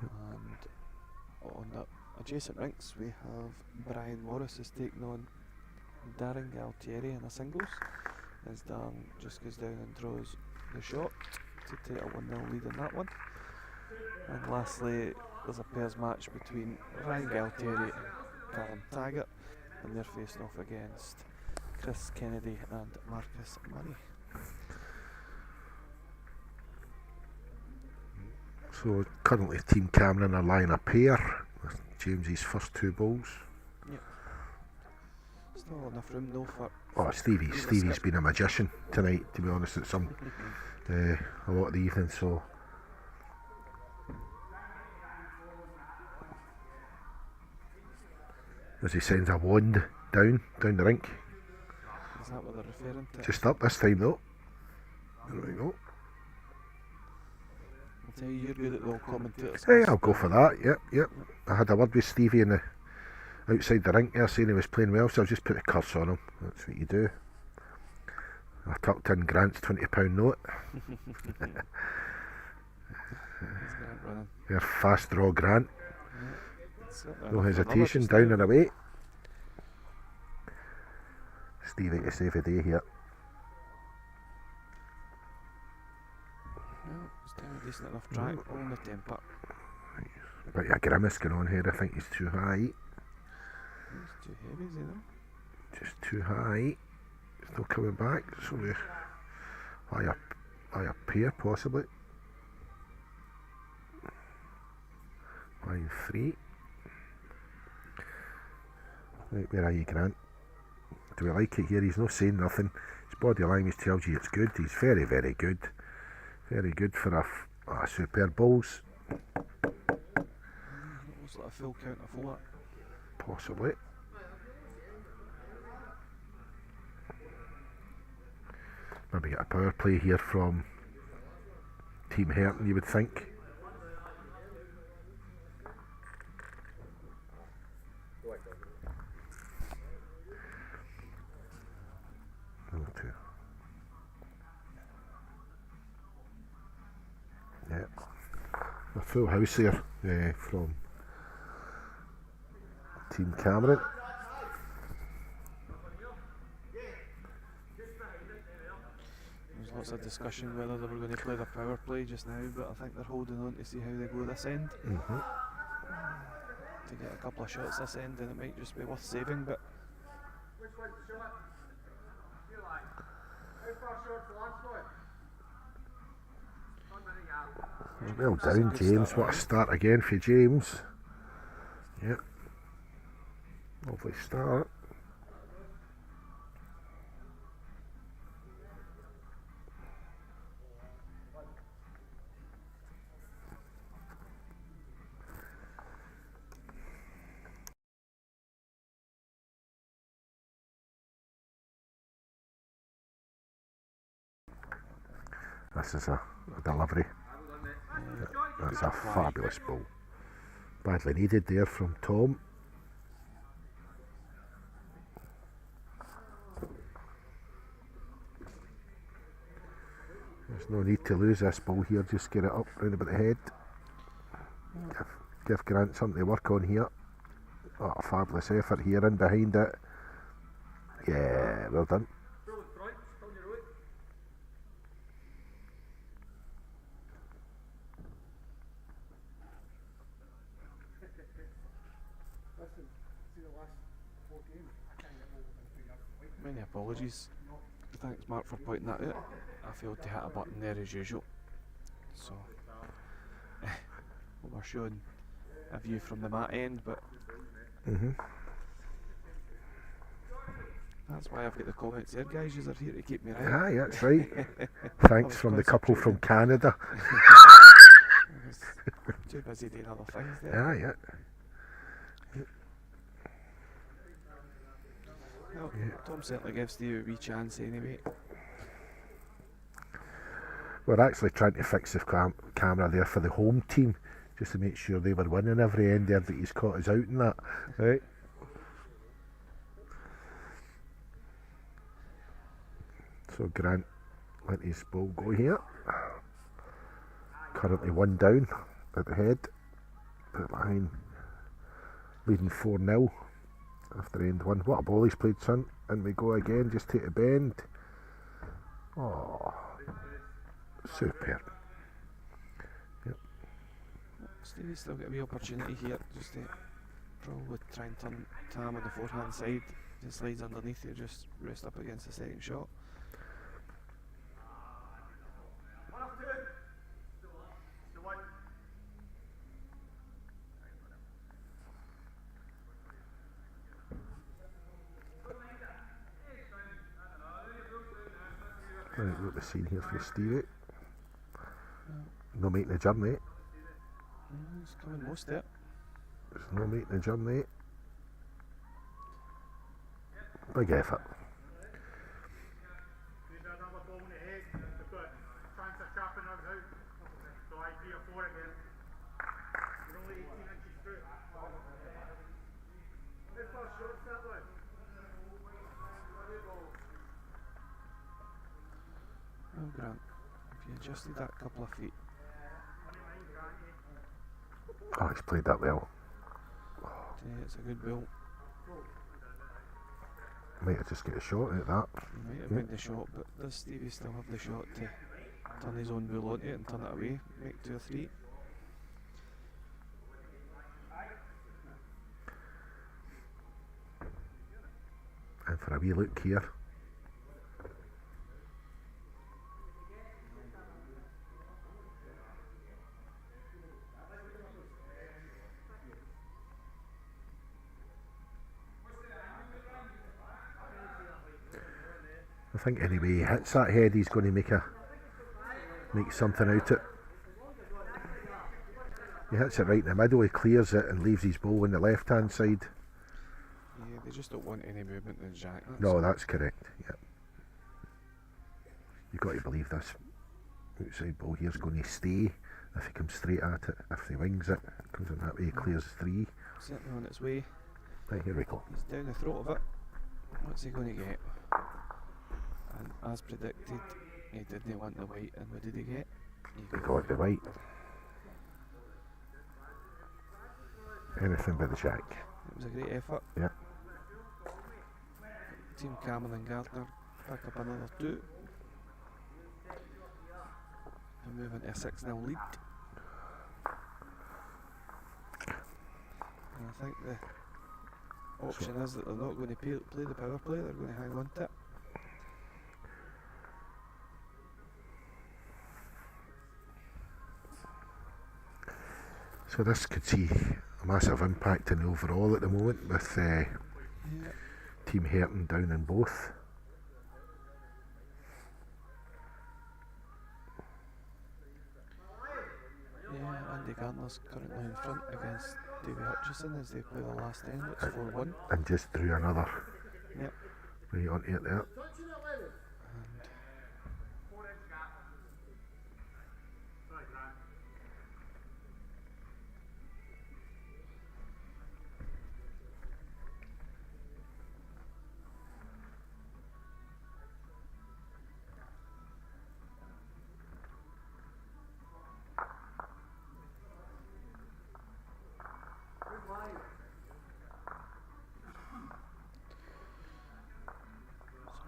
And on the adjacent rinks we have Brian Morris is taking on Darren Galtieri in a singles, as Darren just goes down and draws the shot to take a 1-0 lead in that one. And lastly, there's a pairs match between Ryan Galtieri and Callum Taggart, and they're facing off against Chris Kennedy and Marcus Money. So currently Team Cameron are lying a pair with James's first 2 balls. Still enough room though for... Oh, Stevie's been a magician tonight, to be honest, at some a lot of the evening, so... As he sends a wand down the rink. Is that what they're referring to? Just up this time though. There we go. I'll tell you, you're good at the old commentators. Hey, I'll go for that, yep. I had a word with Stevie in the outside the rink there saying he was playing well, so I've just put a curse on him. That's what you do. I tucked in Grant's £20 note. Grant running. Their fast draw Grant. No Enough for hesitation, another down and away. Stevie to save the day here. No, it's down a decent enough track, on the temper. Bit of a grimace going on here, I think he's too high. It's too heavy, is he though? Just too high. Still coming back, so we I appear possibly. Line 3. Right, where are you, Grant? Do we like it here? He's not saying nothing. His body language tells you it's good. He's very, very good. Very good for a superb balls. Looks like a full count of 4. Possibly. Maybe get a power play here from Team Herton, you would think. Yeah, a full house there from Team Cameron. There's lots of discussion whether they were going to play the power play just now, but I think they're holding on to see how they go this end. To get a couple of shots this end, and it might just be worth saving, but Which one's the shot? Feel like. How far short for Lancelot? 1 minute yard. Well This is a done, good James. start, What a right? start again for James. Yep. Lovely start. This is a delivery. That's a fabulous ball. Badly needed there from Tom. There's no need to lose this ball here, just get it up round about the head. Give Grant something to work on here. Oh, a fabulous effort here in behind it. Yeah, well done. Full in front, still on your road. Listen, see the last 4 games, I can't get more than 3 yards from white. many apologies. Thanks, Mark, for pointing that out. I failed to hit a button there as usual. So, we were showing a view from the mat end, but That's why I've got the comments there, guys. You're here to keep me right. Aye, that's right. Thanks from the couple from Canada. I was too busy doing other things there. Aye, yeah. Well, Tom certainly gives Steve a wee chance anyway. We're actually trying to fix the camera there for the home team, just to make sure they were winning every end there that he's caught us out in that. Right. So Grant let his ball go here. Currently 1 down at the head. Put it behind. Leading 4-0 after end 1. What a ball he's played, son. And we go again, just take a bend. Oh, superb. Yep. Stevie's still got a wee opportunity here just to probably try and turn Tam on the forehand side. Just slides underneath you, just rest up against the second shot. 1 or 2. Still 1. Right, what we're seeing here for Stevie. No making a journey. He's coming most of it. There's no making a journey. Big effort. There's another ball in the head. They've got a chance of sharpening us out. So I 3 or 4 again. We're only 18 inches through. Good first shot, that one. Oh, Grant, if you adjusted that couple of feet. Oh, he's played that well. It's a good ball. Might have just get a shot at that. He might have made the shot, but does Stevie still have the shot to turn his own ball onto it and turn it away? Make 2 or 3. And for a wee look here. I think anyway he hits that head, he's going to make something out of it. He hits it right in the middle, he clears it and leaves his ball on the left hand side. Yeah, they just don't want any movement in Jack. No, that's correct. Yep. You've got to believe this outside ball here's going to stay if he comes straight at it. If he wings it, comes in that way, he clears 3. Certainly on its way. Right, here we go. He's down the throat of it. What's he going to get? And as predicted, he didn't want the white, and what did he get? He got the white. Anything but the jack. It was a great effort. Yeah. Team Cameron and Gardner pick up another 2. And move into a 6-0 lead. And I think the option is that they're not going to play the power play, they're going to hang on to it. So this could see a massive impact in the overall at the moment with Team Herton down in both. Yeah, Andy Gardner's currently in front against Davy Hutchison as they play the last end. It's 4-1. And just drew another Yep. right onto it there. Touching it, Lennon. And 4 inch gap. Sorry, Grant.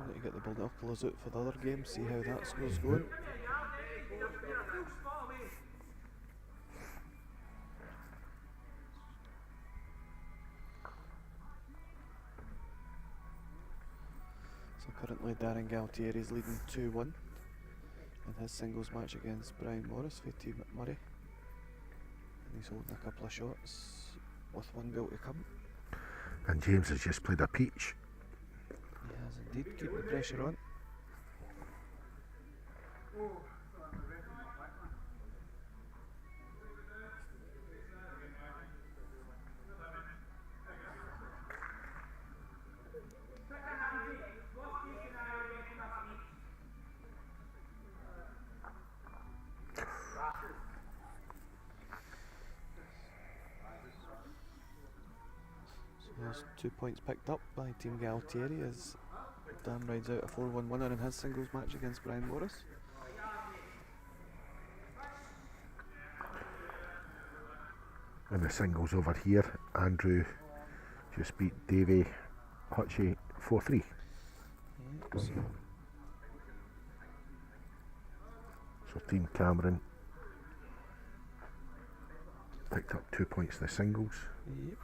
so to get the binoculars out for the other game, see how that score's going. So currently Darren Galtieri is leading 2-1 in his singles match against Brian Morris for Team McMurray. And he's holding a couple of shots with 1 ball to come. And James has just played a peach. He has indeed, keep the pressure on. There's 2 points picked up by Team Galtieri as Dan rides out a 4-1 winner in his singles match against Brian Morris. And the singles over here, Andrew just beat Davey Hutchie 4-3. Yeah, So Team Cameron picked up 2 points in the singles. yep.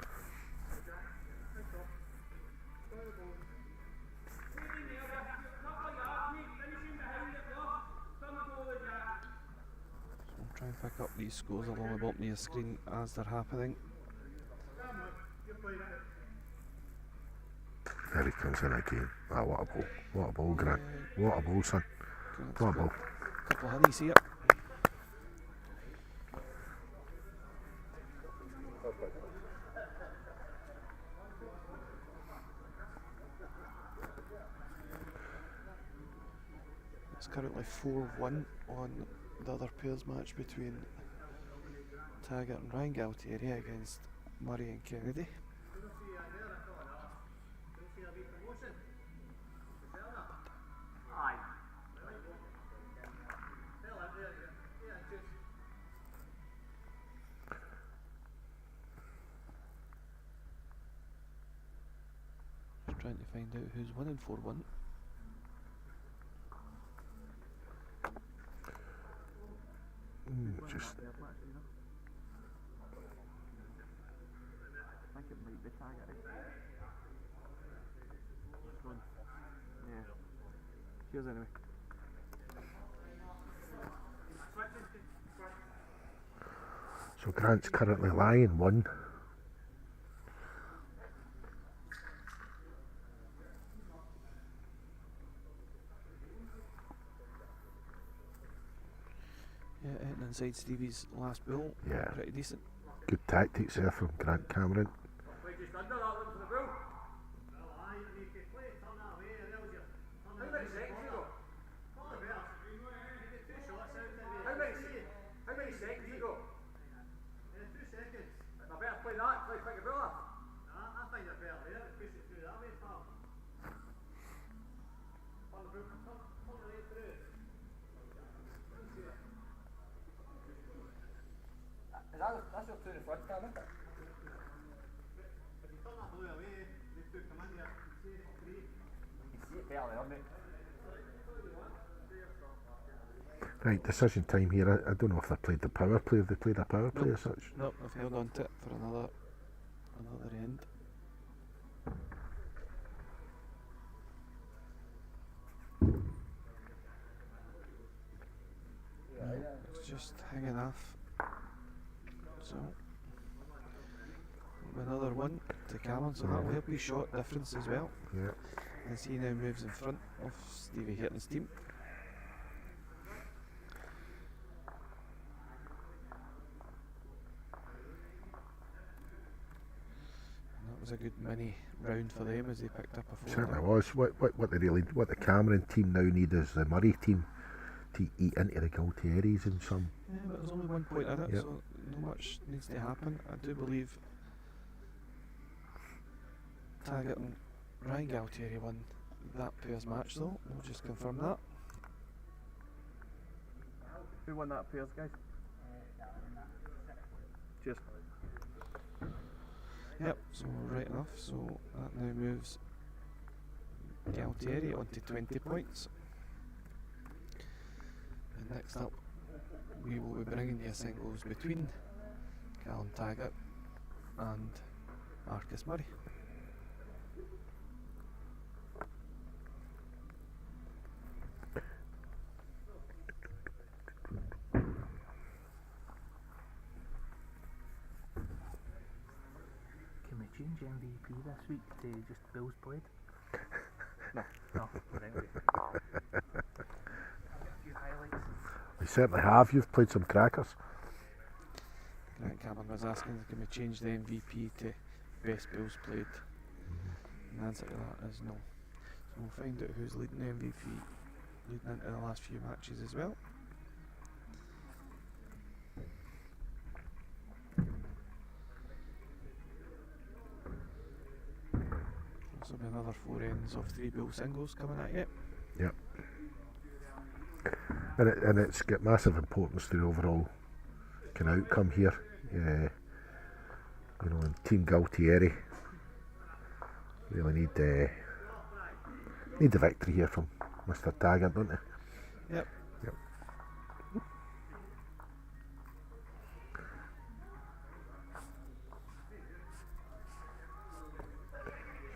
So I'll try and pick up these scores along the bottom of your screen as they're happening. There he comes in again. Ah, what a ball. What a ball, Grant. What a ball, son. Grant's What a got ball. a couple of honeys here. It's currently 4-1 on the other pairs match between Taggart and Ryan Galtieri against Murray and Kennedy. Just trying to find out who's winning 4-1. Just I think it might be Taggart. This one. Yeah. Cheers anyway. so Grant's currently lying 1. Yeah, hitting inside Stevie's last ball. Yeah. Pretty decent. Good tactics there from Grant Cameron. That's your two in front, Cam, isn't it? You see it barely, doesn't it? Right, decision time here. I don't know if they played the power play, if they played a power play as such. Nope, I've held on to it for another end. It's just hanging off. So another one to Cameron, so that will help his shot difference as well. Yeah. As he now moves in front of Stevie Hitton's team. And that was a good mini round for them as they picked up a 4. Certainly was. What the Cameron team now need is the Murray team to eat into the Galtieris in some. Yeah, but there's only 1 point in it, Yep. so not much needs to happen. I do believe Taggart and Ryan Galtieri won that pairs match though. We'll just confirm that. Who won that pairs, guys? Cheers. Yep, so right enough. So that now moves Galtieri onto 20 points. And next up, we will be bringing you singles between Callum Taggart and Marcus Murray. Can we change MVP this week to just Bills played? No, but anyway. A few highlights. You certainly have. You've played some crackers. Grant Cameron was asking, can we change the MVP to best bills played? And the answer to that is no. So we'll find out who's leading the MVP leading into the last few matches as well. Also be another 4 ends of 3 bill singles coming at you. Yep. And it's got massive importance to the overall kind of outcome here. You know, and Team Galtieri really need the victory here from Mr. Taggart, don't they? Yep. Yep.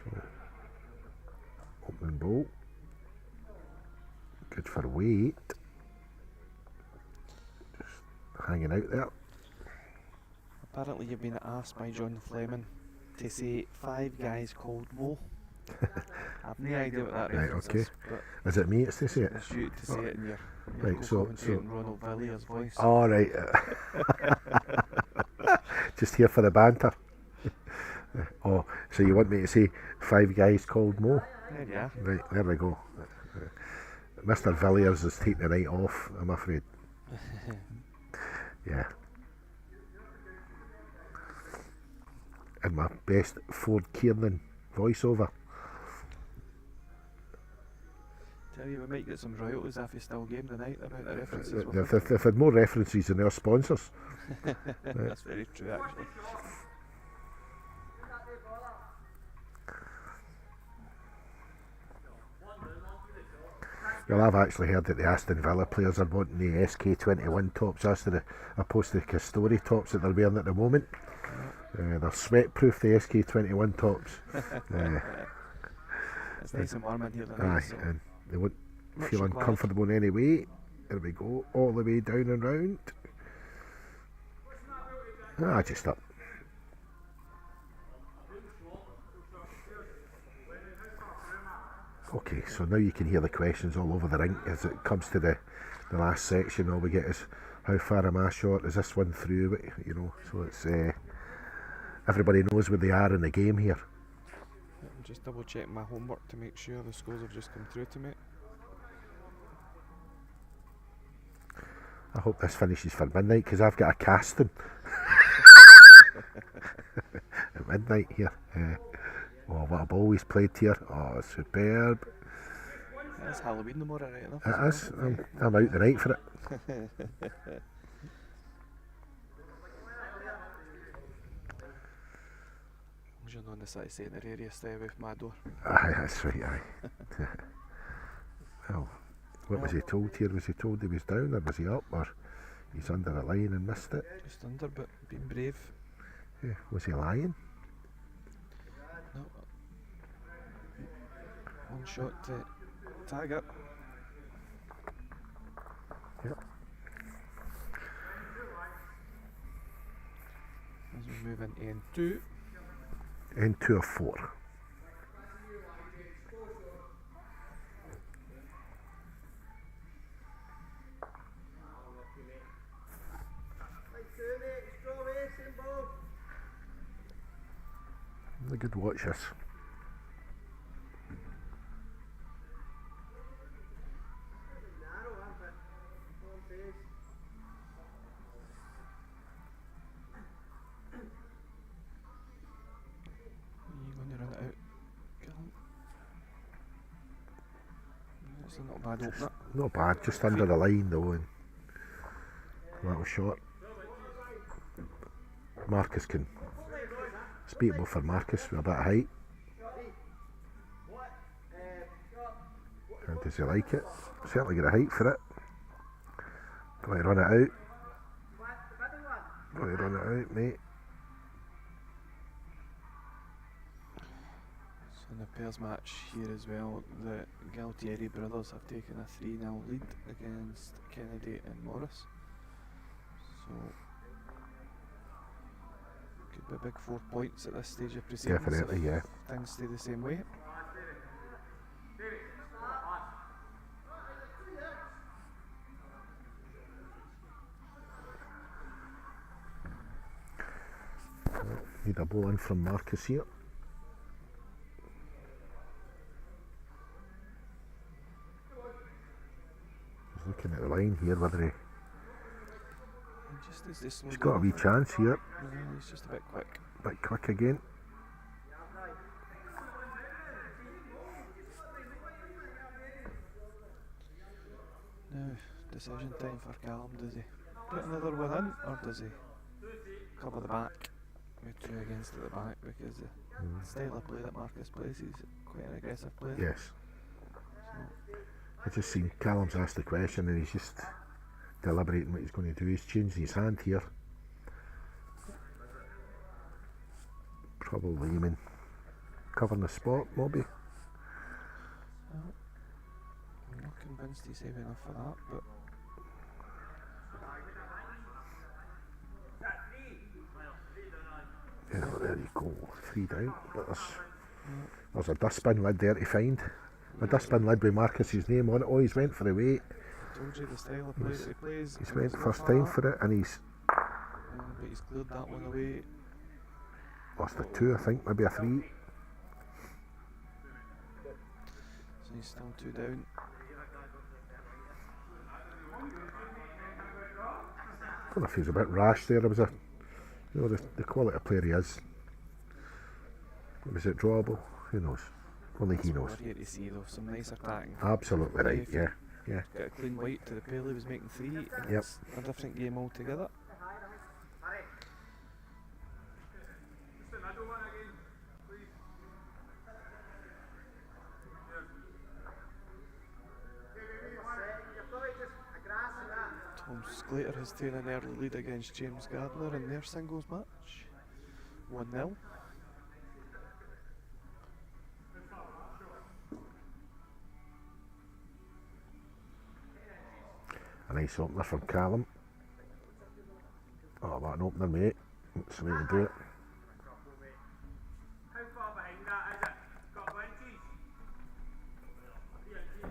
So, opening ball. Good for weight. Just hanging out there. Apparently you've been asked by John Fleming to say 5 guys called Mo. I've no idea what that Right, reference okay. is, but Is it me it's to say it? it's you to say it in your Right, so- co-commentating Ronald Villiers voice. All right. Just here for the banter. Oh, so you want me to say 5 guys called Mo? There you are. Right, there we go. Mr. Villiers is taking the night off, I'm afraid. Yeah. And my best Ford Kiernan voiceover. Tell you, we might get some royalties if you still game tonight about the references. They've had more references than their sponsors. That's very true, actually. Well, I've actually heard that the Aston Villa players are wanting the SK21 tops opposed to the Castori tops that they're wearing at the moment. They're sweat-proof, the SK21 tops. It's nice and warm in here tonight. Aye, So and they won't much feel required. uncomfortable in any way. There we go, all the way down and round. Just up. Okay, so now you can hear the questions all over the rink as it comes to the last section. All we get is how far am I short? Is this one through? You know, so it's everybody knows where they are in the game here. I'm just double checking my homework to make sure the scores have just come through to me. I hope this finishes for midnight because I've got a casting at midnight here. Oh, what I've always played here. Oh, superb. It's Halloween tomorrow, right enough. It is. I'm out the night for it. You're on the side saying the area, stay away from my door. Aye, that's right, aye. Well, what was he told here? Was he told he was down or was he up or he's under a line and missed it? Just under, but being brave. Yeah, was he lying? No. One shot to Taggart. Yep. As we move into N2. Into a 4. A good watch this. You're going to run it out. Gillen. It's not a bad opener. Not bad, just under the line though, and a little short. Marcus can. It's beatable for Marcus with a bit of height. How does he like it? Certainly get a height for it. Got to run it out. Got to run it out, mate. So in the pairs match here as well, the Galtieri brothers have taken a 3-0 lead against Kennedy and Morris. So could be a big 4 points at this stage of proceedings. Definitely, if yeah. things stay the same way. Need a blow in from Marcus here. He's looking at the line here whether He just needs to slow he's got a down. wee chance here. No, he's just a bit quick. Bit quick again. Now, decision time for Callum. Does he put another one in, or does he cover the back with 2 against at the back, because the style of play that Marcus plays, he's quite an aggressive player. Yes. I just seen Callum's asked the question and he's just deliberating what he's going to do. He's changed his hand here. Probably aiming covering the spot, maybe. I'm not convinced he's saving enough for that, but Yeah, well, there you go. 3 down. But there's a dustbin lid there to find. A dustbin lid with Marcus's name on it. Oh, he's went for the weight. I told you the style of play that he plays. He's and went it's first not time that. for it and he's But he's cleared that one away. lost a 2, I think, maybe a 3. So he's still 2 down. I don't know if he was a bit rash there. It was the quality of player he is. Was it drawable? Who knows? Only he That's what knows. we're here to see though, some nice attacking. Absolutely right, If yeah. Yeah. Got a clean white to the pail, he was making 3. And Yep. It's a different game altogether. Just the middle one again, please. Tom Sclater has taken an early lead against James Gardner in their singles match. 1-0. A nice opener from Callum. Oh, what an opener, mate. That's the way to do it. How far behind that is it? Couple inches? 3 inches.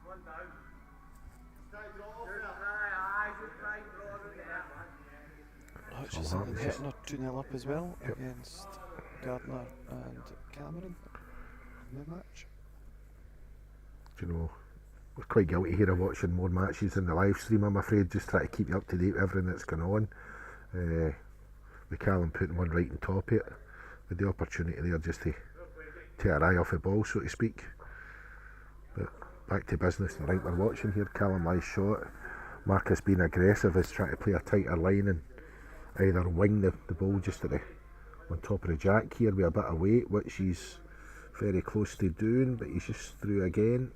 One down. Hutchison and happens. Hittner 2-0 up as well Yep. against Gardner and Cameron in the match. Do you know, we're quite guilty here of watching more matches in the live stream, I'm afraid. Just try to keep you up to date with everything that's going on. With Callum putting one right on top of it, with the opportunity there just to take our eye off the ball, so to speak. But back to business, the right we're watching here. Callum lies shot. Marcus being aggressive is trying to play a tighter line and either wing the ball just at the on top of the jack here with a bit of weight, which he's very close to doing, but he's just through again.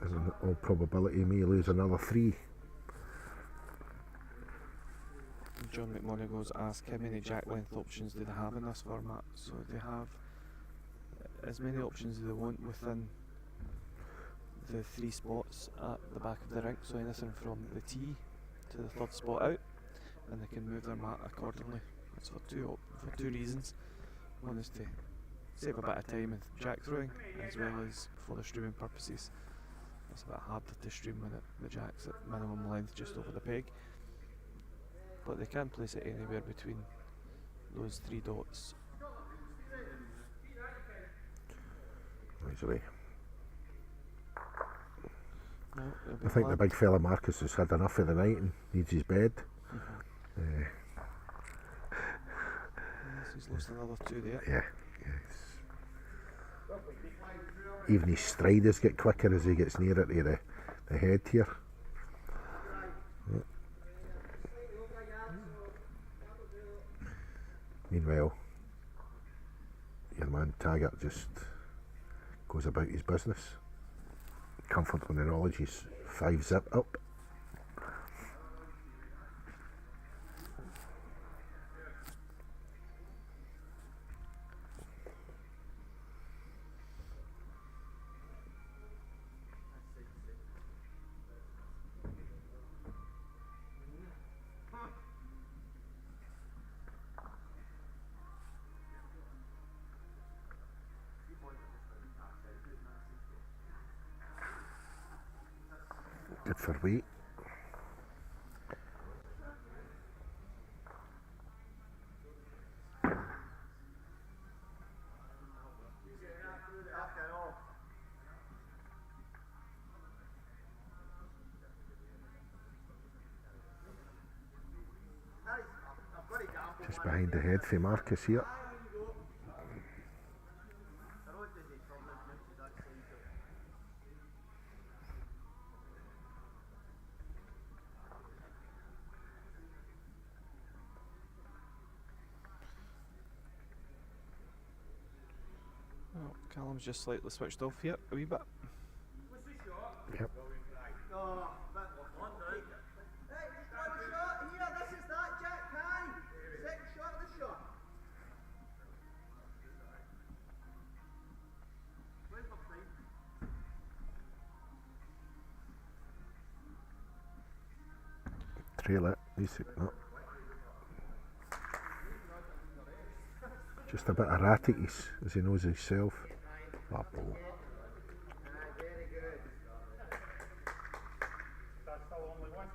As in all probability, he may lose another 3. John McMonagle's asked how many jack length options do they have in this format. So they have as many options as they want within the 3 spots at the back of the rink, so anything from the tee to the 3rd spot out, and they can move their mat accordingly. That's for two reasons. One is to save a bit of time with jack throwing, as well as for the streaming purposes. It's a bit harder to stream when the jack's at minimum length just over the peg, but they can place it anywhere between those 3 dots. Right away. No, it'll be I think the flagged. big fella Marcus has had enough for the night and needs his bed. Yes, he's lost another 2 there. Yeah, yes. Even his striders get quicker as he gets nearer to the head here. Yeah. Meanwhile, your man Taggart just goes about his business, comfortable in the knowledge he's 5-zip up. Good for weight. Just behind the head for Marcus here. Oh, Callum's just slightly switched off here a wee bit. Yep. Trail it. No. Just a bit erratic, as he knows himself. That ball. That's still only one.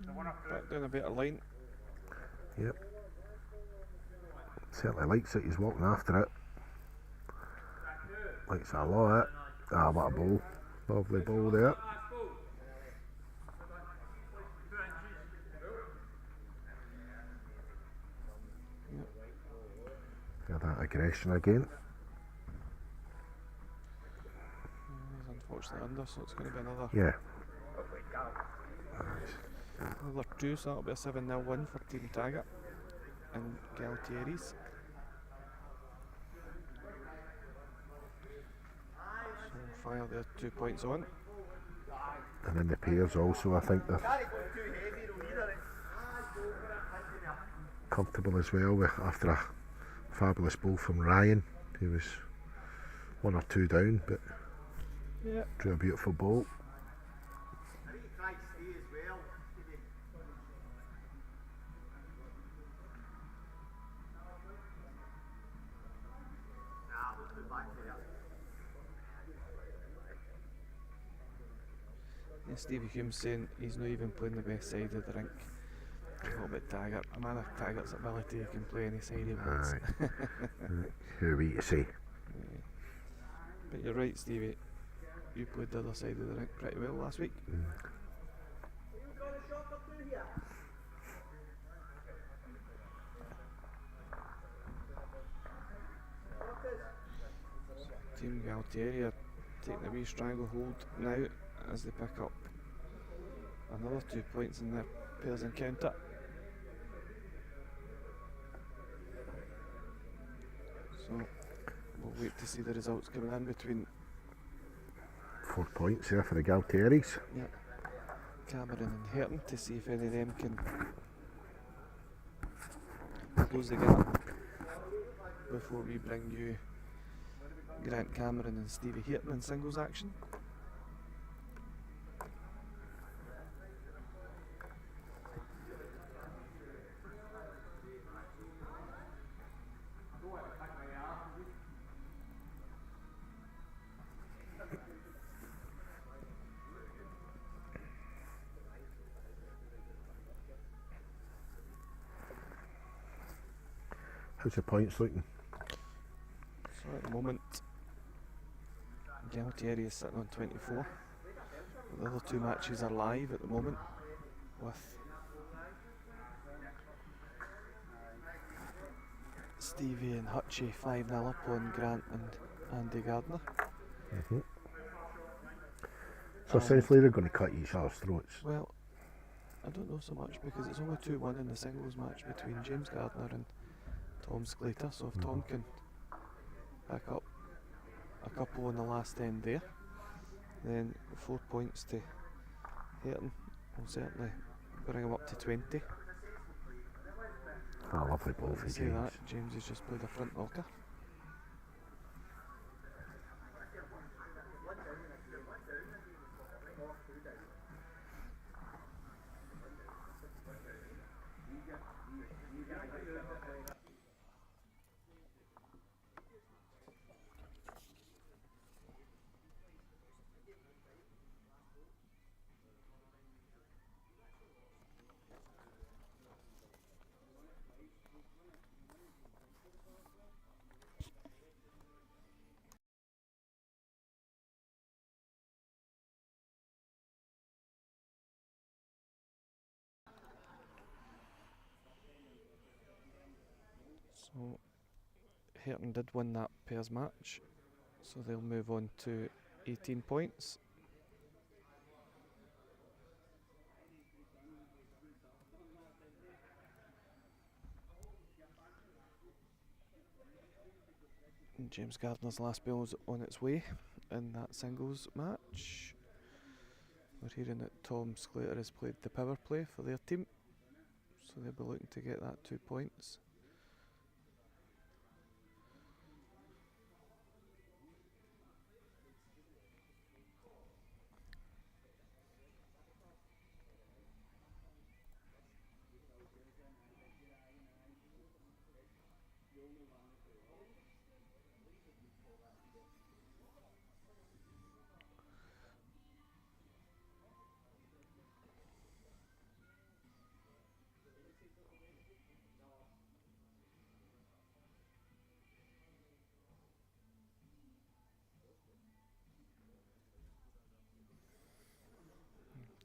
The one up Back down a better line. Yep. Certainly likes it, he's walking after it. Likes it a lot. Ah, what a ball. Lovely ball there. Got that aggression again. He's unfortunately under, so it's going to be another Yeah. two, so that'll be a 7-0 win for Team Taggart and Galtieris. So fire their 2 points on. And then the pairs also, I think they're comfortable as well after a fabulous ball from Ryan, who was 1 or 2 down, but Yeah. drew a beautiful ball. Yeah, Stevie Hume's saying he's not even playing the best side of the rink. What about Taggart? A man of Taggart's ability, he can play any side he wants. Aye. Who are we to say? Yeah. But you're right, Stevie. You played the other side of the rink pretty well last week. Team Galtieri are taking a wee stranglehold now as they pick up another 2 points in their pairs encounter. So we'll wait to see the results coming in between 4 points there for the Galtieris. Cameron and Herton to see if any of them can close the gap before we bring you Grant Cameron and Stevie Herton in singles action. How's the points looking? So at the moment, Galtieri is sitting on 24. The other 2 matches are live at the moment with Stevie and Hutchie 5-0 up on Grant and Andy Gardner. So essentially they're going to cut each other's throats. Well, I don't know so much because it's only 2-1 in the singles match between James Gardner and Tom Sclater, so if Tom can pick up a couple on the last end there, then 4 points to Herton will certainly bring him up to 20. Oh, lovely ball for Say James. that, James has just played a front knocker. Well, Herton did win that pairs match, so they'll move on to 18 points. And James Gardner's last bell's on its way in that singles match. We're hearing that Tom Sclater has played the power play for their team, so they'll be looking to get that 2 points.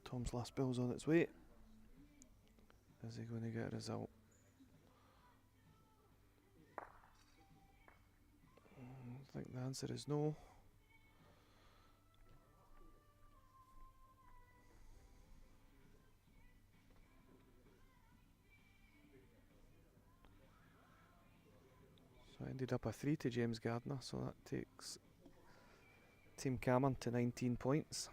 Tom's last bill's on its way. Is he going to get a result? I think the answer is no. So it ended up a 3 to James Gardner, so that takes Team Cameron to 19 points.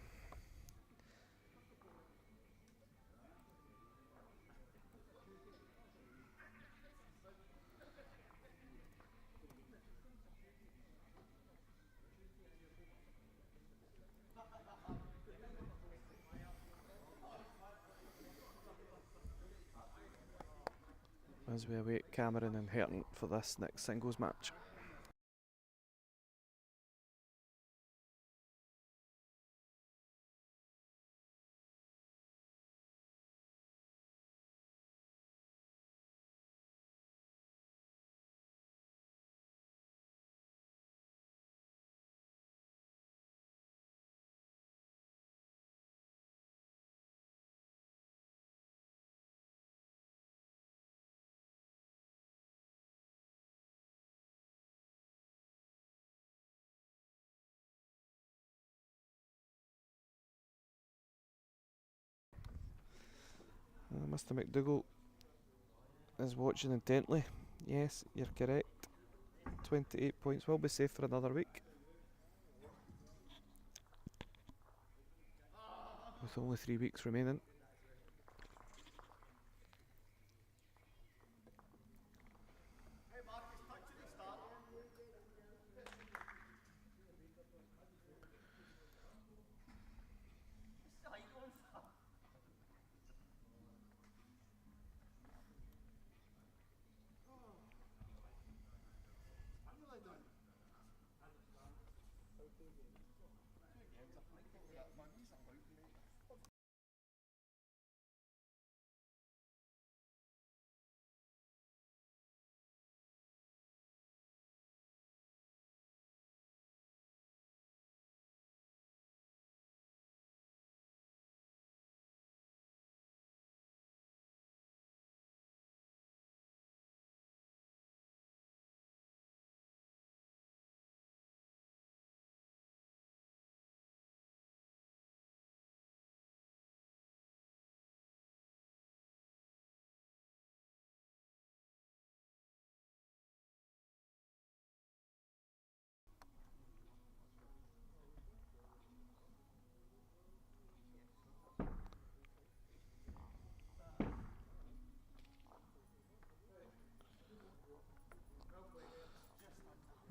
As we await Cameron and Herton for this next singles match. Mr. McDougall is watching intently. Yes, you're correct. 28 points will be safe for another week. With only 3 weeks remaining.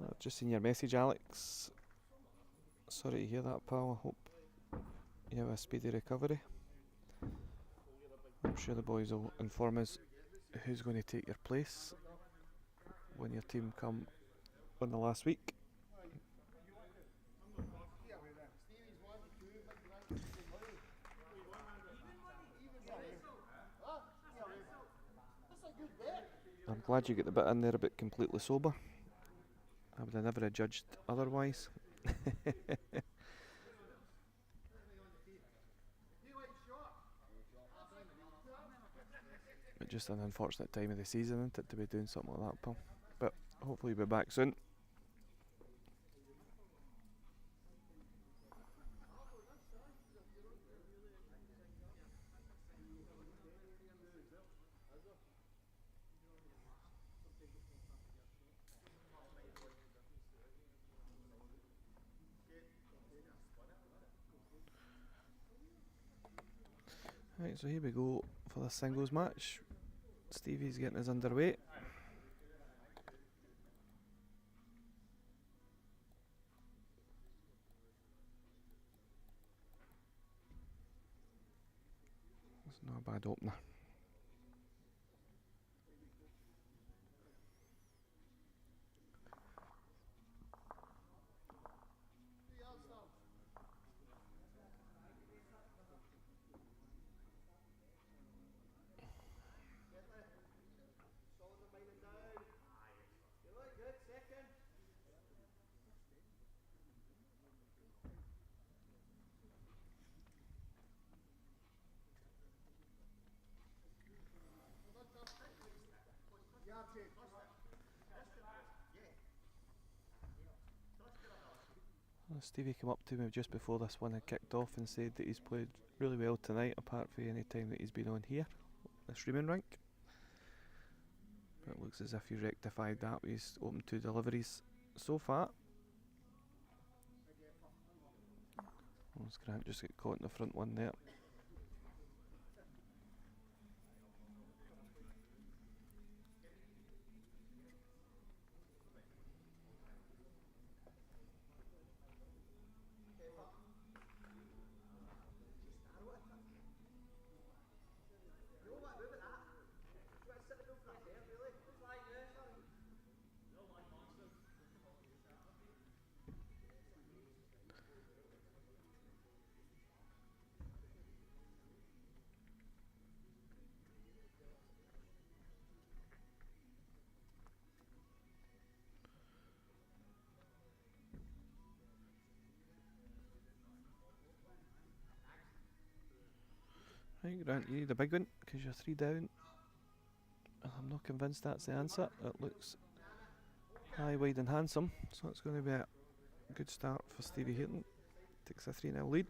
I've just seen your message, Alex. Sorry to hear that, pal. I hope you have a speedy recovery. I'm sure the boys will inform us who's going to take your place when your team come on the last week. I'm glad you get the bit in there about completely sober. I would have never have judged otherwise. But just an unfortunate time of the season, isn't it, to be doing something like that, pal? But hopefully be back soon. Right, so here we go for the singles match. Stevie's getting us underway. It's not a bad opener. Stevie came up to me just before this one had kicked off and said that he's played really well tonight, apart from any time that he's been on here, the streaming rink. But it looks as if he rectified that with his open 2 deliveries so far. Grant just got caught in the front one there. Right, Grant, you need a big one because you're 3 down. I'm not convinced that's the answer. It looks high, wide and handsome, so it's going to be a good start for Stevie Hayton. Takes a 3-0 lead.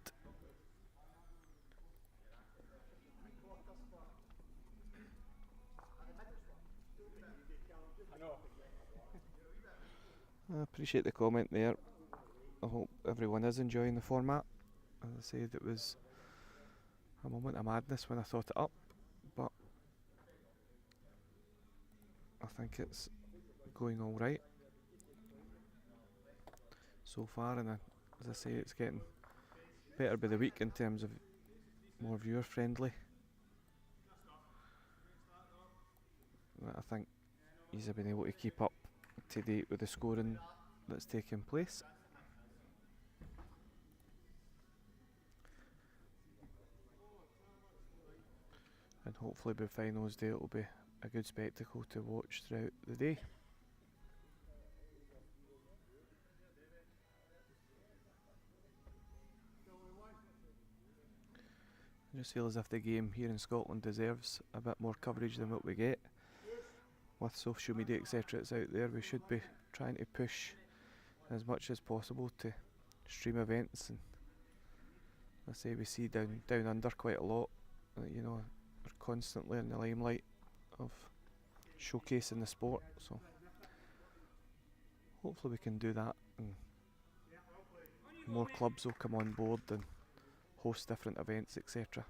I appreciate the comment there. I hope everyone is enjoying the format. As I said, it was a moment of madness when I thought it up, but I think it's going all right so far, and as I say, it's getting better by the week in terms of more viewer friendly. I think he's been able to keep up to date with the scoring that's taking place. And hopefully by finals day it will be a good spectacle to watch throughout the day. I just feel as if the game here in Scotland deserves a bit more coverage than what we get. With social media etc. that's out there, we should be trying to push as much as possible to stream events, and I say we see down under quite a lot, you know, are constantly in the limelight of showcasing the sport, so hopefully we can do that and more clubs will come on board and host different events etc.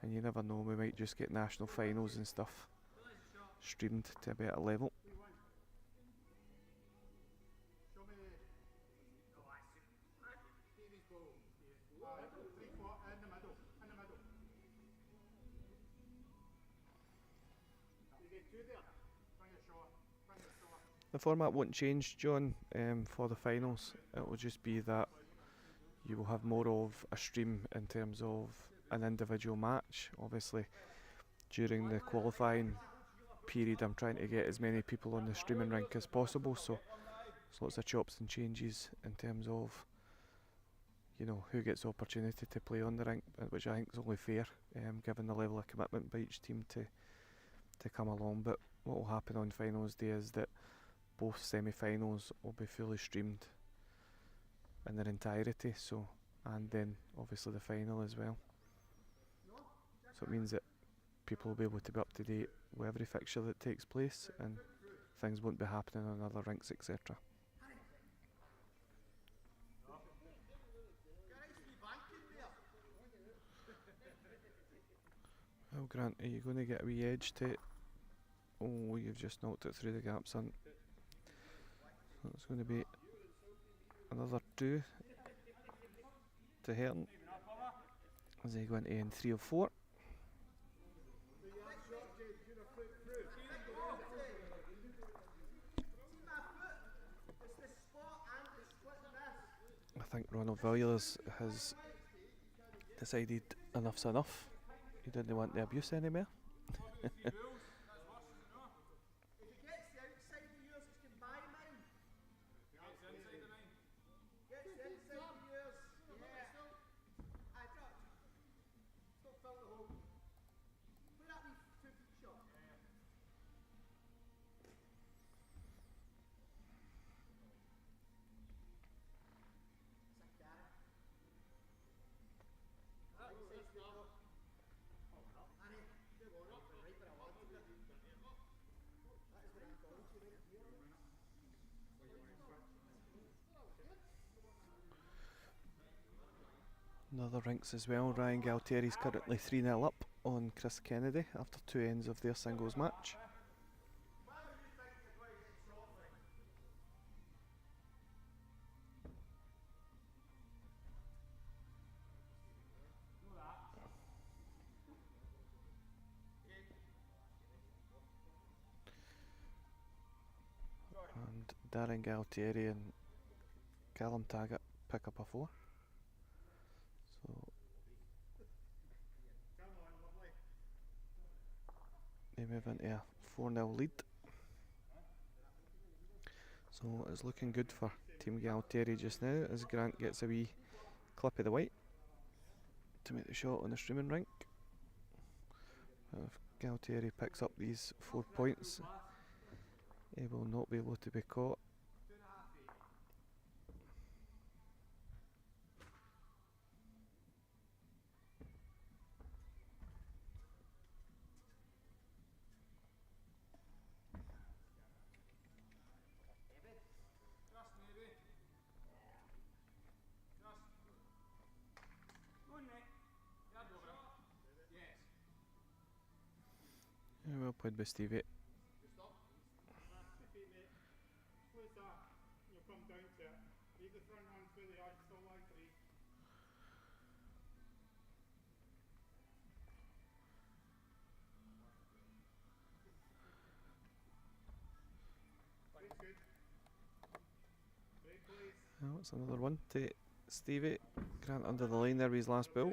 And you never know, we might just get national finals and stuff streamed to a better level. The format won't change, John, for the finals. It will just be that you will have more of a stream in terms of an individual match. Obviously, during the qualifying period, I'm trying to get as many people on the streaming rink as possible, so there's lots of chops and changes in terms of, you know, who gets the opportunity to play on the rink, which I think is only fair, given the level of commitment by each team to come along. But what will happen on finals day is that both semi-finals will be fully streamed in their entirety, so, and then obviously the final as well. So it means that people will be able to be up to date with every fixture that takes place, and things won't be happening on other rinks, etc. Well, Grant, are you going to get a wee edge to it? Oh, you've just knocked it through the gap, son. So it's going to be another 2 to Herton as they go into end 3 of 4. I think Ronald Villiers has decided enough's enough. He didn't want the abuse anymore. Another rinks as well. Ryan Galtieri's currently 3-0 up on Chris Kennedy after 2 ends of their singles match. And Darren Galtieri and Callum Taggart pick up a 4. So they move into a 4-0 lead. So it's looking good for Team Galtieri just now as Grant gets a wee clip of the white to make the shot on the streaming rink. If Galtieri picks up these 4 points, he will not be able to be caught. Yeah, well played by Stevie. You'll come down to it. Leave the front ones where they are, still like 3. Good. Great place. Well, it's another one to Stevie. Grant under the line there with his last ball.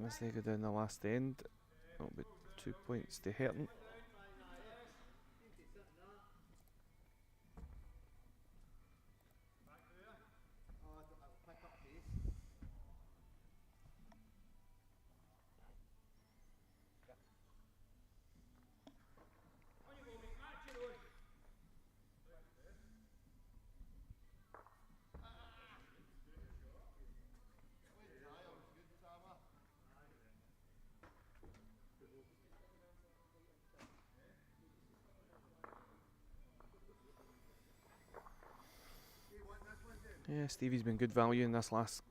As they go down the last end, it'll be 2 points to Herton. Yeah, Stevie's been good value in this last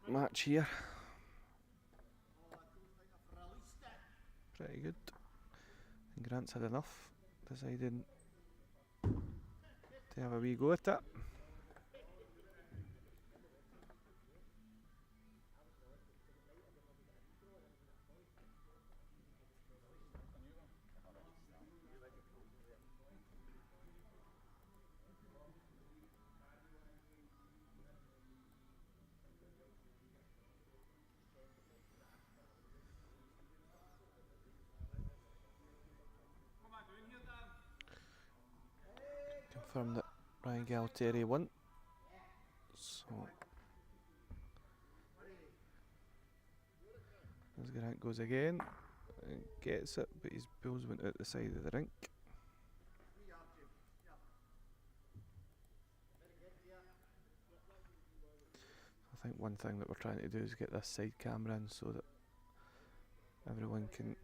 match here. Pretty good. And Grant's had enough, deciding to have a wee go at it. Confirmed that Ryan Galtieri won. So as Grant goes again and gets it, but his balls went out the side of the rink. think one thing that we're trying to do is get this side camera in so that everyone can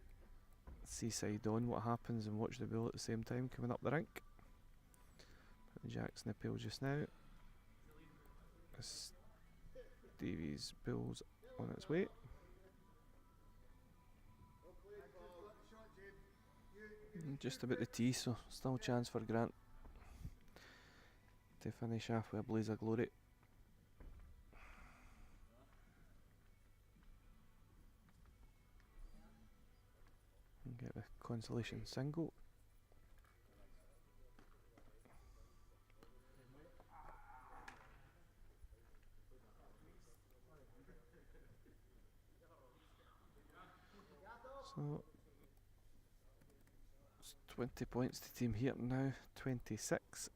see side on what happens and watch the bull at the same time coming up the rink. Jack's nipple just now. Stevie's bull's on its way. Just about the tee, so still a chance for Grant to finish off with a blaze of glory. And get the consolation single. So it's 20 points to Team Heaton now, 26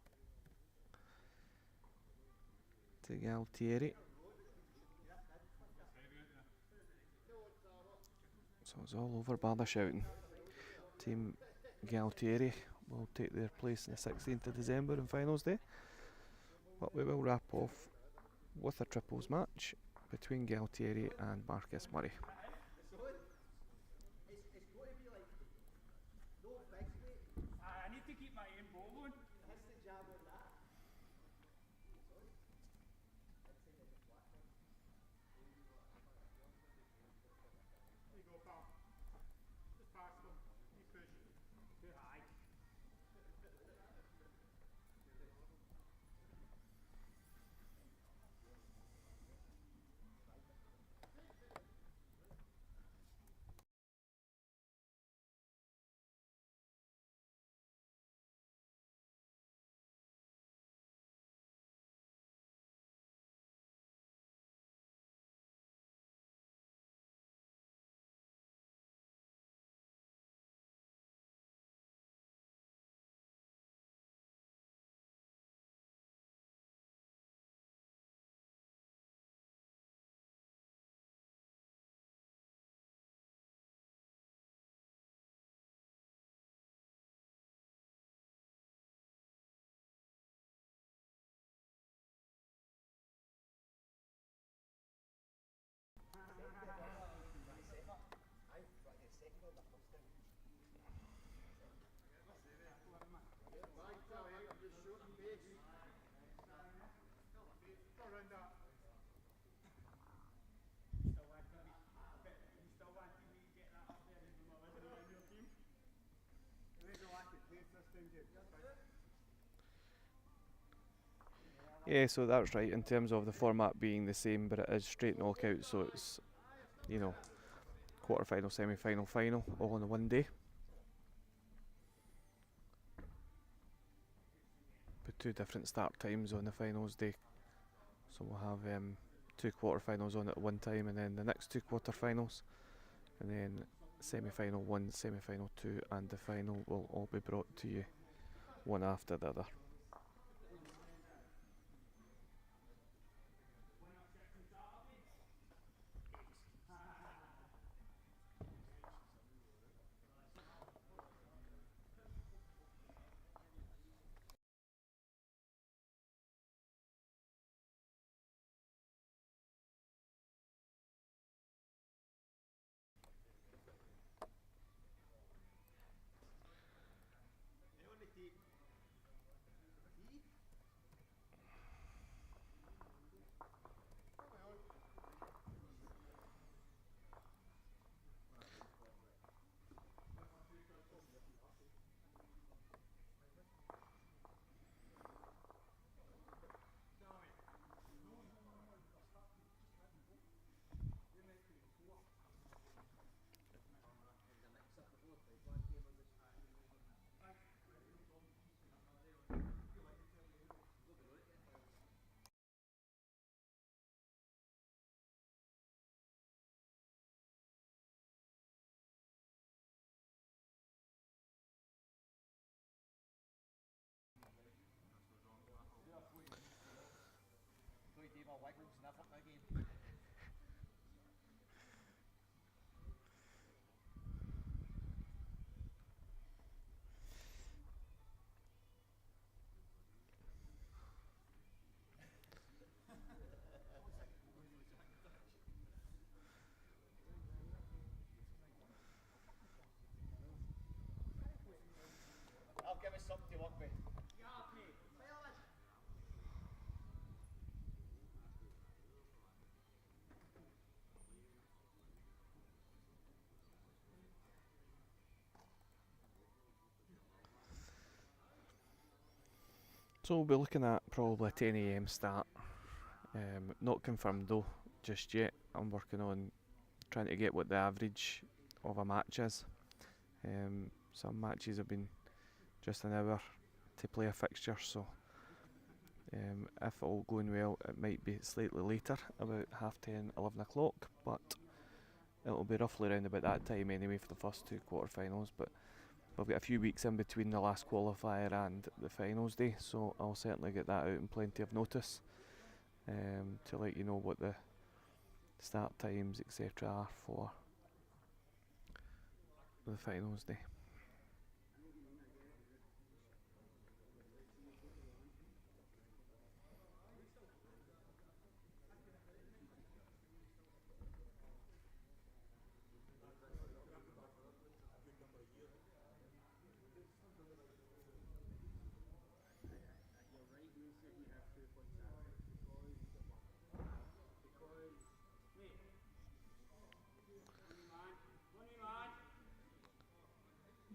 to Galtieri. So it's all over bar the shouting. Team Galtieri will take their place on the 16th of December in finals day. But we will wrap off with a triples match between Galtieri and Marcus Murray. I need to keep my aim ball on. There you go, pal. Just past them. You push. Too high. Around that. Still wanting me to get that up there even though I wasn't on your team? There's a lack of pace this time, Jake. Yeah, so that's right in terms of the format being the same, but it is straight knockout, so it's, you know, quarter-final, semi-final, final, all on the one day. But two different start times on the finals day. So we'll have two quarter-finals on at one time, and then the next two quarter-finals, and then semi-final 1, semi-final 2, and the final will all be brought to you one after the other. something to work with. So we'll be looking at probably 10 AM start. Not confirmed though just yet. I'm working on trying to get what the average of a match is. Some matches have been just an hour to play a fixture, so if all going well it might be slightly later, about 10:30, 11 o'clock, but it'll be roughly around about that time anyway for the first two quarterfinals. But we've got a few weeks in between the last qualifier and the finals day, so I'll certainly get that out in plenty of notice to let you know what the start times etc are for the finals day.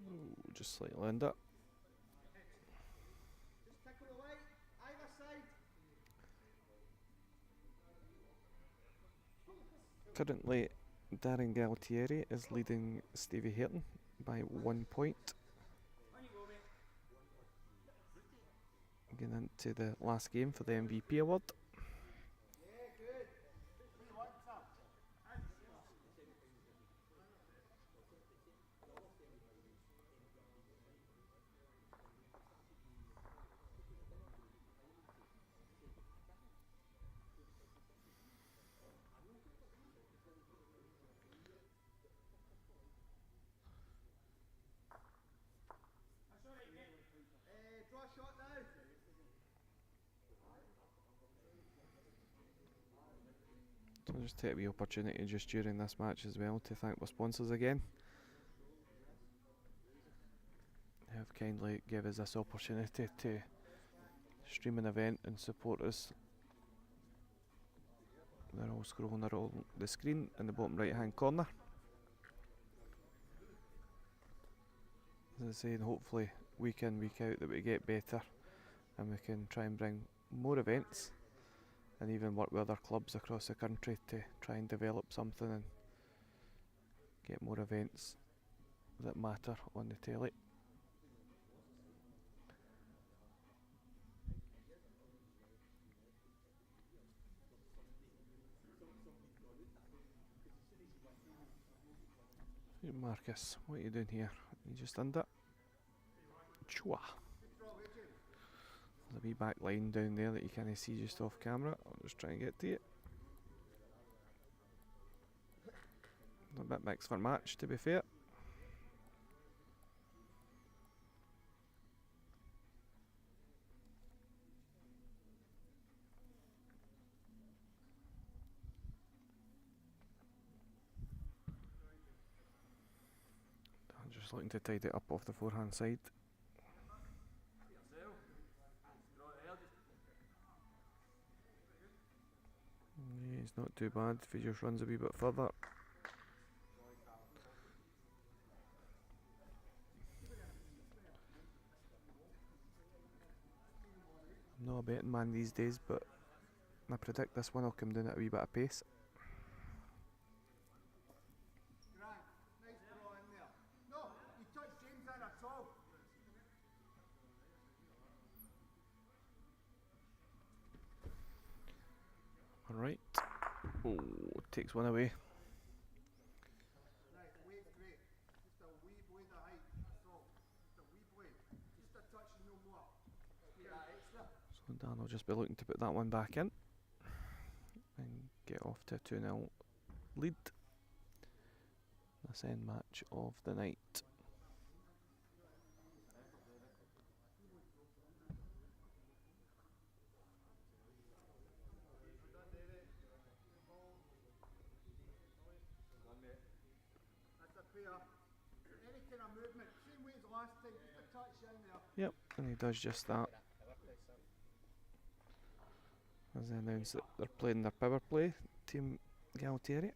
Ooh, just slightly under. Just tickle the light, either side. Currently Darren Galtieri is leading Stevie Hayton by 1 point. Getting into the last game for the MVP award. Draw a shot now. So I'll just take the opportunity just during this match as well to thank my sponsors again, who have kindly given us this opportunity to stream an event and support us. They're all scrolling around the screen in the bottom right hand corner. As I say, and hopefully week in week out that we get better and we can try and bring more events and even work with other clubs across the country to try and develop something and get more events that matter on the telly. Hey Marcus, what are you doing here? You just under? Chua. There's a wee back line down there that you can't see just off camera. I'll just try and get to it. A bit mixed for match, to be fair. I'm just looking to tidy it up off the forehand side. Yeah, he's not too bad if he just runs a wee bit further. I'm not a betting man these days, but I predict this one will come down at a wee bit of pace. Grant, nice draw in there. No, you touched James there, that's all. Alright. Oh, takes one away. Right, the wave's great. Just a wee blade of height, that's all. Just a wee blade. Just a touch and no more. Get that extra. So Dan will just be looking to put that one back in and get off to a 2-0 lead. This end match of the night. That's a pair. Any kind of movement, same way as last time, just a touch in there. Yep. And he does just that. As they announce that they're playing their power play, Team Galtieri.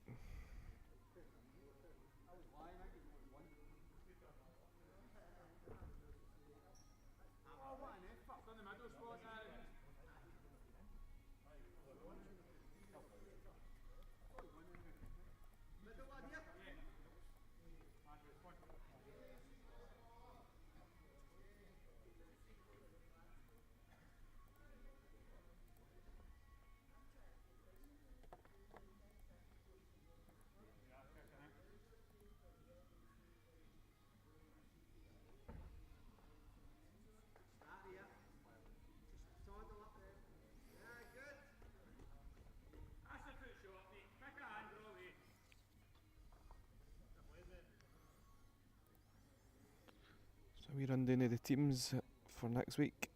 So we run down to the teams for next week.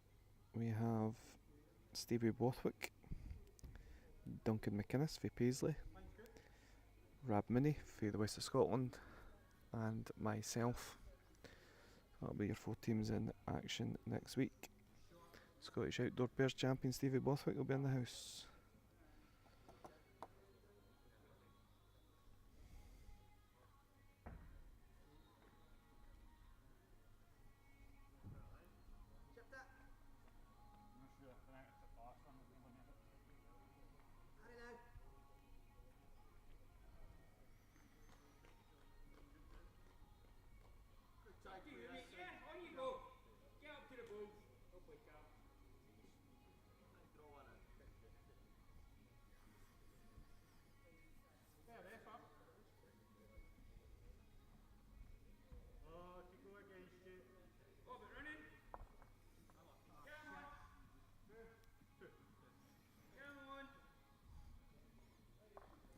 We have Stevie Bothwick, Duncan McInnes for Paisley, Rab Minnie for the West of Scotland, and myself. That'll be your 4 teams in action next week. Scottish Outdoor Bears champion Stevie Bothwick will be in the house.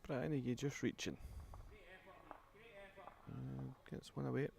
Brian, are you just reaching? Gets one away.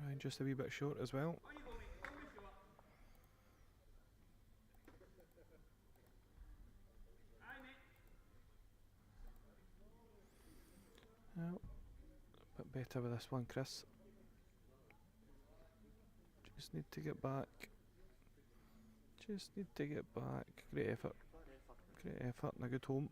Ryan just a wee bit short as well. Well, a bit better with this one, Chris. Just need to get back. Just need to get back. Great effort. Great effort and a good home.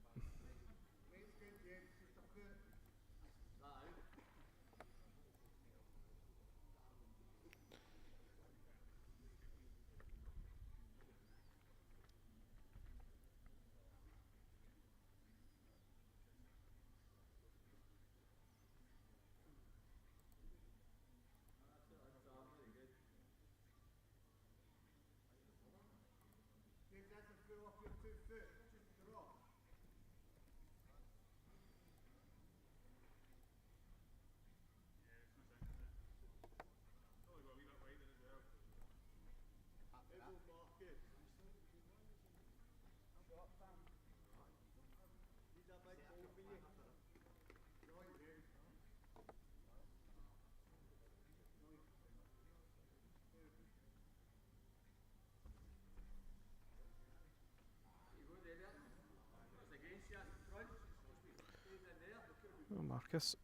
Oh, Marcus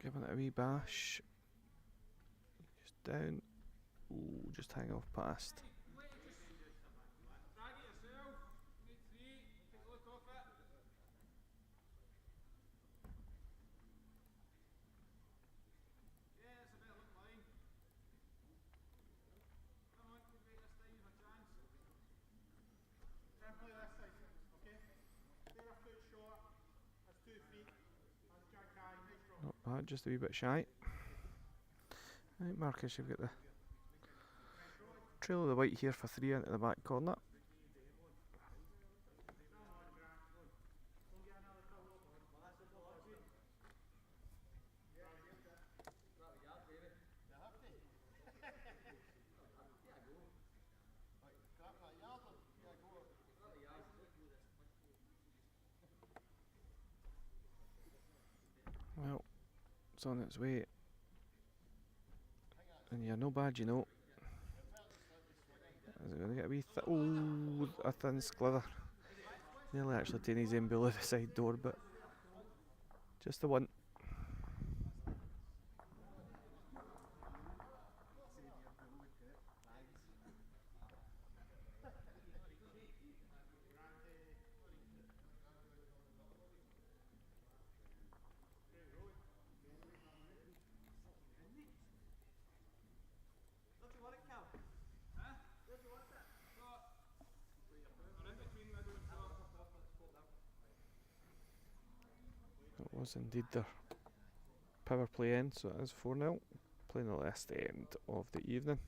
giving it a wee bash. Just down. Ooh, just hang off past. They're a foot short. That's 2 feet. That's Jack High. Nice draw. Not bad, just a wee bit shy. Right, Marcus, you've got the trail of the white here for 3 into the back corner. Well, it's on its way. And you're no bad, you know. Is it going to get a wee a thin sklither? Nearly actually taking his aim below the side door, but just the one. It was indeed their power play end, so it is 4-0. Playing the last end of the evening.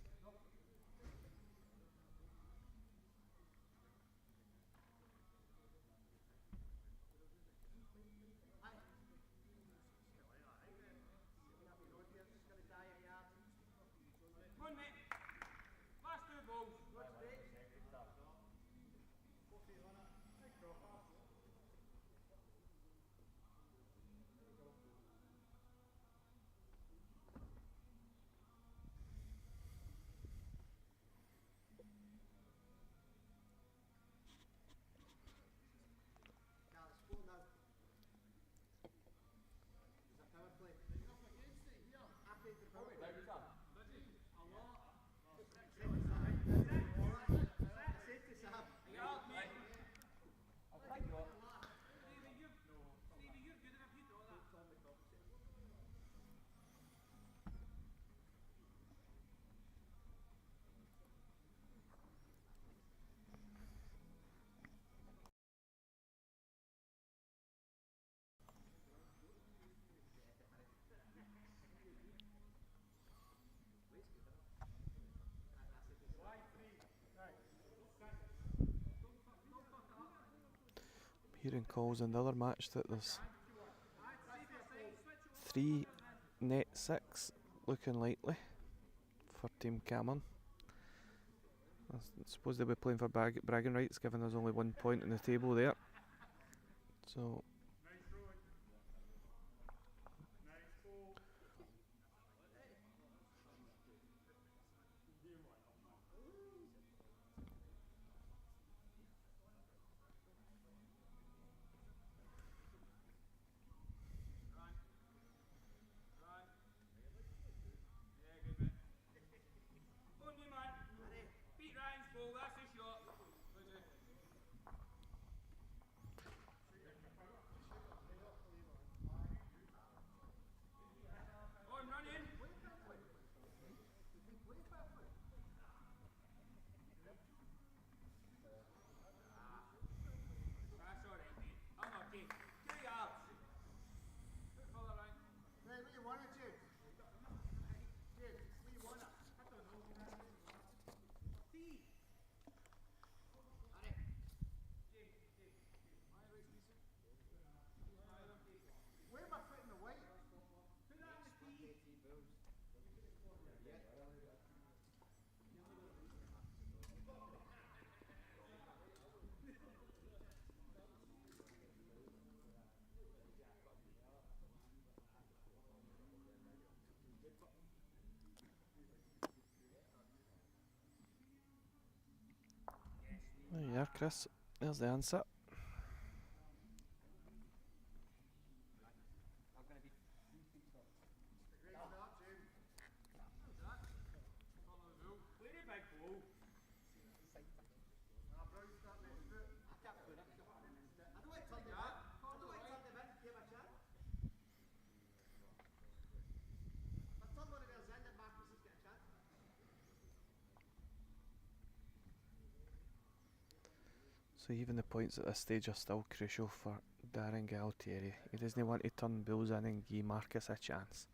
Hearing calls in the other match that there's 3 net 6 looking likely for Team Cameron. I suppose they'll be playing for bragging rights, given there's only 1 point in the table there. So there you are, Chris. There's the answer. So even the points at this stage are still crucial for Darren Galtieri. He doesn't want to turn Bulls in and give Marcus a chance.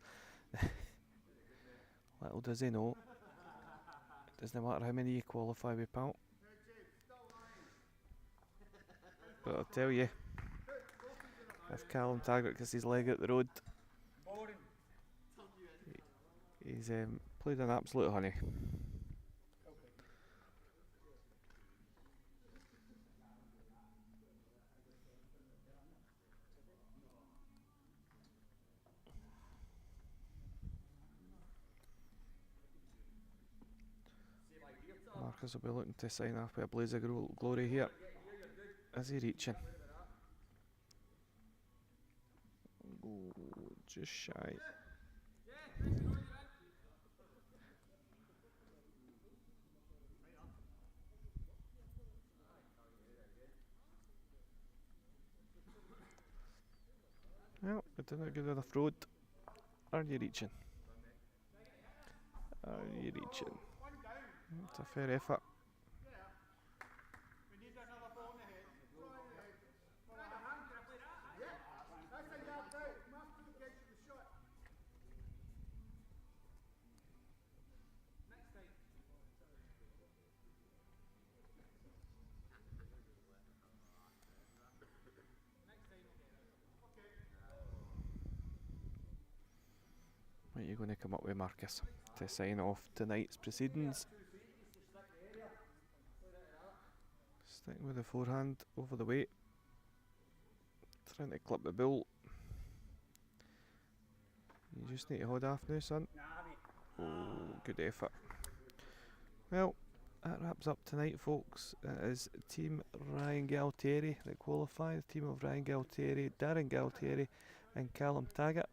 Little does he know, it doesn't matter how many you qualify with, pal. But I'll tell you, if Callum Taggart gets his leg out the road, he's played an absolute honey. Marcus will be looking to sign off with a blaze of glory here. Is he reaching? Oh, just shy. Well, it didn't get enough road. Are you reaching? Are you reaching? It's a fair effort. We need another ball in the head. Ball in the head. That's a yard out. Mark gets you the shot. Next time. What are you going to come up with, Marcus, to sign off tonight's proceedings? Sticking with the forehand over the weight. Trying to clip the bull. You just need to hold off now, son. Oh, good effort. Well, that wraps up tonight, folks. It is Team Ryan Galtieri that qualify. The team of Ryan Galtieri, Darren Galtieri and Callum Taggart,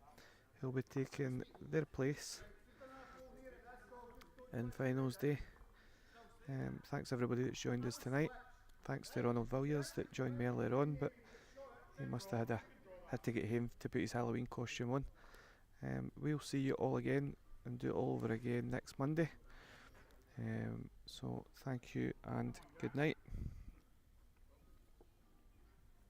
who'll be taking their place in finals day. Thanks everybody that's joined us tonight. Thanks to Ronald Villiers that joined me earlier on, but he must have had to get home to put his Halloween costume on. We'll see you all again and do it all over again next Monday. So thank you and good night.